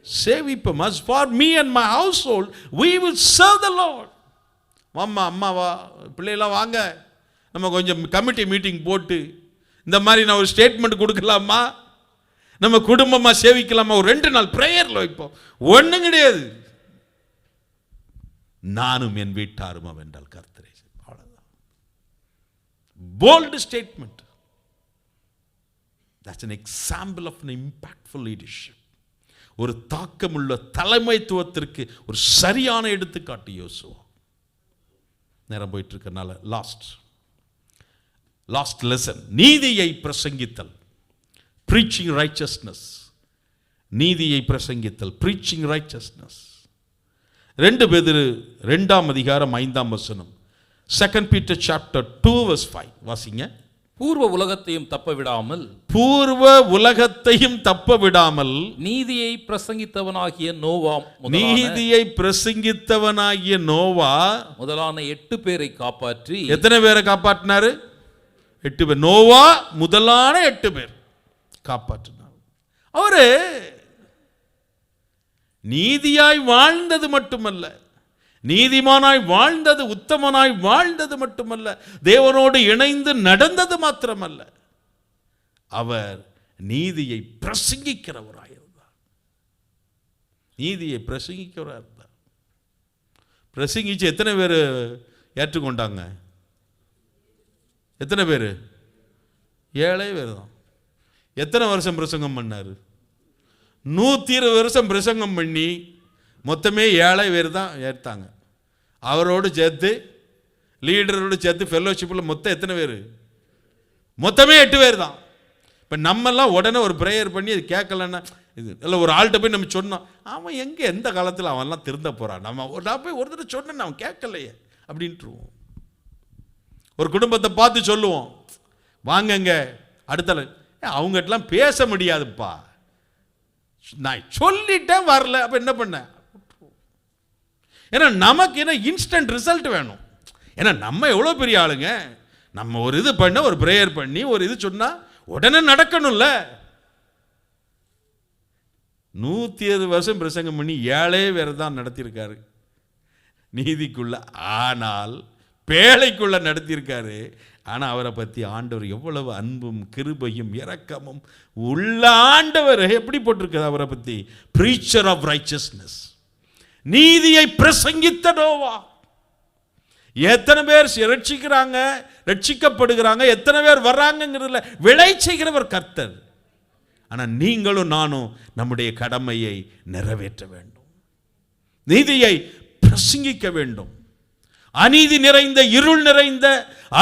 சேவிப்போம். as for me and my household we will serve the Lord. அம்மாவா பிள்ளைலாம் வாங்க, நம்ம கொஞ்சம் கமிட்டி மீட்டிங் போட்டு இந்த மாதிரி நான் ஒரு ஸ்டேட்மெண்ட் கொடுக்கலாமா, நம்ம குடும்பமா சேவிக்கலாமா, ஒரு 2 நாள் பிரேயர்ல வைப்போம். ஒண்ணும் கிடையாது. நானும் என் வீட்டாரும் அவென்றால் கர்த்தரே. அவ்வளவுதான். Bold statement. That's an example of an impactful leadership. ஒரு தாக்கமுள்ள தலைமைத்துவத்திற்கு ஒரு சரியான எடுத்துக்காட்டு யோசுவா. நேரம் போயிட்டு இருக்கனால லாஸ்ட் லெசன், நீதியை பிரசங்கித்தல், preaching righteousness. நீதியை பிரசங்கித்தல், preaching righteousness. 2 பேதுரு 2ஆம் அதிகாரம் 5ஆம் வசனம். 2 Peter chapter 2 verse 5 வாசிங்க. பூர்வ உலகத்தையும் தப்ப விடாமல் நீதியை பிரசங்கித்தவனாகிய நோவா முதலான 8 பேரை காப்பாற்றி. எத்தனை பேரை காப்பாற்றினாரு? 8 பேர். நோவா முதலான 8 பேர் காப்பாற்றினார். அவரு நீதியாய் வாழ்ந்தது மட்டுமல்ல, நீதிமானாய் வாழ்ந்தது, உத்தமனாய் வாழ்ந்தது மட்டுமல்ல, தேவனோடு இணைந்து நடந்தது மாத்திரமல்ல, அவர் நீதியை பிரசங்கிக்கிறவராயிருந்தார். நீதியை பிரசங்கிக்கிறவராயிருந்தார். பிரசங்கிச்சு எத்தனை பேர் ஏற்றுக்கொண்டாங்க? எத்தனை பேர்? 7 பேர் தான். எத்தனை வருஷம் பிரசங்கம் பண்ணாரு? 120 வருஷம் பிரசங்கம் பண்ணி மொத்தமே 7 பேர் தான் ஏற்றாங்க. அவரோடு சேர்த்து, லீடரோடு சேர்த்து, ஃபெல்லோஷிப்பில் மொத்தம் எத்தனை பேர்? மொத்தமே 8 பேர் தான். இப்போ நம்மெல்லாம் உடனே ஒரு ப்ரேயர் பண்ணி அது கேட்கலன்னா, இது இல்லை ஒரு ஆள்கிட்ட போய் நம்ம சொன்னோம், அவன் எங்கே எந்த காலத்தில் அவன்லாம் திருந்த போகிறான், நான் போய் ஒரு தடவை சொன்னேன் அவன் கேட்கலையே அப்படின்ட்டுருவோம். ஒரு குடும்பத்தை பார்த்து சொல்லுவோம், வாங்கங்க அடுத்த, அவங்ககிட்டலாம் பேச முடியாதுப்பா, நான் சொல்லிட்டேன் வரல, அப்போ என்ன பண்ண? ஏன்னா நமக்கு என்ன இன்ஸ்டன்ட் ரிசல்ட் வேணும். ஏன்னா நம்ம எவ்வளோ பெரிய ஆளுங்க, நம்ம ஒரு இது பண்ண, ஒரு ப்ரேயர் பண்ணி ஒரு இது சொன்னா உடனே நடக்கணும்ல. 120 வருஷம் பிரசங்கம் பண்ணி 7 பேர் தான் நடத்தியிருக்காரு நீதிக்குள்ள. ஆனால் பேழைக்குள்ள நடத்தியிருக்காரு. ஆனால் அவரை பற்றி ஆண்டவர் எவ்வளவு அன்பும் கிருபையும் இரக்கமும் உள்ள ஆண்டவர் எப்படி போட்டிருக்காரு அவரை பற்றி? பிரீச்சர் ஆஃப் ரைச்சஸ்னஸ், நீதியை பிரசங்கித்த நோவா. எத்தனை பேர் ரட்சிக்கிறாங்க, ரட்சிக்கப்படுகிறாங்க, எத்தனை பேர் வர்றாங்கிறதுல விளை செய்கிறவர் கர்த்தர். ஆனால் நீங்களும் நானும் நம்முடைய கடமையை நிறைவேற்ற வேண்டும், நீதியை பிரசங்கிக்க வேண்டும். அநீதி நிறைந்த, இருள் நிறைந்த,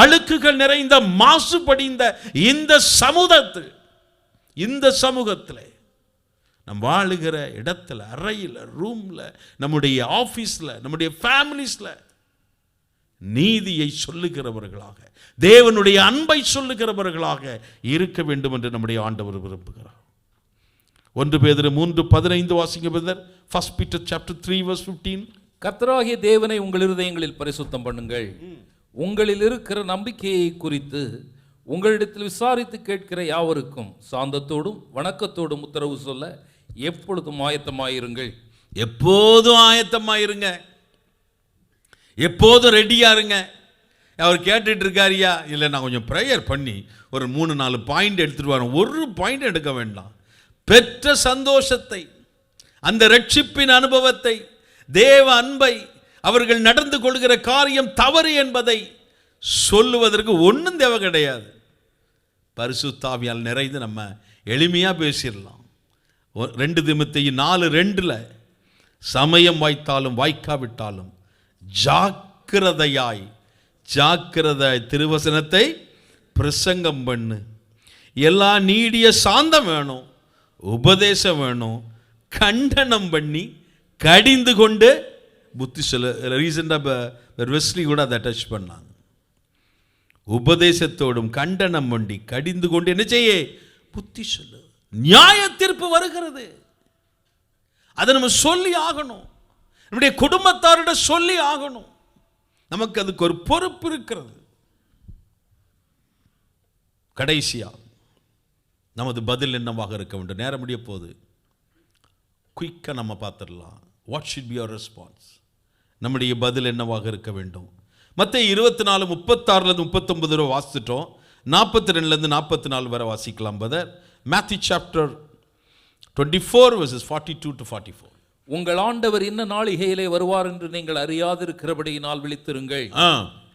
அழுக்குகள் நிறைந்த, மாசுபடிந்த இந்த சமூகத்தில் நம் வாழுகிற இடத்துல, அறையில், ரூம்ல, நம்முடைய ஆபீஸ்ல, நம்முடைய ஃபேமிலிஸ்ல நீதியை சொல்லுகிறவர்களாக, தேவனுடைய அன்பை சொல்லுகிறவர்களாக இருக்க வேண்டும் என்று நம்முடைய ஆண்டவர் விரும்புகிறார். 1 பேதுரு 3:15 வாசிங்க பிரதர். 1 Peter chapter 3 verse 15. கர்த்தராகிய தேவனை உங்கள் இருதயங்களில் பரிசுத்தம் பண்ணுங்கள், உங்களில் இருக்கிற நம்பிக்கையை குறித்து உங்களிடத்தில் விசாரித்து கேட்கிற யாவருக்கும் சாந்தத்தோடும் வணக்கத்தோடும் உத்தரவு சொல்ல எப்பொழுதும் ஆயத்தமாயிருங்கள். எப்போதும் ஆயத்தமாயிருங்க, எப்போதும் ரெடியா இருங்க. அவர் கேட்டுட்டு இருக்காரியா, இல்லை நான் கொஞ்சம் ப்ரேயர் பண்ணி ஒரு 3-4 பாயிண்ட் எடுத்துட்டு வரேன், ஒரு பாயிண்ட் எடுக்க வேண்டாம். பெற்ற சந்தோஷத்தை, அந்த ரட்சிப்பின் அனுபவத்தை, தேவ அன்பை, அவர்கள் நடந்து கொள்கிற காரியம் தவறு என்பதை சொல்லுவதற்கு ஒன்றும் தேவை கிடையாது. பரிசுத்த ஆவியால் நிறைந்து நம்ம எளிமையாக பேசிடலாம். 2 தீமோத்தேயு 4:2 சமயம் வாய்த்தாலும் வாய்க்காவிட்டாலும் ஜாக்கிரதையாய் திருவசனத்தை பிரசங்கம் பண்ணு. எல்லா நீடிய சாந்தம் வேணும், உபதேசம் வேணும், கண்டனம் பண்ணி கடிந்து கொண்டு புத்தி சொல்ல. ரீசெண்டாக வெஸ்லி கூட அதை டச் பண்ணாங்க. உபதேசத்தோடும் கண்டனம் பண்ணி கடிந்து கொண்டு என்ன செய்ய? புத்தி சொல்லு. நியாய தீர்ப்பு வருகிறது, அதை நம்ம சொல்லி ஆகணும், நம்முடைய குடும்பத்தாரோட சொல்லி ஆகணும். நமக்கு அதுக்கு ஒரு பொறுப்பு இருக்கிறது. கடைசியா நமது பதில் என்னவாக இருக்க வேண்டும்? நேரம் முடிய போகுது. குயிக்காக நம்ம பார்த்துடலாம். What should be your response? நம்முடைய பதில் என்னவாக இருக்க வேண்டும்? மத்தேயு 24:36-39 வாசிச்சிட்டோம். 42 44 வரை வாசிக்கலாம் பதர். Matthew chapter 24 verses 42-44. உங்கள் ஆண்டவர் இன்ன நாளிகையிலே வருவார் என்று நீங்கள் அறியாதிருக்கிறபடியினால் விழித்திருங்கள்.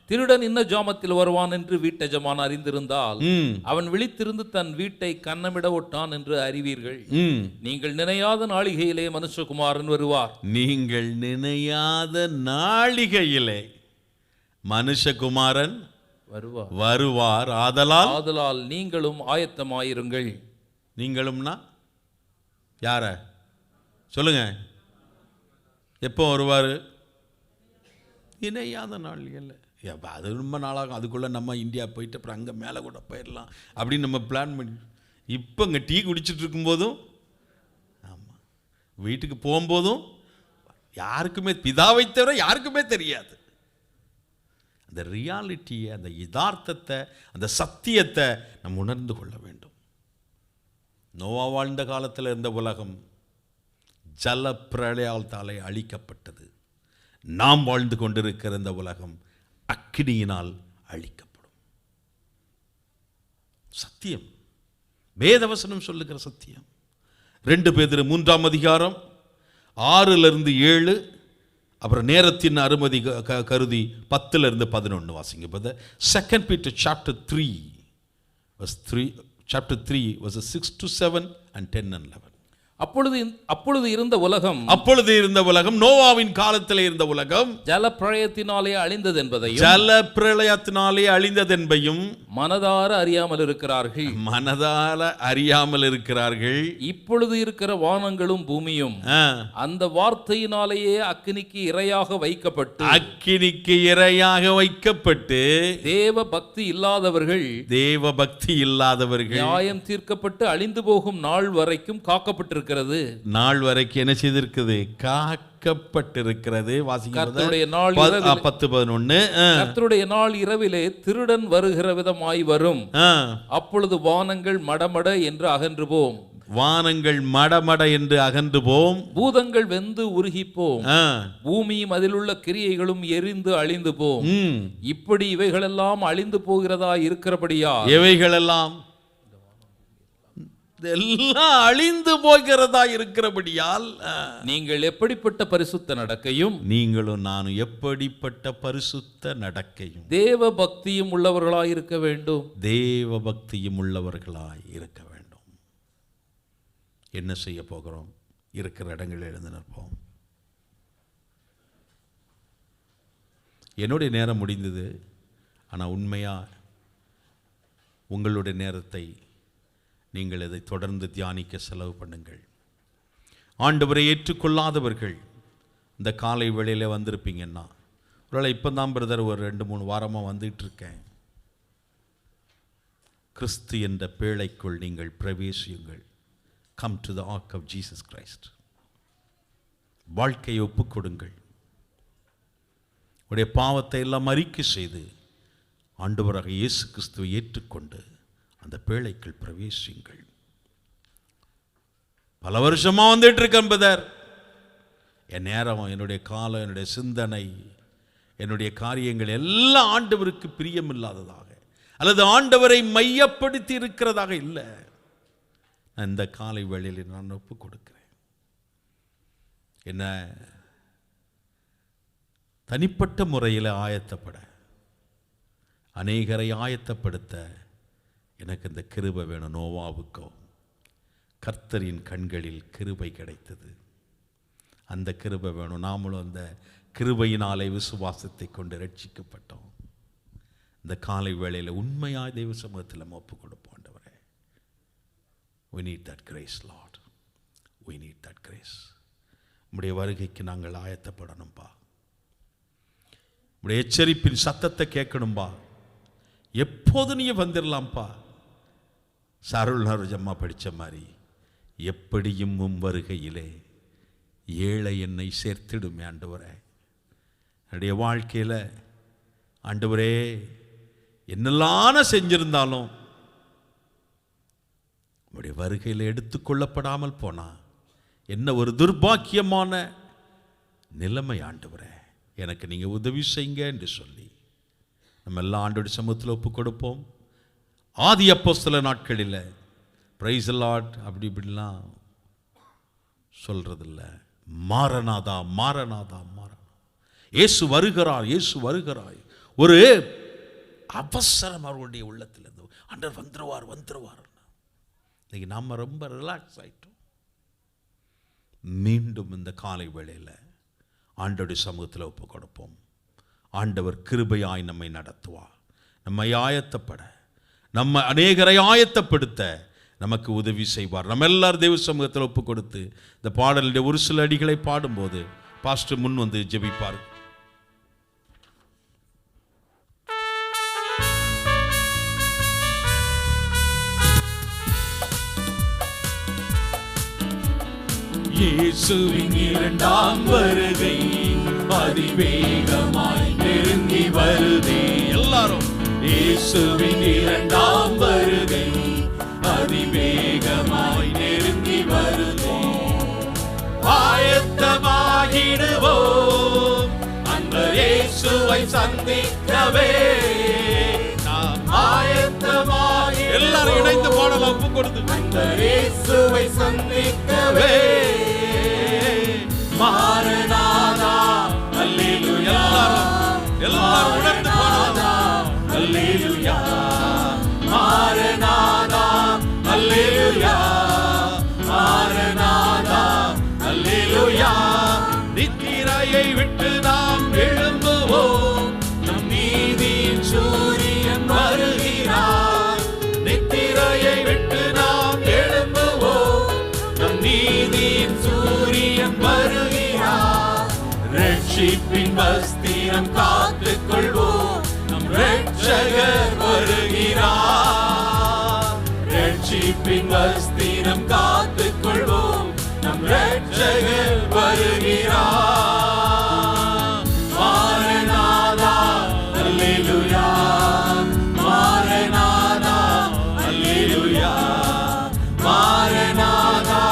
திருடன் இன்ன ஜாமத்தில் வருவான் என்று வீட்டெஜமான் அறிந்திருந்தால் அவன் விழித்திருந்து தன் வீட்டை கன்னமிட ஒட்டான் என்று அறிவீர்கள். நீங்கள் நினையாத நாளிகையிலே மனுஷகுமாரன் வருவார். நீங்கள் நினையாத நாளிகையிலே மனுஷகுமாரன் வருவார். ஆதலால் நீங்களும் ஆயத்தமாயிருங்கள். நீங்களும்னா யார சொல்லுங்க? எப்போ வருவார்? இணையாத நாளிகையில். அது ரொம்ப நாளாகும். அதுக்குள்ளே நம்ம இந்தியா போயிட்டு அப்புறம் அங்கே மேலே கூட போயிடலாம் அப்படின்னு நம்ம பிளான் பண்ணி இப்போ இங்கே டீ குடிச்சிட்டு இருக்கும்போதும், ஆமாம், வீட்டுக்கு போகும்போதும் யாருக்குமே, பிதாவை தவிர யாருக்குமே தெரியாது. அந்த ரியாலிட்டியை, அந்த யதார்த்தத்தை, அந்த சத்தியத்தை நம்ம உணர்ந்து கொள்ள வேண்டும். நோவா வாழ்ந்த காலத்தில் இருந்த உலகம் ஜல பிரளயத்தாலே அழிக்கப்பட்டது. நாம் வாழ்ந்து கொண்டிருக்கிற இந்த உலகம் அக்கினியினால் அழிக்கப்படும். சத்தியம், வேதவசனம் சொல்லுகிற சத்தியம். 2 பேதுரு 3 6-7, அப்புறம் நேரத்தின் அனுமதி கருதி 10-11 வாசிங்க. 2 Peter chapter 3 verses 6-7 and 10 and 11. அப்பொழுது இருந்த உலகம் நோவாவின் காலத்திலே இருந்த உலகம் ஜலப்பிரளயத்தினாலே அழிந்ததென்பதையும் மனதார அறியாமல் இருக்கிறார்கள். இப்பொழுது இருக்கிற வானங்களும் பூமியும் அந்த வார்த்தையினாலேயே அக்கினிக்கு இரையாக வைக்கப்பட்டு தேவ பக்தி இல்லாதவர்கள் நியாயம் தீர்க்கப்பட்டு அழிந்து போகும் நாள் வரைக்கும் காக்கப்பட்டிருக்கிறது. நாள் வரைக்கும் என்ன செய்திருக்கிறது? காக்கப்பட்டிருக்கிறது. கர்த்தருடைய நாள் 10-11. கர்த்தருடைய நாள் இரவிலே திருடன் வருகிற விதமாய் வரும். அப்பொழுது வானங்கள் மடமட என்று அகன்று போம். பூதங்கள் வெந்து உருகிப்போம். பூமியும் அதிலுள்ள கிரியைகளும் எரிந்து அழிந்து போம். இப்படி இவைகளெல்லாம் அழிந்து போகிறதா இருக்கிறபடியா எவைகளெல்லாம் எல்லாம் அழிந்து போகிறதா இருக்கிறபடியால் நீங்கள் எப்படிப்பட்ட பரிசுத்த நடக்கையும், நீங்களும் நானும் எப்படிப்பட்ட பரிசுத்த நடக்கையும் தேவ பக்தியும் உள்ளவர்களாய் இருக்க வேண்டும். என்ன செய்ய போகிறோம்? இருக்கிற இடங்களில் எழுந்து நிற்போம். என்னுடைய நேரம் முடிந்தது. ஆனால் உண்மையா உங்களுடைய நேரத்தை நீங்கள் இதை தொடர்ந்து தியானிக்க செலவு பண்ணுங்கள். ஆண்டவரை ஏற்றுக்கொள்ளாதவர்கள் இந்த காலை வேளையில் வந்திருப்பீங்கன்னா, ஒருவேளை இப்போ தான் பிரதர் ஒரு 2-3 வாரமாக வந்துட்டு இருக்கேன். கிறிஸ்து என்ற பேழைக்குள் நீங்கள் பிரவேசியுங்கள். Come to the ark of Jesus Christ. வாழ்க்கையை ஒப்புக்கொடுங்கள். உடைய பாவத்தை எல்லாம் அறிக்கை செய்து ஆண்டவராக இயேசு கிறிஸ்துவை ஏற்றுக்கொண்டு அந்த பேழைக்குள் பிரவேசியுங்கள். பல வருஷமா வந்துட்டு இருக்கேன் பிரதர். என் நேரம், என்னுடைய காலம், என்னுடைய சிந்தனை, என்னுடைய காரியங்கள் எல்லாம் ஆண்டவருக்கு பிரியமில்லாததாக அல்லது ஆண்டவரை மையப்படுத்தி இருக்கிறதாக இல்லை. இந்த காலை வேளையில் நான் ஒப்பு கொடுக்கிறேன். என்ன தனிப்பட்ட முறையில் ஆயத்தப்பட, அநேகரை ஆயத்தப்படுத்த எனக்கு இந்த கிருபை வேணும். நோவாவுக்கோ கர்த்தரின் கண்களில் கிருபை கிடைத்தது. அந்த கிருபை வேணும். நாமளும் அந்த கிருபையினாலே விசுவாசத்தை கொண்டு ரட்சிக்கப்பட்டோம். இந்த காலை வேளையில் உண்மையாய் தெய்வ சமூகத்தில் நம்ம ஒப்பு கொடுப்போம். ஆண்டவரே, we need that grace Lord, we need that grace. உம்முடைய வருகைக்கு நாங்கள் ஆயத்தப்படணும்பா. உம்முடைய எச்சரிப்பின் சத்தத்தை கேட்கணும்பா. எப்போது நீ வந்துடலாம்ப்பா. சருள் நருஜம்மா படித்த மாதிரி, எப்படியும் வருகையிலே ஏழை என்னை சேர்த்திடுமே ஆண்டவரே. என்னுடைய வாழ்க்கையில் ஆண்டவரே என்னெல்லாம் செஞ்சிருந்தாலும் உடைய வருகையில் எடுத்துக்கொள்ளப்படாமல் போனா என்ன ஒரு துர்பாக்கியமான நிலைமை ஆண்டவரே, எனக்கு நீங்கள் உதவி செய்யுங்க என்று சொல்லி நம்ம எல்லாம் ஆண்டோட சமூகத்தில் ஒப்பு கொடுப்போம். ஆதி அப்போஸ்தல நாட்களில் பிரைஸ் தி லார்ட் அப்படி இப்படிலாம் சொல்றதில்ல. மாரநாதா மாரநாதா மாரநாதா, இயேசு வருகிறார், இயேசு வருகிறார். ஒரு அவசரம் அவருடைய உள்ளத்தில் இருந்து, ஆண்டவர் வந்துருவார் வந்துருவார். இன்னைக்கு நாம் ரொம்ப ரிலாக்ஸ் ஆயிட்டோம். மீண்டும் இந்த காலை வேளையில் ஆண்டவருடைய சமூகத்தில் ஒப்பு கொடுப்போம். ஆண்டவர் கிருபையாய் நம்மை நடத்துவார். நம்மை ஆயத்தப்பட, நம்ம அநேகரை ஆயத்தப்படுத்த நமக்கு உதவி செய்வார். நம்ம எல்லாரும் தேவ சமூகத்தில் ஒப்பு கொடுத்து இந்த பாடலுடைய ஒரு சில அடிகளை பாடும்போது பாஸ்டர் முன் வந்து ஜெபிப்பார். இயேசுவின் இரண்டாம் வருகை அதிவேகமாய் நெருங்கி வருதே. எல்லாரும் இயேசுவின் இரண்டாம் வருகை அதிவேகமாய் நெருங்கி வருதே. ஆயத்தமாகிடுவோம் அந்த இயேசுவை சந்திக்கவே. நாம் ஆயத்தமாகி எல்லாரும் இணைந்து பாடலாம் ஒப்பு கொடுத்து. அந்த இயேசுவை சந்திக்கவே. மாரநாதா அல்லேலூயா, எல்லாரும் உணர்ந்து பாடலாம். அல்லேலூயா, மாரநாதா அல்லேலூயா, மாரநாதா அல்லேலூயா. நித்திரையை விட்டு நாம் எழும்புவோம், நம் நீதியின் சூரியன் வருகிறார். நித்திரையை விட்டு நாம் எழும்புவோம், நம் நீதியின் சூரியன் வருகிறார். ரட்சிப்பின் வஸ்திரம் காத்துக் கொள்வோம், நம் ரட்சகர் வருகிறார். ரட்சிப்பின் வஸ்திரம் காத்துக் கொள்வோம், நம் ரட்சகர் வருகிறார். மாரநாதா அல்லேலூயா, மாரநாதா அல்லேலூயா, மாரநாதா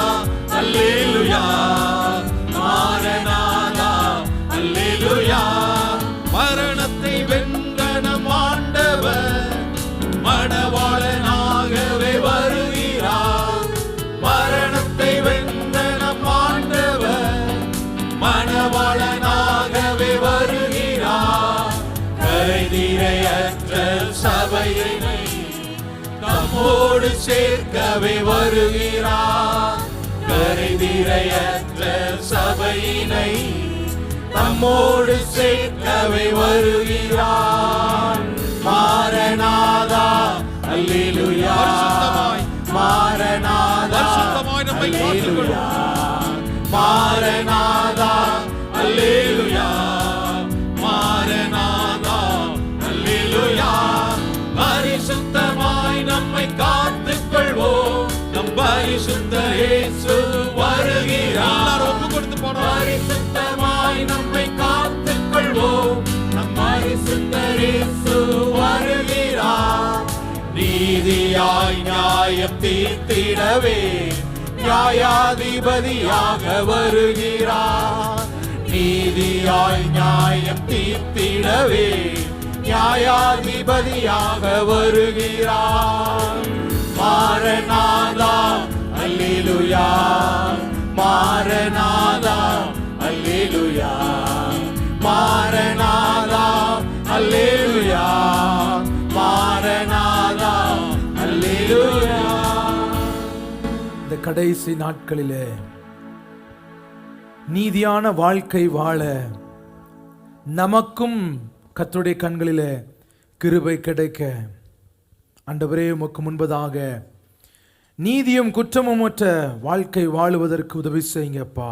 அல்லேலூயா, மாரநாதா அல்லேலூயா. மரணத்தை வென்ற நம் ஆண்டவர் மணவாளனாகவே வருகிறார். மரணத்தை வென்ற நம் ஆண்டவர் மணவாளனாகவே வருகிறார். கரைதிரையற்ற சபையினை தம்மோடு சேர்க்கவே வருகிறார். கரைதிரையற்ற சபையினை தம்மோடு சேர்க்கவே வருகிறார். மாரநாதா அல்லேலூயா, மாரநாதா அல்லேலூயா, மாரநாதா அல்லேலூயா, மாரநாதா அல்லேலூயா. பரிசுத்தமாய் நம்மை காத்துக் கொள்வோம், நம் பரிசுத்த இயேசு வருகிறார். ஒப்பு கொடுத்து போறோம். பரிசுத்தமாய் நம்மை காத்துக் கொள்வோம், நம் பரிசுத்த இயேசு வருகிறார். நீதியாய் நியாயம் தீர்த்திடவே நியாயாதிபதியாக வருகிறார். நீதியாய் நியாயம் தீர்த்திடவே நியாயாதிபதியாக வருகிறார். மாரநாதா அல்லேலூயா, மாரநாதா அல்லேலூயா, மாரநாதா அல்லேலூயா, மாரநாதா அல்லேலூயா. இந்த கடைசி நாட்களிலே நீதியான வாழ்க்கை வாழ நமக்கும் கர்த்தருடைய கண்களிலே கிருபை கிடைக்க ஆண்டவரே உமக்கு முன்பதாக நீதியும் குற்றமுமற்ற வாழ்க்கை வாழுவதற்கு உதவி செய்யுங்கப்பா.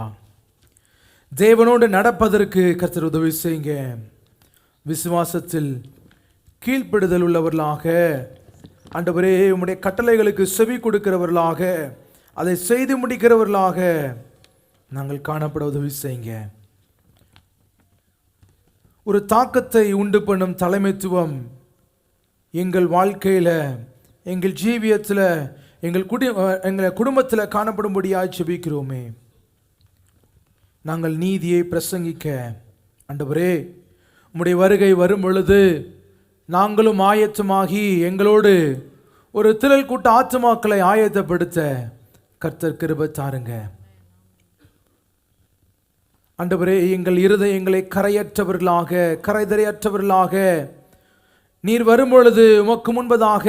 தேவனோடு நடப்பதற்கு கர்த்தர் உதவி செய்யுங்க. விசுவாசத்தில் கீழ்ப்படுதல் உள்ளவர்களாக ஆண்டவரே உம்முடைய கட்டளைகளுக்கு செவி கொடுக்கிறவர்களாக அதை செய்து முடிக்கிறவர்களாக நாங்கள் காணப்பட உதவி செய்யுங்க. ஒரு தாக்கத்தை உண்டு பண்ணும் தலைமைத்துவம் எங்கள் வாழ்க்கையில், எங்கள் ஜீவியத்தில், எங்கள் குடும்பத்தில் காணப்படும்படியாக ஜெபிக்கிறோமே. நாங்கள் நீதியை பிரசங்கிக்க ஆண்டவரே உம்முடைய வருகை வரும் பொழுது நாங்களும் ஆயத்தமாகி எங்களோடு ஒரு திரள் கூட்ட ஆத்துமாக்களை ஆயத்தப்படுத்த கர்த்தர் கிருபை தாருங்க. ஆண்டவரே எங்கள் இருதயங்களை கரையற்றவர்களாக கரைதரையற்றவர்களாக நீர் வரும்பொழுது உமக்கு முன்பதாக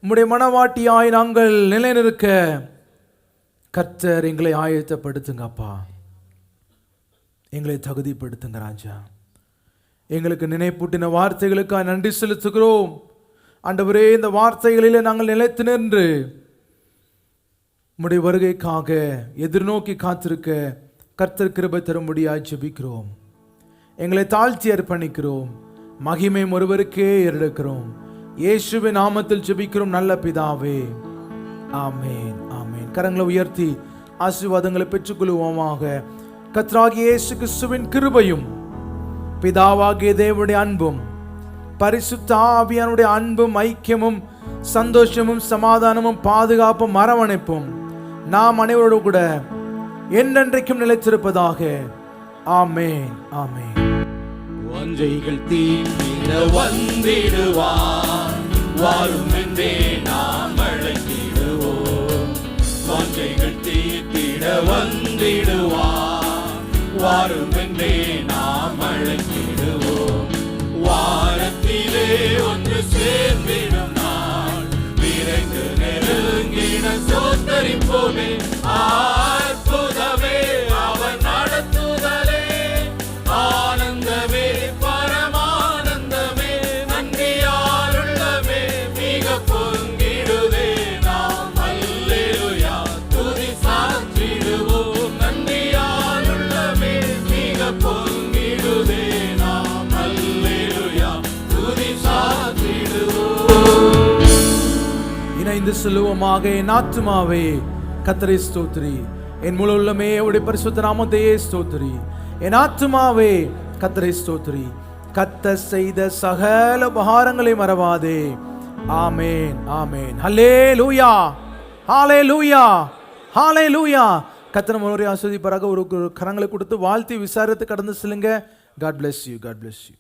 உம்முடைய மனவாட்டியாய் நாங்கள் நிலைநிற்க கர்த்தர் எங்களை ஆயத்தப்படுத்துங்க அப்பா. எங்களை தகுதிப்படுத்துங்க ராஜா. எங்களுக்கு நினைப்பூட்டின வார்த்தைகளுக்காக நன்றி செலுத்துகிறோம் ஆண்டவரே. இந்த வார்த்தைகளிலே நாங்கள் நிலைத்து நின்று உம்முடைய வருகைக்காக எதிர்நோக்கி காத்திருக்க கர்த்தர் கிருபை தரும்படியாய் ஜெபிக்கிறோம். எங்களை தாழ்த்தி அர்ப்பணிக்கிறோம். மகிமை ஒருவருக்கே ஏறெடுக்கிறோம். இயேசுவின் நாமத்தில் ஜெபிக்கிறோம் நல்ல பிதாவே, ஆமென் ஆமென். கரங்களை உயர்த்தி ஆசீர்வாதங்களை பெற்றுக்கொள்வோமாக. கர்த்தராகிய இயேசு கிறிஸ்துவின் கிருபையும் பிதாவாகிய தேவனுடைய அன்பும் பரிசுத்த ஆவியானுடைய அன்பும் ஐக்கியமும் சந்தோஷமும் சமாதானமும் பாதுகாப்பும் அரவணைப்பும் நாம் அனைவரோடு கூட என்றென்றைக்கும் நிலைத்திருப்பதாக. ஆமென் ஆமென். வாஞ்சைகள் தீர்த்திட வந்திடுவார், வாரும் என்றே நாம் அழைத்திடுவோம். வாஞ்சைகள் தீர்த்திட வந்திடுவார், வாரும் என்றே நாம் அழைத்திடுவோம். வாரத்திலே ஒன்று சேர்ந்திடும் நாள் விரைந்து நெருங்கின சோத்தரிப்போமே. அற்புதமே அவர் நடத்துதலே, ஆனந்தமே பரமானந்தமே, நன்றியாருள்ளமே மிக பொங்கிடுதே. நாம் அல்லேலூயா துதி சாற்றிடுவோம். நன்றியாருள்ளமே மிக பொங்கிடுதே. நாம் அல்லேலூயா துதி சாற்றிடுவோம். இணைந்து செல்லுவோமாக. என் ஆத்துமாவே கர்த்தரை ஸ்தோத்திரி, என் முழு உள்ளமே அவருடைய பரிசுத்த நாமத்தையே ஸ்தோத்திரி. என் ஆத்துமாவே கர்த்தரை ஸ்தோத்திரி, கர்த்தர் செய்த சகல உபகாரங்களை மறவாதே. ஆமென் ஆமென். ஹல்லேலூயா ஹல்லேலூயா ஹல்லேலூயா. கர்த்தர் நம்மை ஆசீர்வதிப்பாராக. ஒரு கரங்களை கொடுத்து வாழ்த்தி விசாரித்து கடந்து செல்லுங்க. God bless you. God bless you.